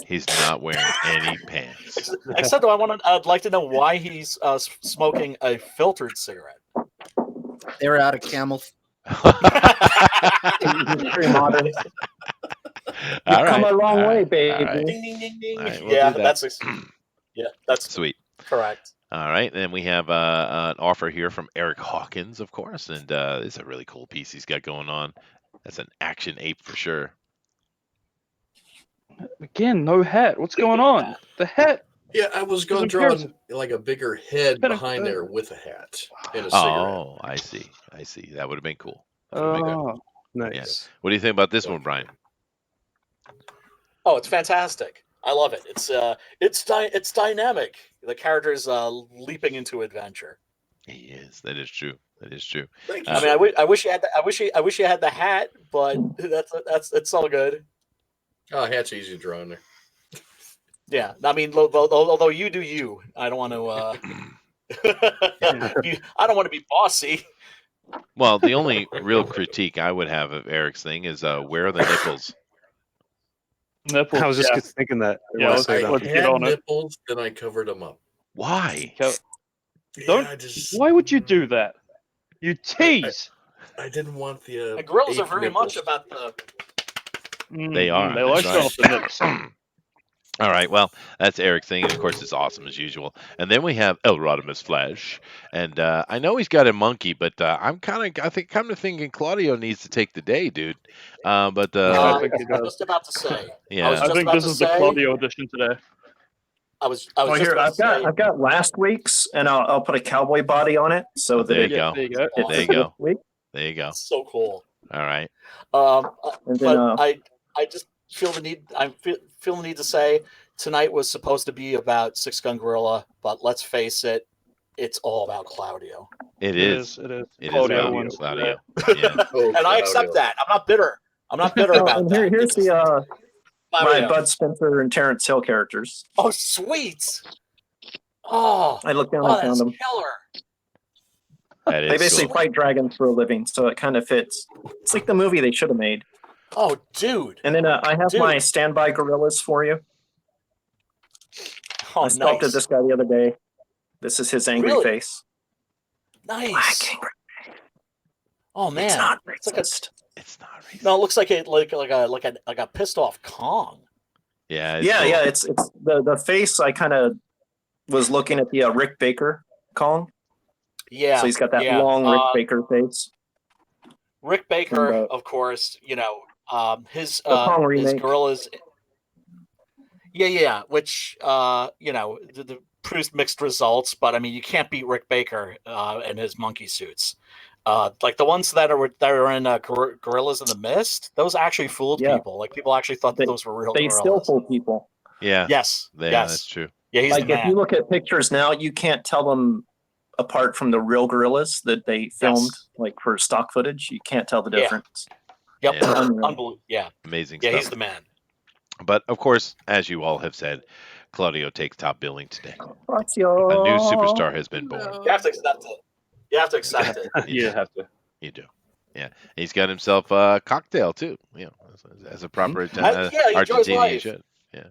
He's not wearing any pants. Except I'd like to know why he's smoking a filtered cigarette. They were out of Camels. Very modern. All Come right, a long all way, right, baby. all right. Ding ding ding ding. All right, we'll Yeah, do that. that's Sweet. correct. All right, then we have an offer here from Eric Hawkins, of course, and it's a really cool piece he's got going on. That's an action ape for sure. Again, no hat. What's going on? The hat. Yeah, I was going to Doesn't draw like a bigger head Kinda- behind there with a hat and a cigarette. Oh, I see. That would have been cool. That would've been good. Oh, Nice. What do you think about this one, Brian? Oh, it's fantastic. I love it. It's dynamic. The character's leaping into adventure. He is. That is true. Thank you. I mean, I wish you had I wish you had the hat, but it's all good. Oh, hat's easy to draw in there. Yeah, I mean, although you do you, I don't want to. I don't want to be bossy. Well, the only real critique I would have of Eric's thing is where are the nipples? nipples. I was just yeah. thinking that. Yeah, When I say I that. let's get had on it. nipples, then I covered them up. Why? Don't- Yeah, I just Why would you do that? You tease. I didn't want the. The gorillas are ape very nipples. much about the. They are. They like That's showing right. off the nips. All right. Well, that's Eric's thing, and of course, it's awesome as usual. And then we have El Rodimus Flash, and I know he's got a monkey, but I'm kind of thinking Claudio needs to take the day, dude. But I think he I was does. just about to say. yeah. I was I just think about this to is the say- Claudio edition today. I was Well, just here about to say. I've got last week's, and I'll put a cowboy body on it so that There it you go. There you go. fits There you this go. week. There you go. That's so cool. All right. And then But I just feel the need. I feel the need to say tonight was supposed to be about Six Gun Gorilla, but let's face it, it's all about Claudio, It is. It is. It is Claudio Claudio. wins Claudio. today. Yeah. Oh, and I accept Claudio. that. I'm not bitter. I'm not bitter Oh, about and that. here's It's the my Claudio. Bud Spencer and Terrence Hill characters. Oh, sweet. Oh, I looked down oh, and found that's them. killer. That They is basically cool. fight dragons for a living, so it kind of fits. It's like the movie they should have made. Oh, dude. And then I have Dude. my standby gorillas for you. Oh, I sculpted nice. this guy the other day. This is his angry Really? face. Nice. Black angry. Oh man, It's not It's like a- racist. It's not racist. no, it looks like a pissed off Kong. Yeah. It's Yeah, cool. yeah. It's the face. I kind of was looking at the Rick Baker Kong. Yeah. So he's got that yeah. long Rick Baker face. Rick Baker, And, of course, his Kong his remake. gorillas. Yeah, which the produced mixed results, but I mean you can't beat Rick Baker and his monkey suits. Like the ones that are in Gorillas in the Mist, those actually fooled Yeah. people. Like people actually thought that those were real They gorillas. still fool people. Yeah. Yes. Yeah, yes. that's true. Yeah, he's Like the if man. you look at pictures now, you can't tell them apart from the real gorillas that they filmed, like for stock footage. You can't tell the Yeah. difference. Yep. Yeah. Unbelievable. Yeah. Amazing Yeah, stuff. he's the man. But of course, as you all have said, Claudio takes top billing today. Gracio. A new superstar has been born. You have to accept it. You have to accept it. You have to. You do. Yeah. He's got himself a cocktail too. You know, as a proper Yeah, he enjoys Argentinian life. should. Yeah.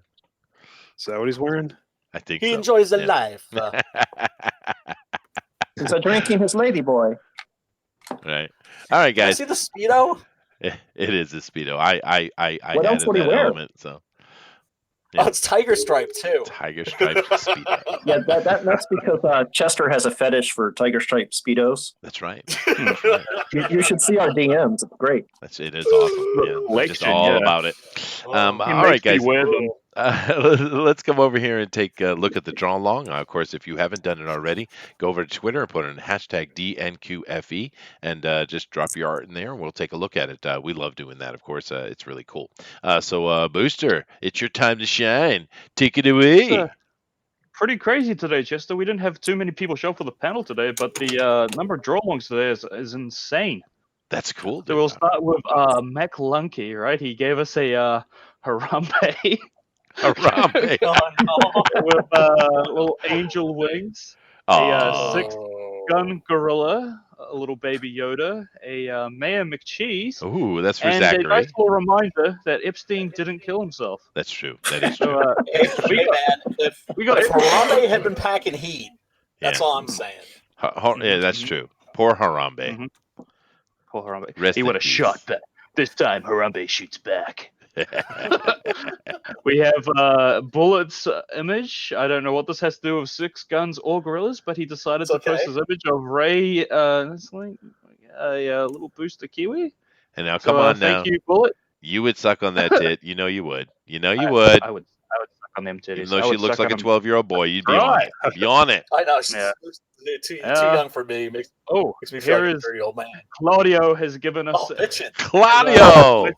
Is that what he's wearing? I think He so. enjoys the Yeah. life. He's drinking his lady boy. Right. All right, You guys. see the Speedo? It is a Speedo. I What else added would he that wear? element. So Yeah. Oh, it's Tiger Stripe too. Tiger Stripe Speedo. Yeah, that's because Chester has a fetish for tiger stripe speedos. That's right. You should see our DMs. It's great. It is awesome. Yeah, we're just Collection, all yeah. about it. He All right, makes me guys. wear them. Let's come over here and take a look at the draw along. Of course, if you haven't done it already, go over to Twitter and put in hashtag DNQFE and just drop your art in there, and we'll take a look at it. We love doing that, of course. It's really cool. So, Booster, it's your time to shine. Take it away. Pretty crazy today, Chester. We didn't have too many people show up for the panel today, but the number of draw-alongs today is insane. That's cool. So we'll start with Mac Lunky, right? He gave us a Harambe Harambe. with little angel wings, a Aw. 6-gun gorilla, a little baby Yoda, a Mayor McCheese, Ooh, that's for and a Zachary. nice little reminder that Epstein didn't kill himself. That's true. That is So true. Hey, man, if Harambe had been packing heat, that's Yeah. all I'm saying. Yeah, that's true. Poor Harambe. Mhm. Poor Harambe. Rest He in would have peace. shot back. This time, Harambe shoots back. We have Bullet's image. I don't know what this has to do with 6 guns or gorillas, but he decided It's to post okay. his image of Ray, that's like a little booster kiwi. And now, So, come on now. thank you, Bullet. You would suck on that tit. You know you would. You know you would. I would suck on them titties. Even though I she would looks suck like a on 'em. 12-year-old boy, you'd be on it. Right. Be on it. I know. She's Yeah. too young for me. Makes Oh, me feel here like a is 30-year-old man. Claudio has given us. Oh, bitchin'. Claudio!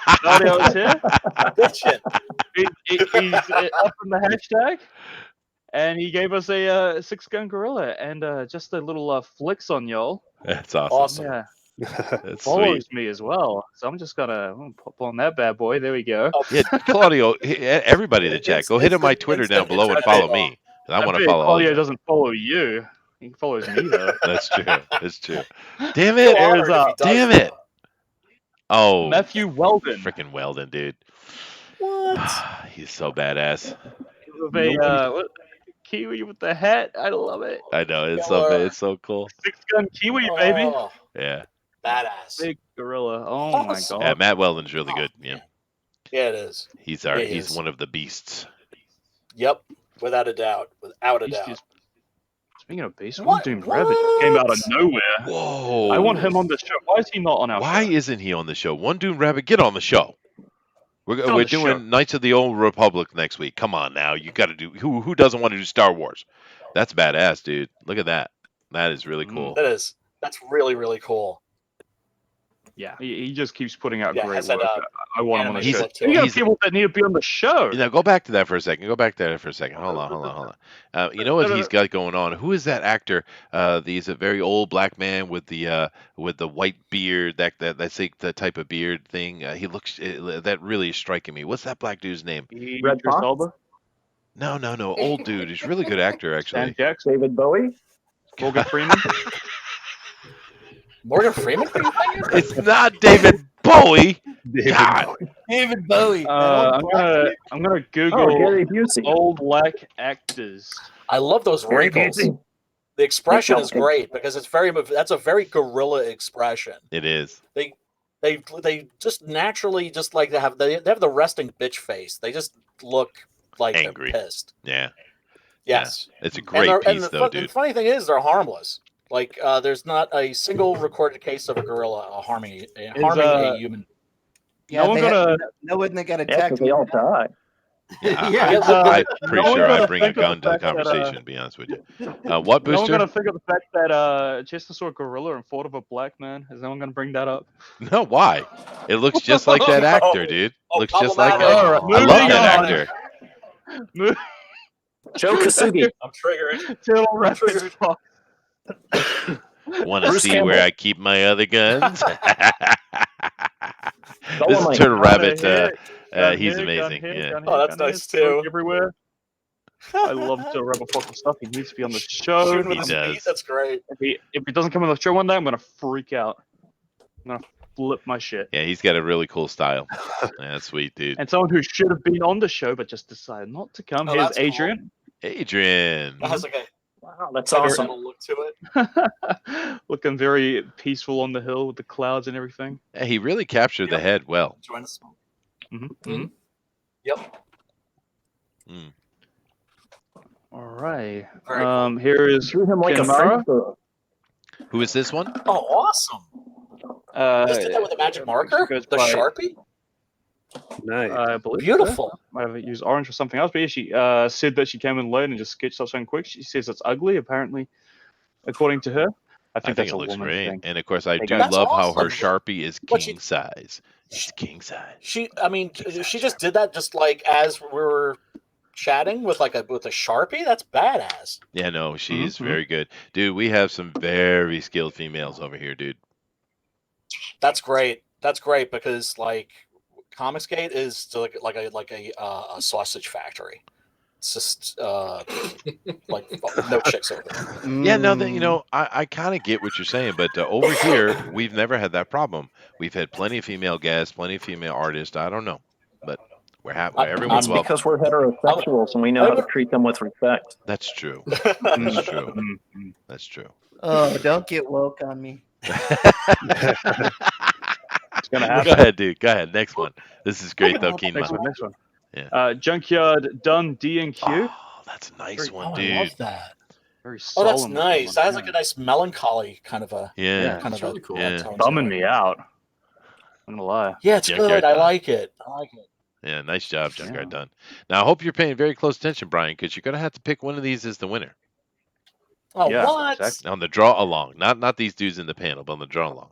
Claudio's here. Bitchin'. He's up in the hashtag, and he gave us a 6-gun gorilla and just a little flicks on y'all. That's awesome. Awesome. Yeah, That's follows sweet. me as well. So I'm just gonna pop on that bad boy. There we go. Oh, Yeah, Claudio, everybody in the chat, go hit on my Twitter down below and follow me. I want to follow all Claudio you. doesn't follow you. He follows me though. That's true. That's true. Damn feel it. honored if he does, Damn though. it. Oh, Matthew Weldon freaking Weldon, dude. What? He's so badass. with a kiwi with the hat. I love it. I know. It's Killer. so cool. 6-gun kiwi, baby. Oh, Yeah. badass. Big gorilla. Oh Awesome. my Yeah, god. Matt Weldon's really good. Yeah. Yeah, it is. He's Yeah, he he's is. one of the beasts. Yep, without a doubt. Without a He's doubt. just- Speaking of beasts, What? One Doomed Rabbit just came out of What? nowhere. Whoa. I want him on the show. Why is he not on our Why show? isn't he on the show? One Doomed Rabbit, get on the show. on We're the doing show. Knights of the Old Republic next week. Come on now. You got to do. Who doesn't want to do Star Wars? That's badass, dude. Look at that. That is really cool. That is. That's really, really cool. Yeah, he just keeps putting out Yeah, great has that, work. I want him on the animation show. look to We it. got He's- people that need to be on the show. Now go back to that for a second. Hold on. You know what he's got going on? Who is that actor? He's a very old black man with the white beard. That's like the type of beard thing. He looks that really is striking me. What's that black dude's name? Red Idris Fox? Elba, No, old dude. He's a really good actor Stan actually. Jackson, David Bowie. Morgan Freeman. Morgan Freeman? It's not David Bowie. God. David Bowie. I'm gonna Oh, Google Gary Busey. old black actors. I love those Gary wrinkles. Busey. The expression Like, is great because that's a very gorilla expression. It is. They just naturally just like they have the resting bitch face. They just look like Angry. they're pissed. Yeah. Yes. It's a great piece though, the dude. funny thing is they're harmless. Like there's not a single recorded case of a gorilla harming a human. Yeah, No one got no one that got Yeah, attacked. because they all die. Yeah, Yeah. I'm pretty no sure one I got bring a think of gun to the fact that, conversation, to be honest with you. What, No one Booster? gonna think of the fact that Chester saw a gorilla and fought of a black man. Is no one gonna bring that up? No, why? It looks just like that actor, dude. Oh, Looks just like problematic. him. All right, I love moving that on. actor. Joe Kasugi. I'm triggering. Turtle Rapid triggered. Fox. Want to Bruce see Campbell. where I keep my other guns? This is Dolomite. Turtle Rabbit. Gun He's here, amazing. Gun here, Yeah. gun Oh, here, that's gun here, nice smoke too. everywhere. I love Turtle Rapid Fox stuff. He needs to be on the show. Shooting with he his does. feet. That's great. If he doesn't come on the show one day, I'm gonna freak out. I'm gonna flip my shit. Yeah, he's got a really cool style. Yeah, that's sweet, dude. And someone who should have been on the show but just decided not to come. Oh, Here's that's cool. Adrian. Adrian. That has like a Wow, that's like a awesome. rebel look to it. Looking very peaceful on the hill with the clouds and everything. Yeah, he really captured the Yep. head well. Join us. Mm-hmm. Yep. Mm. All right. Very cool. Here is Drew him like a Kenmara. French girl. Who is this one? Oh, awesome. Just did that with a magic marker? goes The by- Sharpie? Nice. I believe so. Beautiful. Might have used orange for something else, but yeah, she said that she came in late and just sketched up something quick. She says it's ugly, apparently, according to her. I think that's it a looks woman great. thing. And of course, I do That's love how her awesome. Sharpie is What king she- size. It's king size. She just did that just like as we were chatting with a Sharpie. That's badass. Yeah, no, she's Mhm. very good. Dude, we have some very skilled females over here, dude. That's great. That's great because like Comicsgate is like a sausage factory. It's just like no chicks over there. Yeah, no, that I kind of get what you're saying, but over here we've never had that problem. We've had plenty of female guests, plenty of female artists. I don't know, but we're happy. Everyone's It's welcome. because we're heterosexuals and we know how to treat them with respect. That's true. That's true. Mm-hmm. That's true. Oh, don't get woke on me. It's gonna happen. Go ahead, dude. Go ahead. Next one. This is great though, Next Keenma. one. Next one. Yeah. Junkyard Done D&Q. Oh, that's a nice Oh, one, I dude. love that. Very Oh, that's solemn nice. looking That has one, like a nice melancholy kind of a Yeah. kind It's of really a cool. Yeah. tone to bumming it. me out. I'm gonna lie. Yeah, it's Junkyard good. I Done. like it. I like it. Yeah, nice job, Junkyard Yeah. Done. Now I hope you're paying very close attention, Brian, because you're gonna have to pick one of these as the winner Oh, Yeah, what? exactly. on the draw along. Not these dudes in the panel, but on the draw along.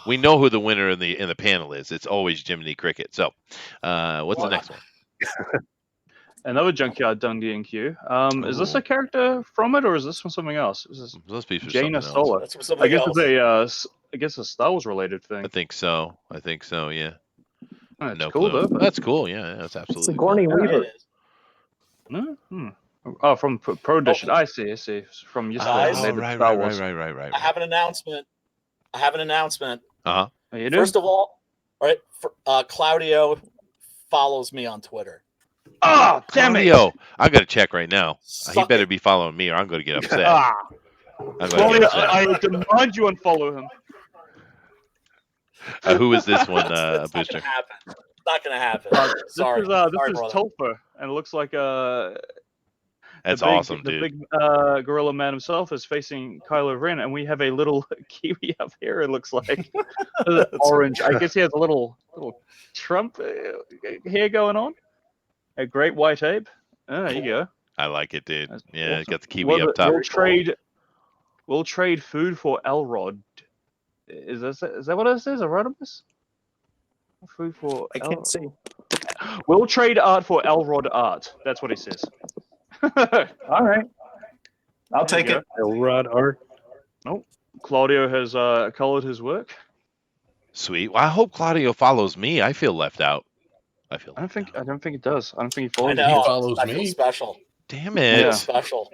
We know who the winner in the panel is. It's always Jiminy Cricket. So, what's the next one? Another Junkyard Done D&Q. Is this Ooh. a character from it, or is this from something else? This is Let's be for Jaina something else. Sola. That's I something guess else. it's a Star Wars related thing. I think so. Yeah. That's No cool clue. though. That's cool. Yeah, that's absolutely Sigourney cool. Weaver. It is. Hmm. Oh, from Pro Edition. I see. From yesterday. Guys. when they did right, Star right, Wars. right. I have an announcement. Uh-huh. Oh, you do? First of all right, Claudio follows me on Twitter. Oh, damn it! Claudio, I got to check right now. He Suck better it. be following me, or I'm going to get upset. Ah, I'm going to Claudia, get upset. I demand you unfollow him. Who is this one, It's Booster? not gonna happen. It's not gonna happen. Sorry. This Sorry, is brother. Topher, and it looks like That's the big, awesome, the dude. big gorilla man himself is facing Kylo Ren, and we have a little Kiwi up here. It looks like orange. I guess he has a little Trump hair going on. A great white ape. Oh, there you go. I like it, dude. That's Yeah, awesome. got the kiwi up top. We'll trade food for Elrod. Is that what it says? Erodimus? Food for I can't see. We'll trade art for Elrod art. That's what he says. All right. I'll take you it. Elrod art. Claudio has colored his work. Sweet. Well, I hope Claudio follows me. I feel left out. I I don't think it does. I don't think he follows I you. know. follows I me. feel special. Damn I it. feel Yeah. special.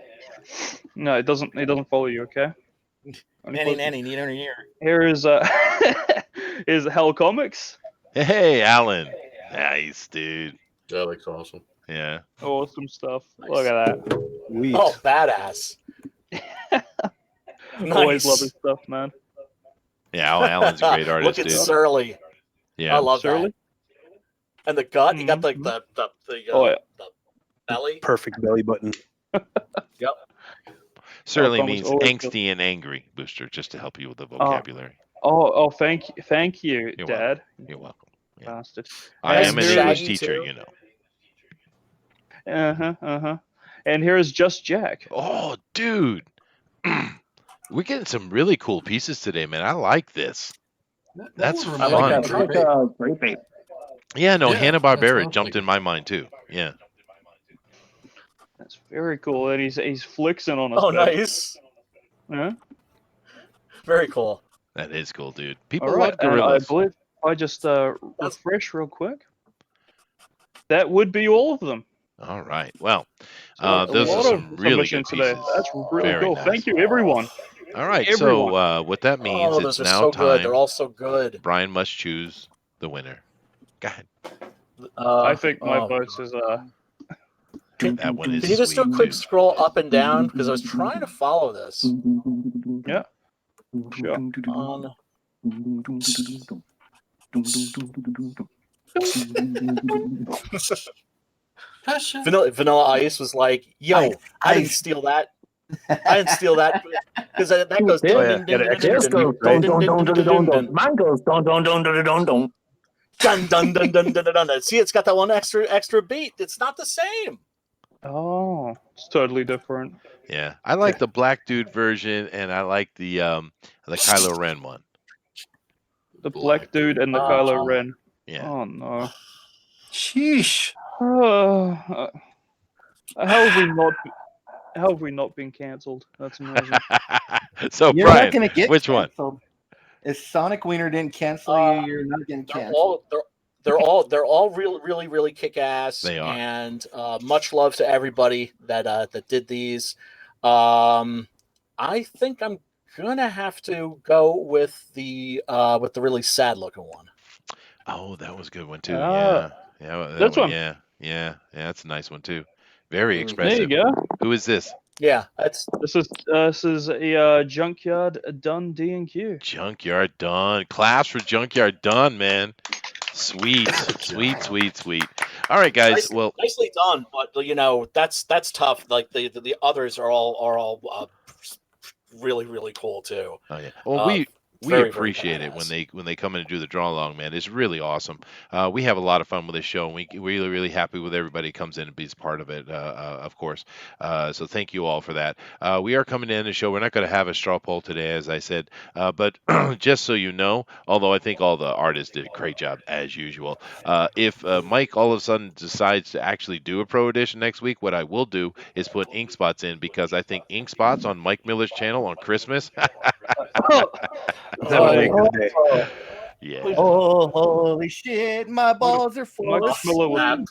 No, it doesn't. It doesn't follow you. Okay. Only follows- Nanny, near near. Here is is Hell Comics. Hey, Alan. Nice, dude. That looks awesome. Yeah. Awesome stuff. Look at that. Sweet. Oh, badass. Always love Nice. his stuff, man. Yeah, Alan's a great artist, Look at dude. Surly. I Yeah. love Surly? that. And the gut, you got Mhm. the belly. Perfect belly button. Certainly Alphonse means always angsty and angry, Booster, just to help you with the vocabulary. Oh, thank you, You're Dad. You're welcome. Yeah. Bastard. I Nice am an shaggy English teacher, too. you know. And here is Just Jack. Oh, dude. We're getting some really cool pieces today, man. I like this. That That's one fun. I like reminds that. me It's of like a grape ape. Yeah, no, Yeah, that's what I Hanna-Barbera was jumped in thinking. my mind too. Yeah. That's very cool. And he's flexing on us. Oh, baby. nice. Yeah. Very cool. That is cool, dude. People All right, love and I gorillas. believe I just refresh real quick. That would be all of them. All right. Well, So those a are lot of some really good submissions today. pieces. That's really Very cool. nice. Thank you, everyone. All right. Everyone. So what that means, Oh, it's those are now so good. They're time. all so good. Brian must choose the winner. Go ahead. I think my oh. vote is That one is Can you just do a sweet, quick too. scroll up and down? Because I was trying to follow this. yeah. Sure. On... Vanilla Ice was like, "Yo, I didn't steal that. I didn't steal that because that goes Oh, yeah. ding ding Gotta ding extra ding beep, right? ding ding ding ding ding Mine goes dun dun dun dun dun dun. dun dun dun dun dun dun dun. See, it's got that one extra beat. It's not the same. Oh, it's totally different. Yeah. I like the black dude version, and I like the Kylo Ren one. The black dude and the Kylo Ren. Yeah. Oh no. Sheesh. How have we not been cancelled? That's amazing. So, You're not Brian, gonna get which one? canceled. If Sonic Wiener didn't cancel you, you're not getting canceled. They're all really kick ass. They are. And much love to everybody that did these. I think I'm gonna have to go with the really sad looking one. Oh, that was a good one too. Ah, Yeah, this one. Yeah, that's a nice one too. Very There you expressive. There you go. Who is this? Yeah, that's This is a Junkyard done D&Q. Junkyard Done. Class for Junkyard Done, man. Sweet, sweet. All right, guys. Well, nicely done, but you know that's tough. Like the others are all really cool too. oh yeah. Well, we very appreciate it badass. when they come in and do the draw along, man. It's really awesome. We have a lot of fun with this show, and we're really happy with everybody who comes in and be part of it, of course. So thank you all for that. We are coming to end the show. We're not going to have a straw poll today, as I said, but just so you know, although I think all the artists did a great job as usual. If Mike all of a sudden decides to actually do a pro edition next week, what I will do is put ink spots in, because I think ink spots on Mike Miller's channel on Christmas. That would make his day. Yeah. Oh, holy shit! My balls are full Mike of Miller would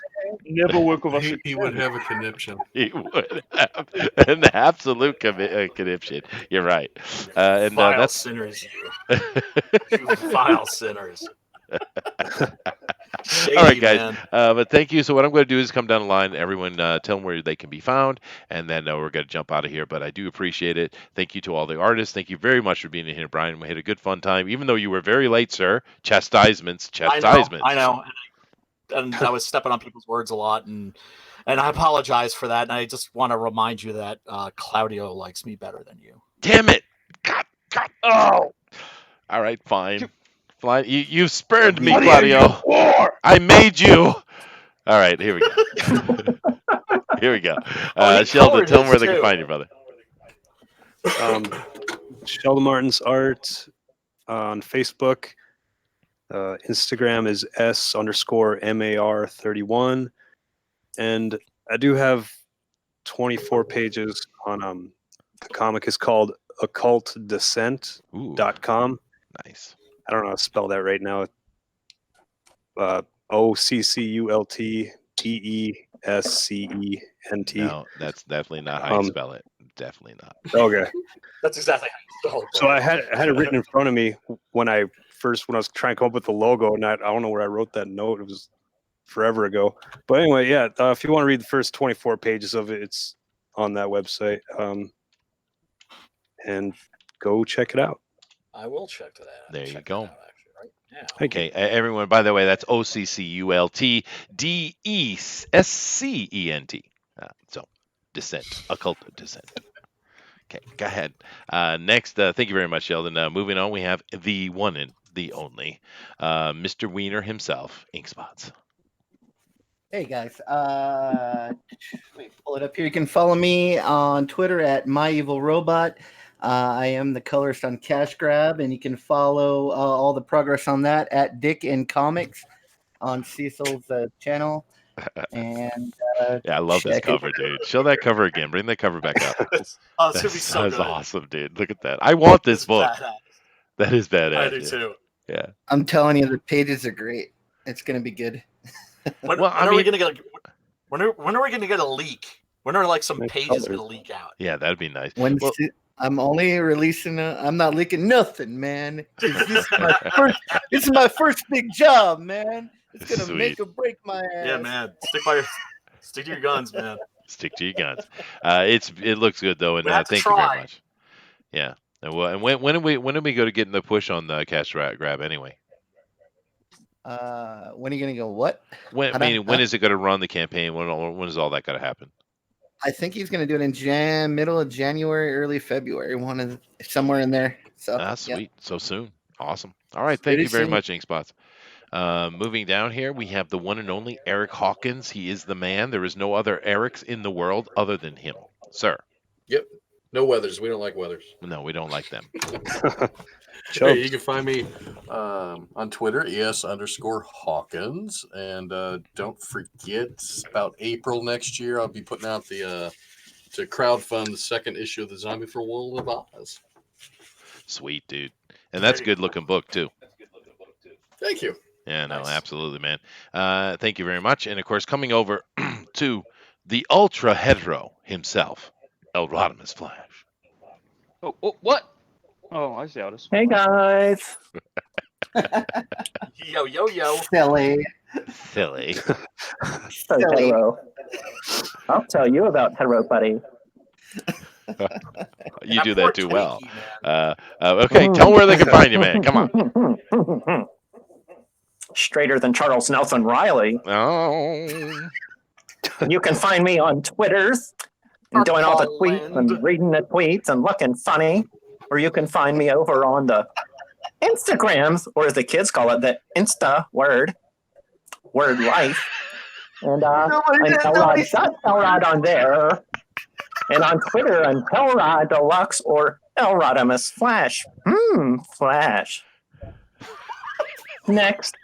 never work with us. He would have a conniption. He would have an absolute conniption. You're right. And Vile that's sinners, you vile sinners. Shady, all right, guys. man. But thank you. So what I'm going to do is come down the line. Everyone, tell them where they can be found, and then we're going to jump out of here. But I do appreciate it. Thank you to all the artists. Thank you very much for being in here, Brian. We had a good fun time, even though you were very late, sir. Chastisements. I know. And I was stepping on people's words a lot, and I apologize for that. And I just want to remind you that Claudio likes me better than you. Damn it! God. Oh. All right, fine. You spurned me, Claudio. I made you. All right, here we go. Here we go. Sheldon, tell them where they can find you, brother. Sheldon Martin's art on Facebook. Instagram is S_MAR31. And I do have 24 pages on the comic is called occultdescent.com. Nice. I don't know how to spell that right now. OCCULTDESCENT. No, that's definitely not how you spell it. Definitely not. Okay. That's exactly how you spell it. So I had it written in front of me when I was trying to come up with the logo, and I don't know where I wrote that note. It was forever ago. But anyway, yeah, if you want to read the first 24 pages of it, it's on that website. And go check it out. I will check that out. There you go. Okay, everyone, by the way, that's OCCULTDESCENT. So, descent, occult descent. Okay, go ahead. Next, thank you very much, Sheldon. Moving on, we have the one and the only Mr. Wiener himself, Ink Spots. Hey guys, let me pull it up here. You can follow me on Twitter at MyEvilRobot. I am the colorist on Cash Grab, and you can follow all the progress on that at Dick in Comics. on Cecil's channel, and Yeah, I love this check it. cover, dude. Show that cover again. Bring that cover back up. It's gonna be That's, so that's good. awesome, dude. Look at that. I want this It's book. badass. That is badass. I do dude. too. Yeah. I'm telling you, the pages are great. It's gonna be good. When, Well, when I are we mean- gonna get? When are we gonna get a leak? When are like some Nice pages colors. gonna leak out? Yeah, that'd be nice. When Well- I'm only releasing, I'm not leaking nothing, man. 'Cause this is my first big job, man. It's gonna make Sweet. or break my ass. Yeah, man. Stick to your guns, man. Stick to your guns. It looks good though, and We have to thank you very try. much. Yeah. And when do we go to getting the push on the cash grab anyway? When are you gonna go? What? When when is it going to run the campaign? When is all that going to happen? I think he's gonna do it in middle of January, early February, somewhere in there. So Ah, yeah. sweet. So soon. Awesome. All right. Thank Pretty you very soon. much, Inkspots. Moving down here, we have the one and only Eric Hawkins. He is the man. There is no other Erics in the world other than him, sir. Yep. No weathers. We don't like weathers. No, we don't like them. Hey, you can find me on Twitter, ES_Hawkins. And don't forget, about April next year, I'll be putting out to crowdfund the second issue of the Zombie for World of Oz. Sweet, dude. And that's a good looking book, too. Thank you. Yeah, no, Nice. absolutely, man. Thank you very much. And of course, coming over to the ultra hetero himself, El Rodimus Flash. Oh, what? Oh, I see how it is. Hey guys. Yo. Silly. Silly. So Silly. hetero. I'll tell you about hetero buddy. You That do poor that too well. Twinkie, man. Okay, tell them where they can find you, man. Come on. Straighter than Charles Nelson Riley. Oh. You can find me on Twitters and doing all the tweets Holland. and reading the tweets and looking funny. Or you can find me over on the Instagrams, or as the kids call it, the Insta word life. And I'm Elrod on there. And on Twitter, I'm Elrod Deluxe or Elrodimus Flash. Flash. Next.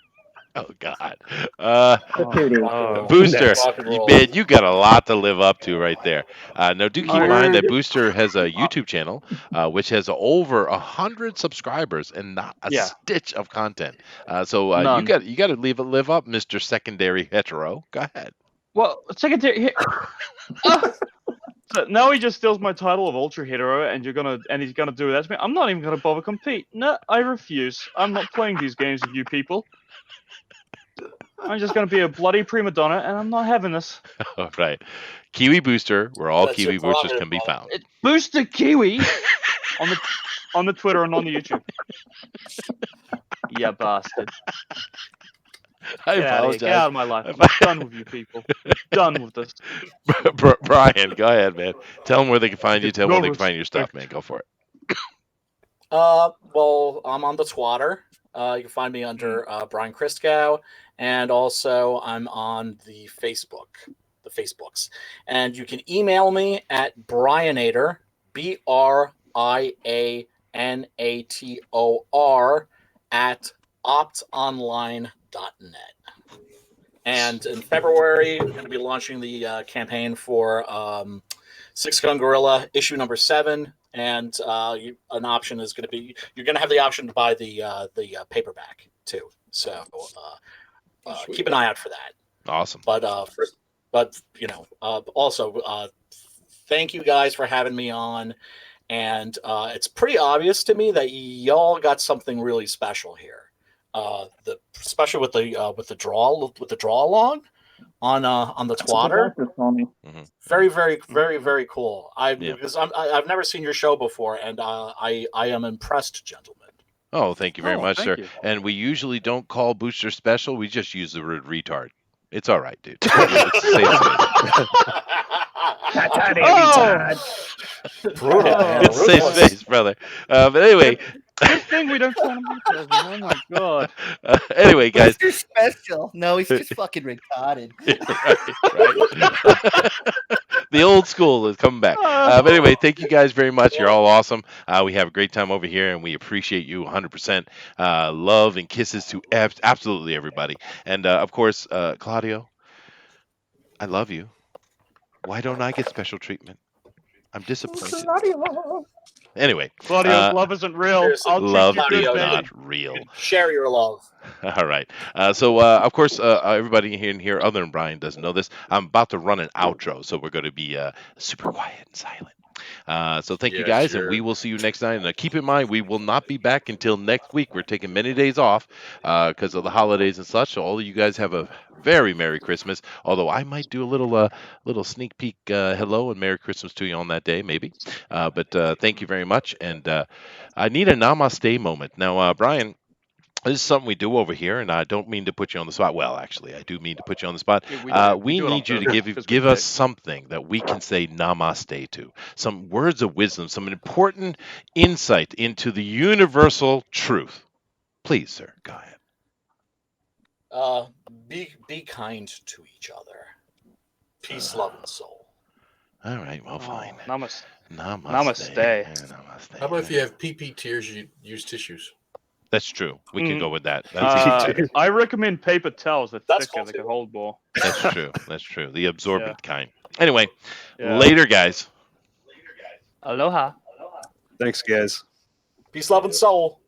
Oh God. Patootie. Booster, Rock and roll. man, you got a lot to live up to right there. Now, do keep in mind that Booster has a YouTube channel, which has over 100 subscribers and not a stitch of content. So you None. got to live up, Mr. Secondary Hetero. Go ahead. Well, secondary. So now he just steals my title of ultra hero, and he's gonna do that to me. I'm not even gonna bother compete. No, I refuse. I'm not playing these games with you people. I'm just gonna be a bloody prima donna, and I'm not having this. All right. Kiwi Booster, where all That's Kiwi your Boosters prerogative, can be Bob. found. It's Booster Kiwi on the Twitter and on the YouTube. Yeah, bastard. I Get out of here. Get out apologize. of my life. I'm done with you people. I'm done with this. Brian, go ahead, man. Tell them where they can find you. Tell them where they can find your stuff, man. Go for it. Well, I'm on the Twatter. You can find me under Brian Christgau, and also I'm on the Facebooks. And you can email me at Brianator, BRIANATOR at optonline.net. And in February, I'm going to be launching the campaign for Six Gun Gorilla issue number 7. And an option is going to be you're going to have the option to buy the paperback too. So keep an eye out for that. Awesome. But also thank you guys for having me on. And it's pretty obvious to me that y'all got something really special here. Especially with the draw along on the Twatter. Very, very, very, very cool. Because I've never seen your show before, and I am impressed, gentlemen. Oh, thank you very much, thank sir. you. And we usually don't call Booster special. We just use the word retard. It's all right, dude. It's a safe space. Brutal, man. It's a safe space, brother. But anyway, Good thing we don't call him retard. Oh my god. anyway, guys. Mr. Special. No, he's just fucking retarded. Right. The old school is coming back. But anyway, thank you guys very much. You're all awesome. We have a great time over here, and we appreciate you 100%. Love and kisses to absolutely everybody. And of course, Claudio, I love you. Why don't I get special treatment? I'm disappointed. Anyway, Claudio's love isn't real. seriously, I'll treat love you good, is baby. not real. share your love. All right. So, of course, everybody in here, other than Brian, doesn't know this. I'm about to run an outro, so we're going to be super quiet and silent. So thank you Yeah, guys, and sure. we will see you next time. And keep in mind, we will not be back until next week. We're taking many days off because of the holidays and such. So all of you guys have a very Merry Christmas. Although I might do a little sneak peek hello and Merry Christmas to you on that day, maybe. But thank you very much. And I need a namaste moment. Now, Brian, this is something we do over here, and I don't mean to put you on the spot. Well, actually, I do mean to put you on the spot. Yeah, we do. We We do it on need you to purpose, 'cause we give us did. something that we can say namaste to, some words of wisdom, some important insight into the universal truth. Please, sir, go ahead. Be kind to each other. Peace, love, and soul. All right, well, fine. Namaste. Namaste. Namaste. Yeah, namaste. How about if you have pee tears, you use tissues? That's true. We can go with that. That's I recommend paper towels. They're That's thicker. cool, They too. can hold more. That's true. That's true. The absorbent kind. Anyway, Yeah. later, guys. Aloha. Thanks, guys. Peace, love, and soul.